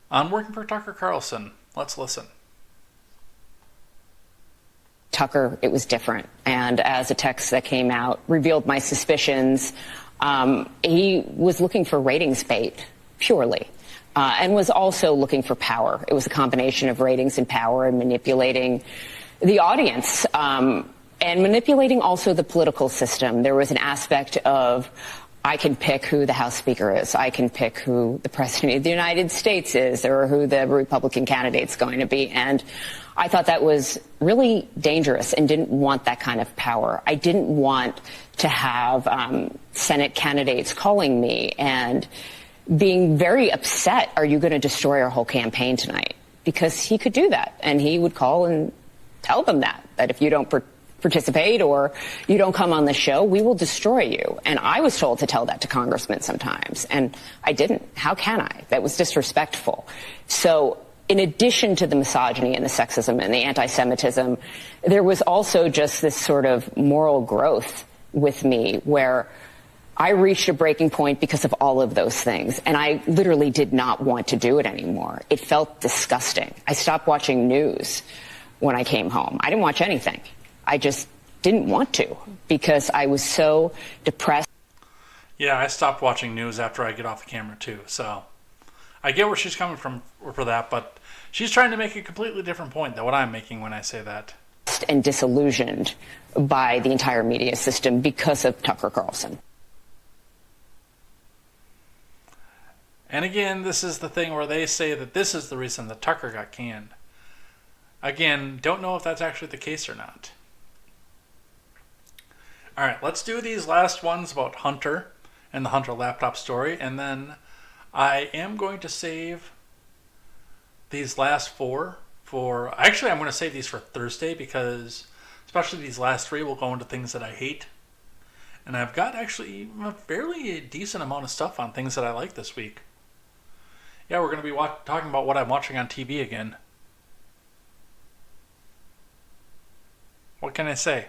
Speaker 1: for Tucker Carlson. Let's listen.
Speaker 16: Tucker, it was different. And as a text that came out revealed my suspicions, he was looking for ratings bait, purely. And was also looking for power. It was a combination of ratings and power and manipulating the audience and manipulating also the political system. There was an aspect of, I can pick who the House Speaker is. I can pick who the President of the United States is or who the Republican candidate's going to be. And I thought that was really dangerous and didn't want that kind of power. I didn't want to have Senate candidates calling me and being very upset, are you going to destroy our whole campaign tonight? Because he could do that. And he would call and tell them that if you don't participate or you don't come on the show, we will destroy you. And I was told to tell that to congressmen sometimes. And I didn't. How can I? That was disrespectful. So in addition to the misogyny and the sexism and the anti-Semitism, there was also just this sort of moral growth with me where I reached a breaking point because of all of those things, and I literally did not want to do it anymore. It felt disgusting. I stopped watching news when I came home. I didn't watch anything. I just didn't want to because I was so depressed.
Speaker 1: Yeah, I stopped watching news after I get off the camera too, so I get where she's coming from for that, but she's trying to make a completely different point than what I'm making when I say that.
Speaker 16: And disillusioned by the entire media system because of Tucker Carlson.
Speaker 1: And again, this is the thing where they say that this is the reason that Tucker got canned. Again, don't know if that's actually the case or not. All right, let's do these last ones about Hunter and the Hunter laptop story, and then I am going to save these last four for... Actually, I'm going to save these for Thursday because especially these last three will go into things that I hate. And I've got actually a fairly decent amount of stuff on things that I like this week. Yeah, we're going to be talking about what I'm watching on TV again. What can I say?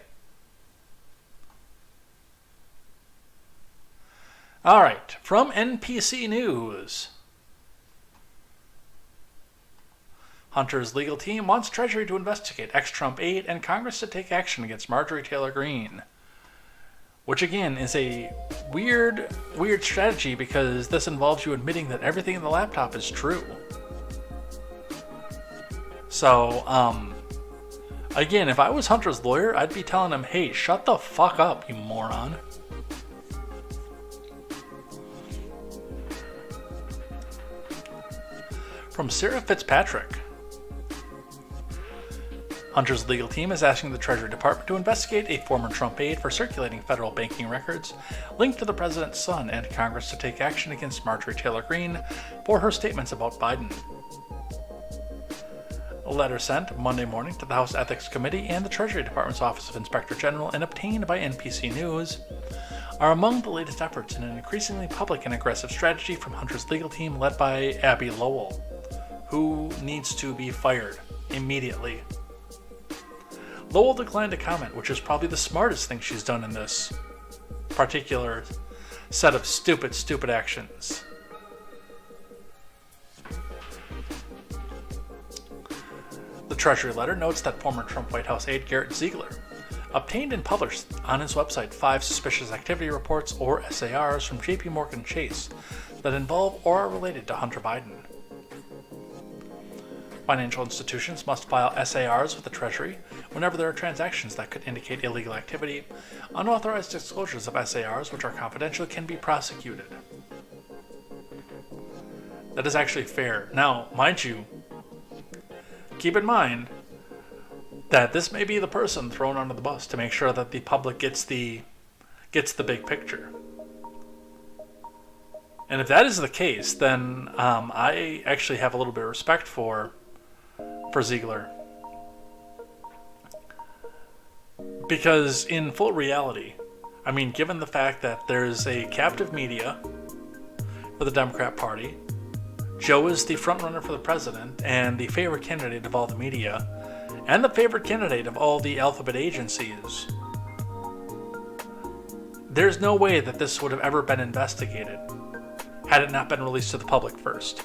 Speaker 1: All right, from NPC News. Hunter's legal team wants Treasury to investigate ex-Trump aide and Congress to take action against Marjorie Taylor Greene. Which again is a weird strategy because this involves you admitting that everything in the laptop is true. So, again, if I was Hunter's lawyer, I'd be telling him, hey, shut the fuck up, you moron. From Sarah Fitzpatrick. Hunter's legal team is asking the Treasury Department to investigate a former Trump aide for circulating federal banking records linked to the president's son and Congress to take action against Marjorie Taylor Greene for her statements about Biden. A letter sent Monday morning to the House Ethics Committee and the Treasury Department's Office of Inspector General and obtained by NBC News are among the latest efforts in an increasingly public and aggressive strategy from Hunter's legal team led by Abby Lowell, who needs to be fired immediately. Lowell declined to comment, which is probably the smartest thing she's done in this particular set of stupid actions. The Treasury letter notes that former Trump White House aide Garrett Ziegler obtained and published on his website 5 suspicious activity reports, or SARs, from JP Morgan Chase that involve or are related to Hunter Biden. Financial institutions must file SARs with the Treasury whenever there are transactions that could indicate illegal activity. Unauthorized disclosures of SARs, which are confidential, can be prosecuted. That is actually fair. Now, mind you, keep in mind that this may be the person thrown under the bus to make sure that the public gets the big picture. And if that is the case, then I actually have a little bit of respect for Ziegler. Because in full reality, I mean, given the fact that there's a captive media for the Democrat Party, Joe is the frontrunner for the president and the favorite candidate of all the media, and the favorite candidate of all the alphabet agencies, there's no way that this would have ever been investigated had it not been released to the public first.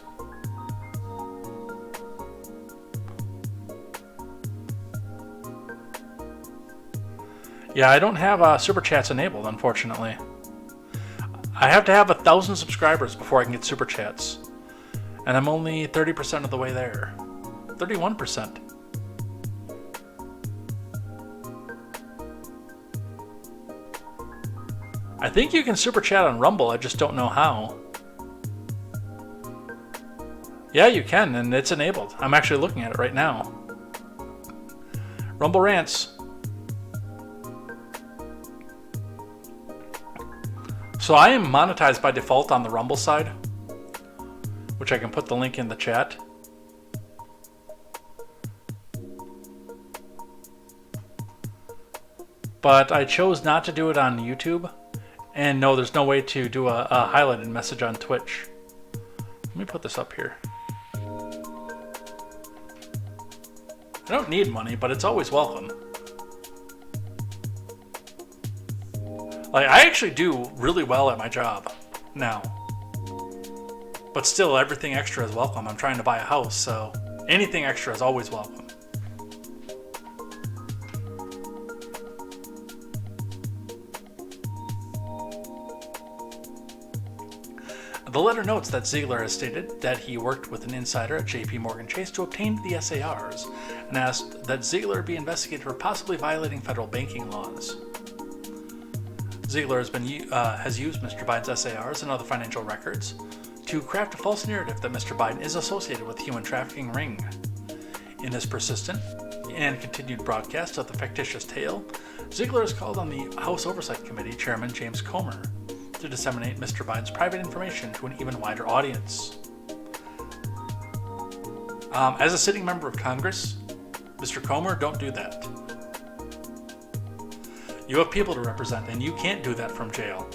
Speaker 1: Yeah, I don't have Super Chats enabled, unfortunately. I have to have 1,000 subscribers before I can get Super Chats. And I'm only 30% of the way there. 31%. I think you can Super Chat on Rumble, I just don't know how. Yeah, you can, and it's enabled. I'm actually looking at it right now. Rumble Rants. So I am monetized by default on the Rumble side, which I can put the link in the chat. But I chose not to do it on YouTube. And no, there's no way to do a highlighted message on Twitch. Let me put this up here. I don't need money, but it's always welcome. Like, I actually do really well at my job now. But still, everything extra is welcome. I'm trying to buy a house, so anything extra is always welcome. The letter notes that Ziegler has stated that he worked with an insider at JP Morgan Chase to obtain the SARs and asked that Ziegler be investigated for possibly violating federal banking laws. Ziegler has used Mr. Biden's SARs and other financial records to craft a false narrative that Mr. Biden is associated with the human trafficking ring. In his persistent and continued broadcast of the fictitious tale, Ziegler has called on the House Oversight Committee Chairman James Comer to disseminate Mr. Biden's private information to an even wider audience. As a sitting member of Congress, Mr. Comer, don't do that. You have people to represent, and you can't do that from jail.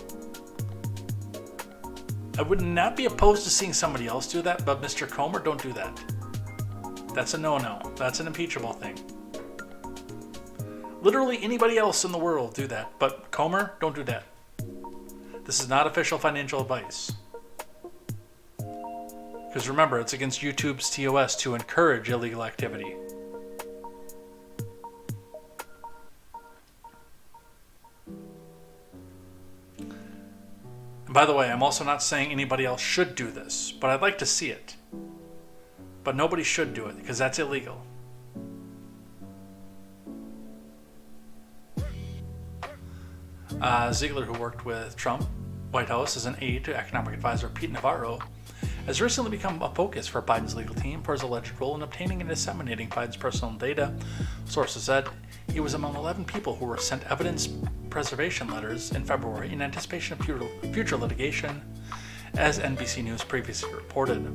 Speaker 1: I would not be opposed to seeing somebody else do that, but Mr. Comer, don't do that. That's a no-no. That's an impeachable thing. Literally anybody else in the world do that, but Comer, don't do that. This is not official financial advice. Because remember, it's against YouTube's TOS to encourage illegal activity. By the way, I'm also not saying anybody else should do this, but I'd like to see it. But nobody should do it, because that's illegal. Ziegler, who worked with Trump White House as an aide to economic advisor Pete Navarro, has recently become a focus for Biden's legal team for his alleged role in obtaining and disseminating Biden's personal data. Sources said he was among 11 people who were sent evidence preservation letters in February in anticipation of future litigation, as NBC News previously reported.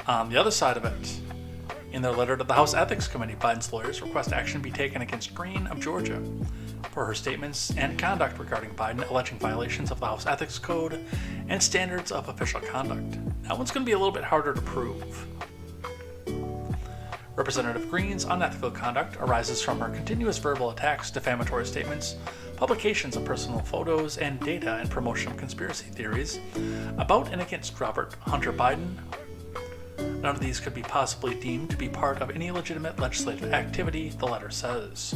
Speaker 1: On the other side of it, in their letter to the House Ethics Committee, Biden's lawyers request action be taken against Greene of Georgia for her statements and conduct regarding Biden, alleging violations of the House Ethics Code and standards of official conduct. That one's going to be a little bit harder to prove. Representative Greene's unethical conduct arises from her continuous verbal attacks, defamatory statements, publications of personal photos and data, and promotion of conspiracy theories about and against Robert Hunter Biden. None of these could be possibly deemed to be part of any legitimate legislative activity, the letter says.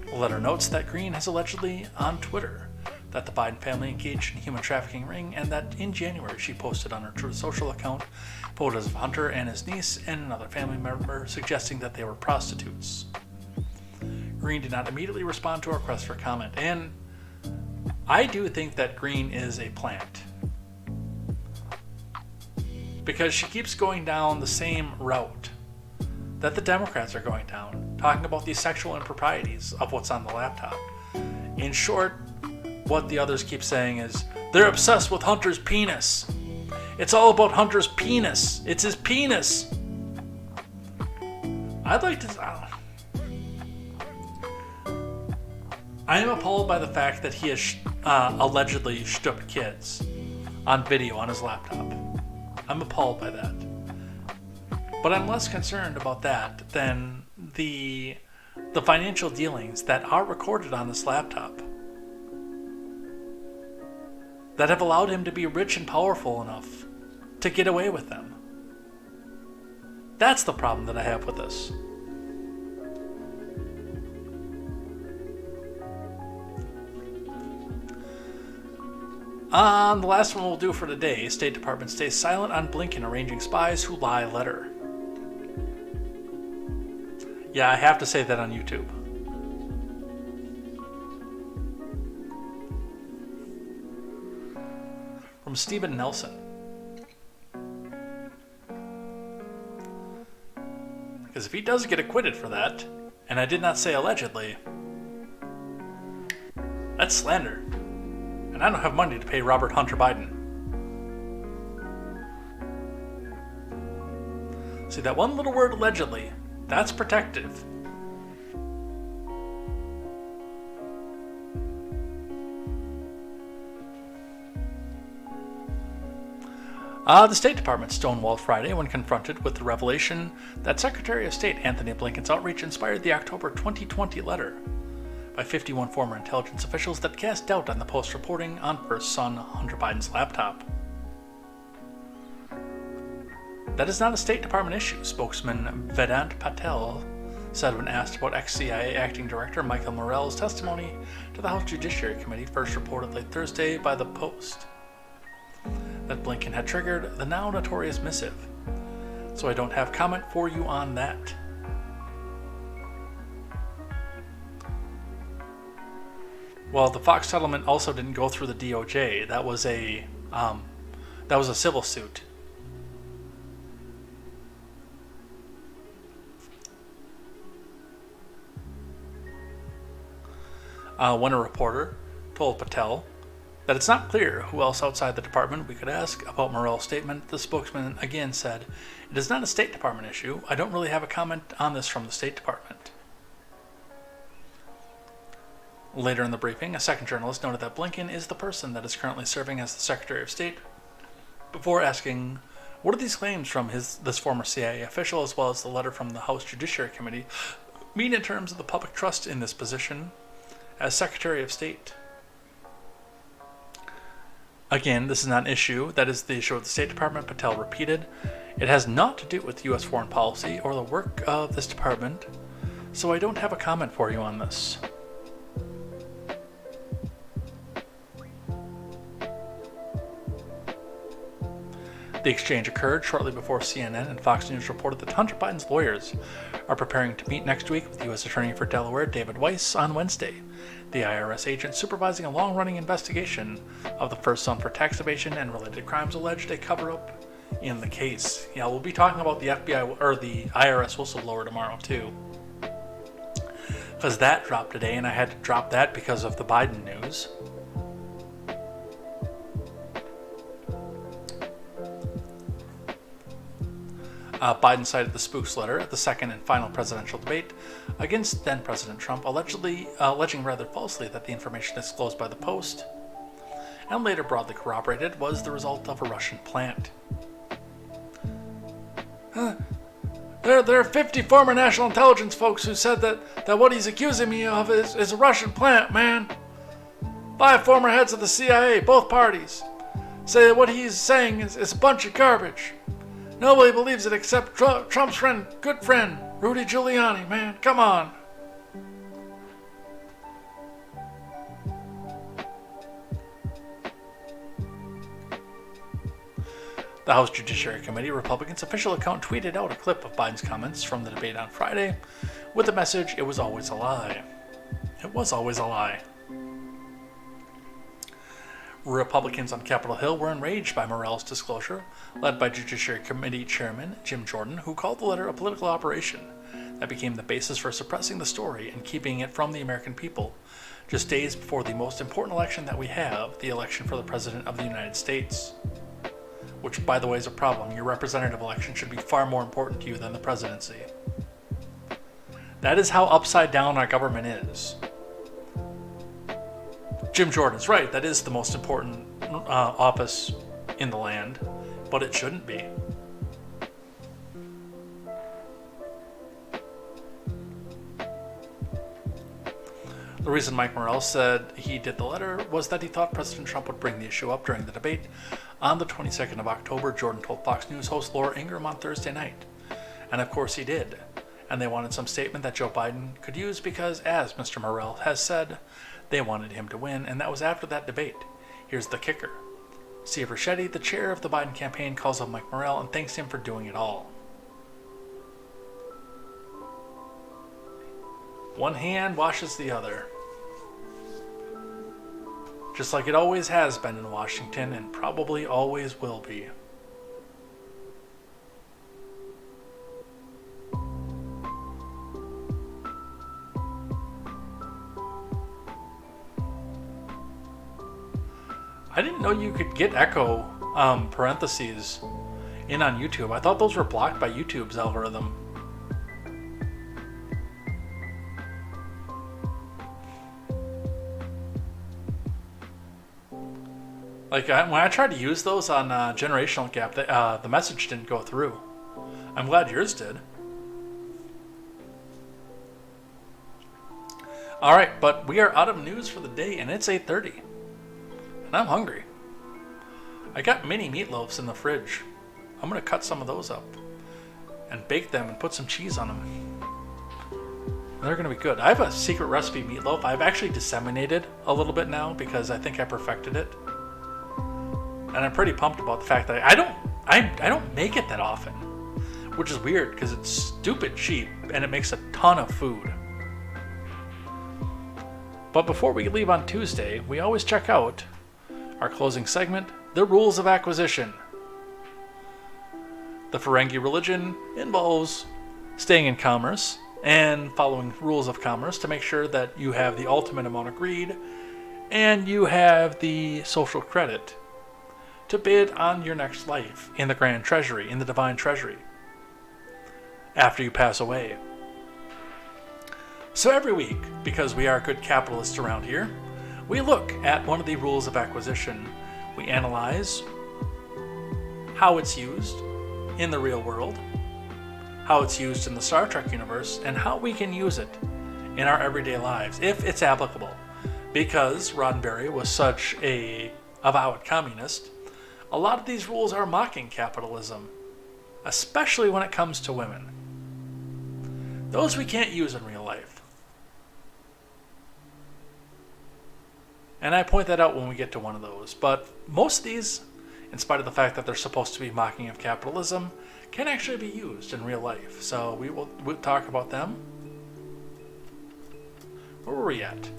Speaker 1: The letter notes that Greene has allegedly on Twitter that the Biden family engaged in human trafficking ring, and that in January she posted on her Truth Social account photos of Hunter and his niece and another family member suggesting that they were prostitutes. Greene did not immediately respond to a request for comment, and I do think that Greene is a plant, because she keeps going down the same route that the Democrats are going down, talking about the sexual improprieties of what's on the laptop. In short, what the others keep saying is, they're obsessed with Hunter's penis. It's all about Hunter's penis. It's his penis. I'd like to... I am appalled by the fact that he has allegedly stooped kids on video on his laptop. I'm appalled by that. But I'm less concerned about that than the financial dealings that are recorded on this laptop that have allowed him to be rich and powerful enough to get away with them. That's the problem that I have with this. The last one we'll do for today, State Department stays silent on Blinken arranging spies who lie letter. Yeah, I have to say that on YouTube. From Stephen Nelson. Because if he does get acquitted for that, and I did not say allegedly, that's slander. And I don't have money to pay Robert Hunter Biden. See, that one little word allegedly, that's protective. The State Department stonewalled Friday when confronted with the revelation that Secretary of State Anthony Blinken's outreach inspired the October 2020 letter by 51 former intelligence officials that cast doubt on the Post's reporting on first son Hunter Biden's laptop. That is not a State Department issue, spokesman Vedant Patel said when asked about ex-CIA Acting Director Michael Morell's testimony to the House Judiciary Committee, first reported late Thursday by the Post, that Blinken had triggered the now notorious missive. So I don't have comment for you on that. Well, the Fox settlement also didn't go through the DOJ. That was a civil suit. When a reporter told Patel that it's not clear who else outside the department we could ask about Morell's statement, the spokesman again said, "It is not a State Department issue. I don't really have a comment on this from the State Department." Later in the briefing, a second journalist noted that Blinken is the person that is currently serving as the Secretary of State, before asking, what do these claims from this former CIA official, as well as the letter from the House Judiciary Committee, mean in terms of the public trust in this position as Secretary of State? Again, this is not an issue. That is the issue of the State Department, Patel repeated. It has naught to do with U.S. foreign policy or the work of this department. so I don't have a comment for you on this. The exchange occurred shortly before CNN and Fox News reported that Hunter Biden's lawyers are preparing to meet next week with U.S. Attorney for Delaware David Weiss on Wednesday, the IRS agent supervising a long-running investigation of the first son for tax evasion and related crimes alleged a cover-up in the case. Yeah, we'll be talking about the FBI or the IRS whistleblower tomorrow too, because that dropped today, and I had to drop that because of the Biden news. Biden cited the spooks letter at the second and final presidential debate against then-President Trump, alleging rather falsely that the information disclosed by the Post, and later broadly corroborated, was the result of a Russian plant. There are 50 former national intelligence folks who said that what he's accusing me of is a Russian plant, man. 5 former heads of the CIA, both parties, say that what he's saying is a bunch of garbage. Nobody believes it except Trump's friend, good friend, Rudy Giuliani, man. Come on. The House Judiciary Committee Republicans' official account tweeted out a clip of Biden's comments from the debate on Friday with the message, "It was always a lie." It was always a lie. Republicans on Capitol Hill were enraged by Morell's disclosure, led by Judiciary Committee Chairman Jim Jordan, who called the letter a political operation that became the basis for suppressing the story and keeping it from the American people, just days before the most important election that we have, the election for the President of the United States. Which, by the way, is a problem. Your representative election should be far more important to you than the presidency. That is how upside down our government is. Jim Jordan's right, that is the most important office in the land, but it shouldn't be. The reason Mike Morell said he did the letter was that he thought President Trump would bring the issue up during the debate on the 22nd of October, Jordan told Fox News host Laura Ingraham on Thursday night. And of course he did. And they wanted some statement that Joe Biden could use because, as Mr. Morell has said, they wanted him to win, and that was after that debate. Here's the kicker. Steve Ricchetti, the chair of the Biden campaign, calls up Mike Morell and thanks him for doing it all. One hand washes the other. Just like it always has been in Washington and probably always will be. I didn't know you could get echo parentheses in on YouTube. I thought those were blocked by YouTube's algorithm. Like when I tried to use those on Generational Gap, the message didn't go through. I'm glad yours did. All right, but we are out of news for the day, and it's 8:30. And I'm hungry. I got mini meatloafs in the fridge. I'm going to cut some of those up and bake them and put some cheese on them. And they're going to be good. I have a secret recipe meatloaf. I've actually disseminated a little bit now because I think I perfected it. And I'm pretty pumped about the fact that I don't make it that often, which is weird because it's stupid cheap and it makes a ton of food. But before we leave on Tuesday, we always check out our closing segment, The Rules of Acquisition. The Ferengi religion involves staying in commerce and following rules of commerce to make sure that you have the ultimate amount of greed and you have the social credit to bid on your next life in the Grand Treasury, in the Divine Treasury, after you pass away. So every week, because we are good capitalists around here, we look at one of the rules of acquisition. We analyze how it's used in the real world, how it's used in the Star Trek universe, and how we can use it in our everyday lives, if it's applicable. Because Roddenberry was such a avowed communist, a lot of these rules are mocking capitalism, especially when it comes to women. Those we can't use in real life. And I point that out when we get to one of those. But most of these, in spite of the fact that they're supposed to be mocking of capitalism, can actually be used in real life. So we'll talk about them. Where were we at?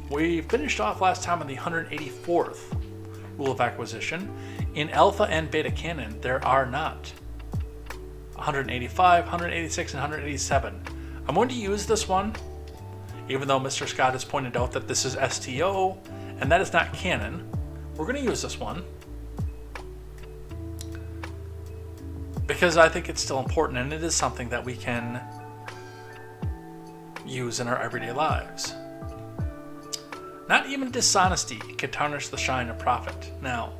Speaker 1: We finished off last time on the 184th rule of acquisition. In alpha and beta canon, there are not 185, 186, and 187. I'm going to use this one, even though Mr. Scott has pointed out that this is STO, and that is not canon. We're going to use this one because I think it's still important, and it is something that we can use in our everyday lives. Not even dishonesty can tarnish the shine of profit. Now,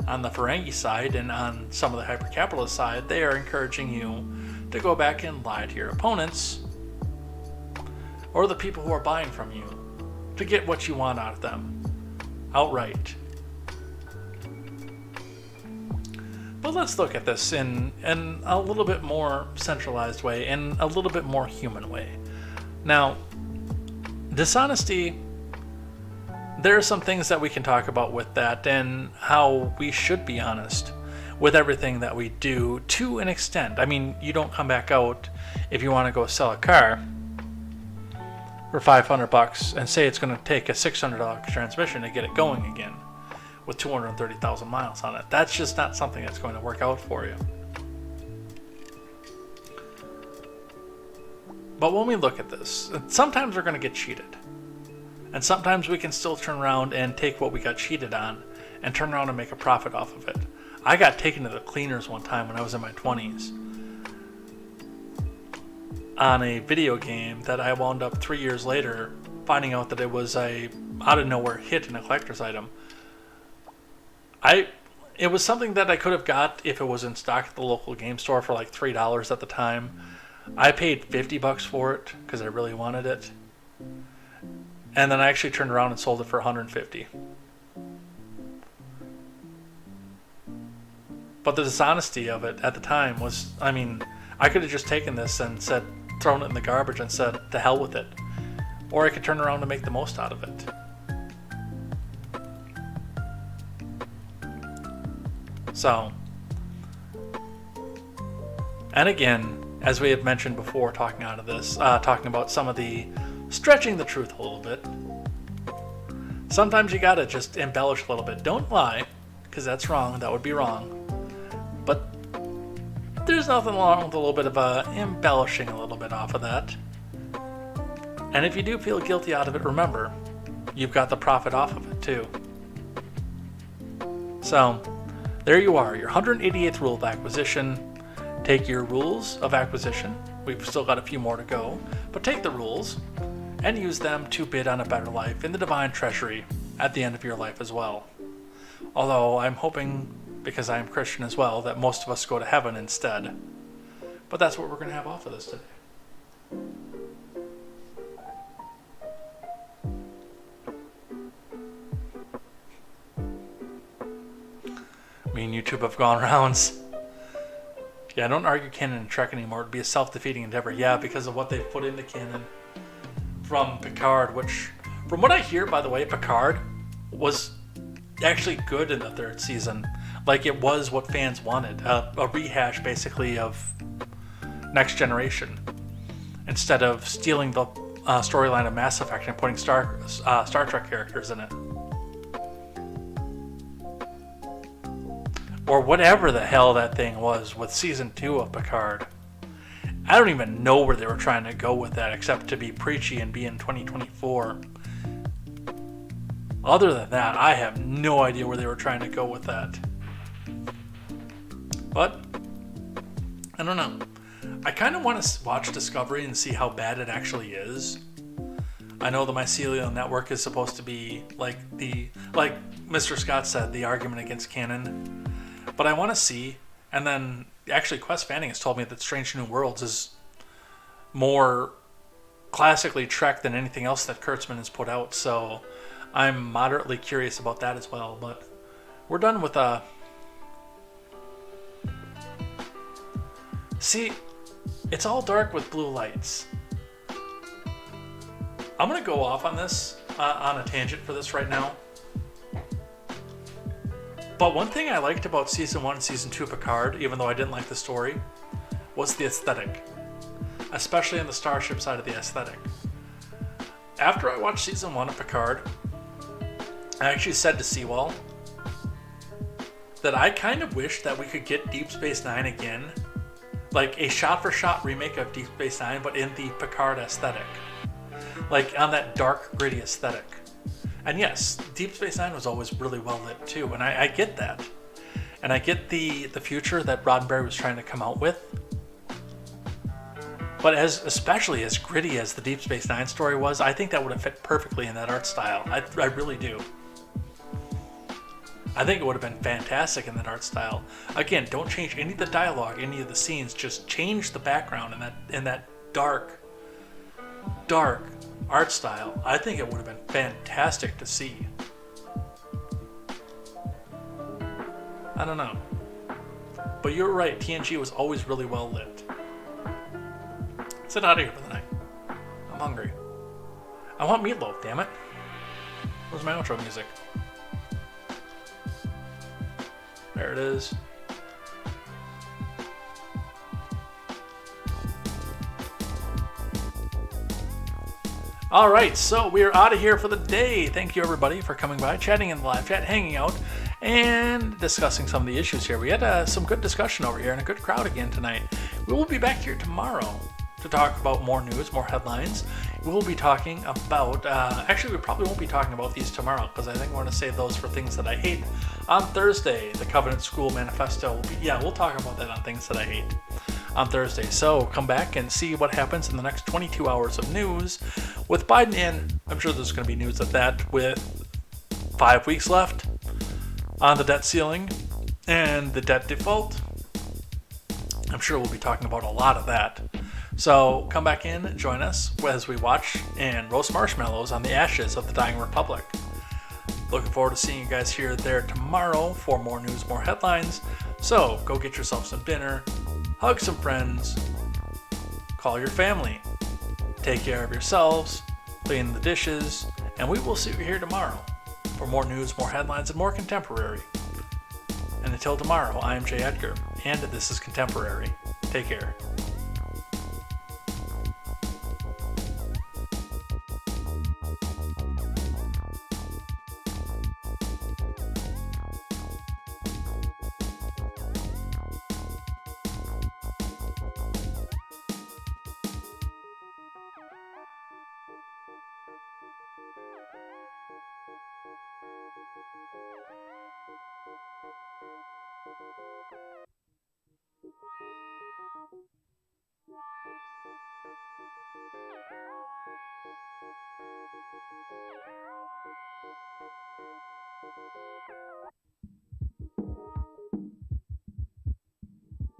Speaker 1: on the Ferengi side and on some of the hyper-capitalist side, they are encouraging you to go back and lie to your opponents or the people who are buying from you to get what you want out of them outright. But let's look at this in a little bit more centralized way and a little bit more human way. Now, dishonesty, there are some things that we can talk about with that and how we should be honest with everything that we do to an extent. I mean, you don't come back out if you want to go sell a car for $500 and say it's going to take a $600 transmission to get it going again with 230,000 miles on it. That's just not something that's going to work out for you. But when we look at this, sometimes we're going to get cheated. And sometimes we can still turn around and take what we got cheated on and turn around and make a profit off of it. I got taken to the cleaners one time when I was in my 20s on a video game that I wound up 3 years later finding out that it was a out of nowhere hit in a collector's item. It was something that I could have got if it was in stock at the local game store for like $3 at the time. I paid $50 for it because I really wanted it. And then I actually turned around and sold it for $150. But the dishonesty of it at the time was, I mean, I could have just taken this and thrown it in the garbage and said, to hell with it. Or I could turn around and make the most out of it. So, and again, as we have mentioned before, talking about some of the stretching the truth a little bit. Sometimes you gotta just embellish a little bit. Don't lie, because that's wrong. That would be wrong. But there's nothing wrong with a little bit of embellishing a little bit off of that. And if you do feel guilty out of it, remember, you've got the profit off of it too. So, there you are, your 188th rule of acquisition. Take your rules of acquisition. We've still got a few more to go, but take the rules and use them to bid on a better life in the divine treasury at the end of your life as well. Although I'm hoping, because I am Christian as well, that most of us go to heaven instead. But that's what we're going to have off of this today. Me and YouTube have gone rounds. Yeah, don't argue canon and Trek anymore. It'd be a self-defeating endeavor. Yeah, because of what they've put into canon from Picard, which, from what I hear, by the way, Picard was actually good in the third season. Like, it was what fans wanted. A rehash, basically, of Next Generation. Instead of stealing the storyline of Mass Effect and putting Star Trek characters in it. Or whatever the hell that thing was with Season 2 of Picard. I don't even know where they were trying to go with that, except to be preachy and be in 2024. Other than that, I have no idea where they were trying to go with that. But, I don't know. I kind of want to watch Discovery and see how bad it actually is. I know the mycelial network is supposed to be like Mr. Scott said, the argument against canon. But I want to see, and then actually Quest Fanning has told me that Strange New Worlds is more classically Trek than anything else that Kurtzman has put out, so I'm moderately curious about that as well. But we're done with See, It's all dark with blue lights. I'm going to go off on this, on a tangent for this right now. But one thing I liked about Season 1 and Season 2 of Picard, even though I didn't like the story, was the aesthetic. Especially on the Starship side of the aesthetic. After I watched Season 1 of Picard, I actually said to Seawall that I kind of wish that we could get Deep Space Nine again. Like a shot-for-shot remake of Deep Space Nine, but in the Picard aesthetic. Like on that dark, gritty aesthetic. And yes, Deep Space Nine was always really well lit too, and I get that. And I get the future that Roddenberry was trying to come out with. But especially as gritty as the Deep Space Nine story was, I think that would have fit perfectly in that art style. I really do. I think it would have been fantastic in that art style. Again, don't change any of the dialogue, any of the scenes. Just change the background in that dark art style. I think it would have been fantastic to see. I don't know. But you're right, TNG was always really well lit. Sit out of here for the night. I'm hungry. I want meatloaf, damn it. Where's my outro music? There it is. Alright, so we are out of here for the day. Thank you everybody for coming by, chatting in the live chat, hanging out, and discussing some of the issues here. We had some good discussion over here and a good crowd again tonight. We will be back here tomorrow to talk about more news, more headlines. We will be talking about, actually we probably won't be talking about these tomorrow because I think we're going to save those for things that I hate. On Thursday, the Covenant School Manifesto will be, we'll talk about that on things that I hate on Thursday. So come back and see what happens in the next 22 hours of news with Biden in. I'm sure there's going to be news of that with 5 weeks left on the debt ceiling and the debt default. I'm sure we'll be talking about a lot of that. So come back in, join us as we watch and roast marshmallows on the ashes of the dying republic. Looking forward to seeing you guys here there tomorrow for more news, more headlines. So go get yourself some dinner, hug some friends, call your family, take care of yourselves, clean the dishes, and we will see you here tomorrow for more news, more headlines, and more contemporary. And until tomorrow, I am Jay Edgar, and this is Contemporary. Take care.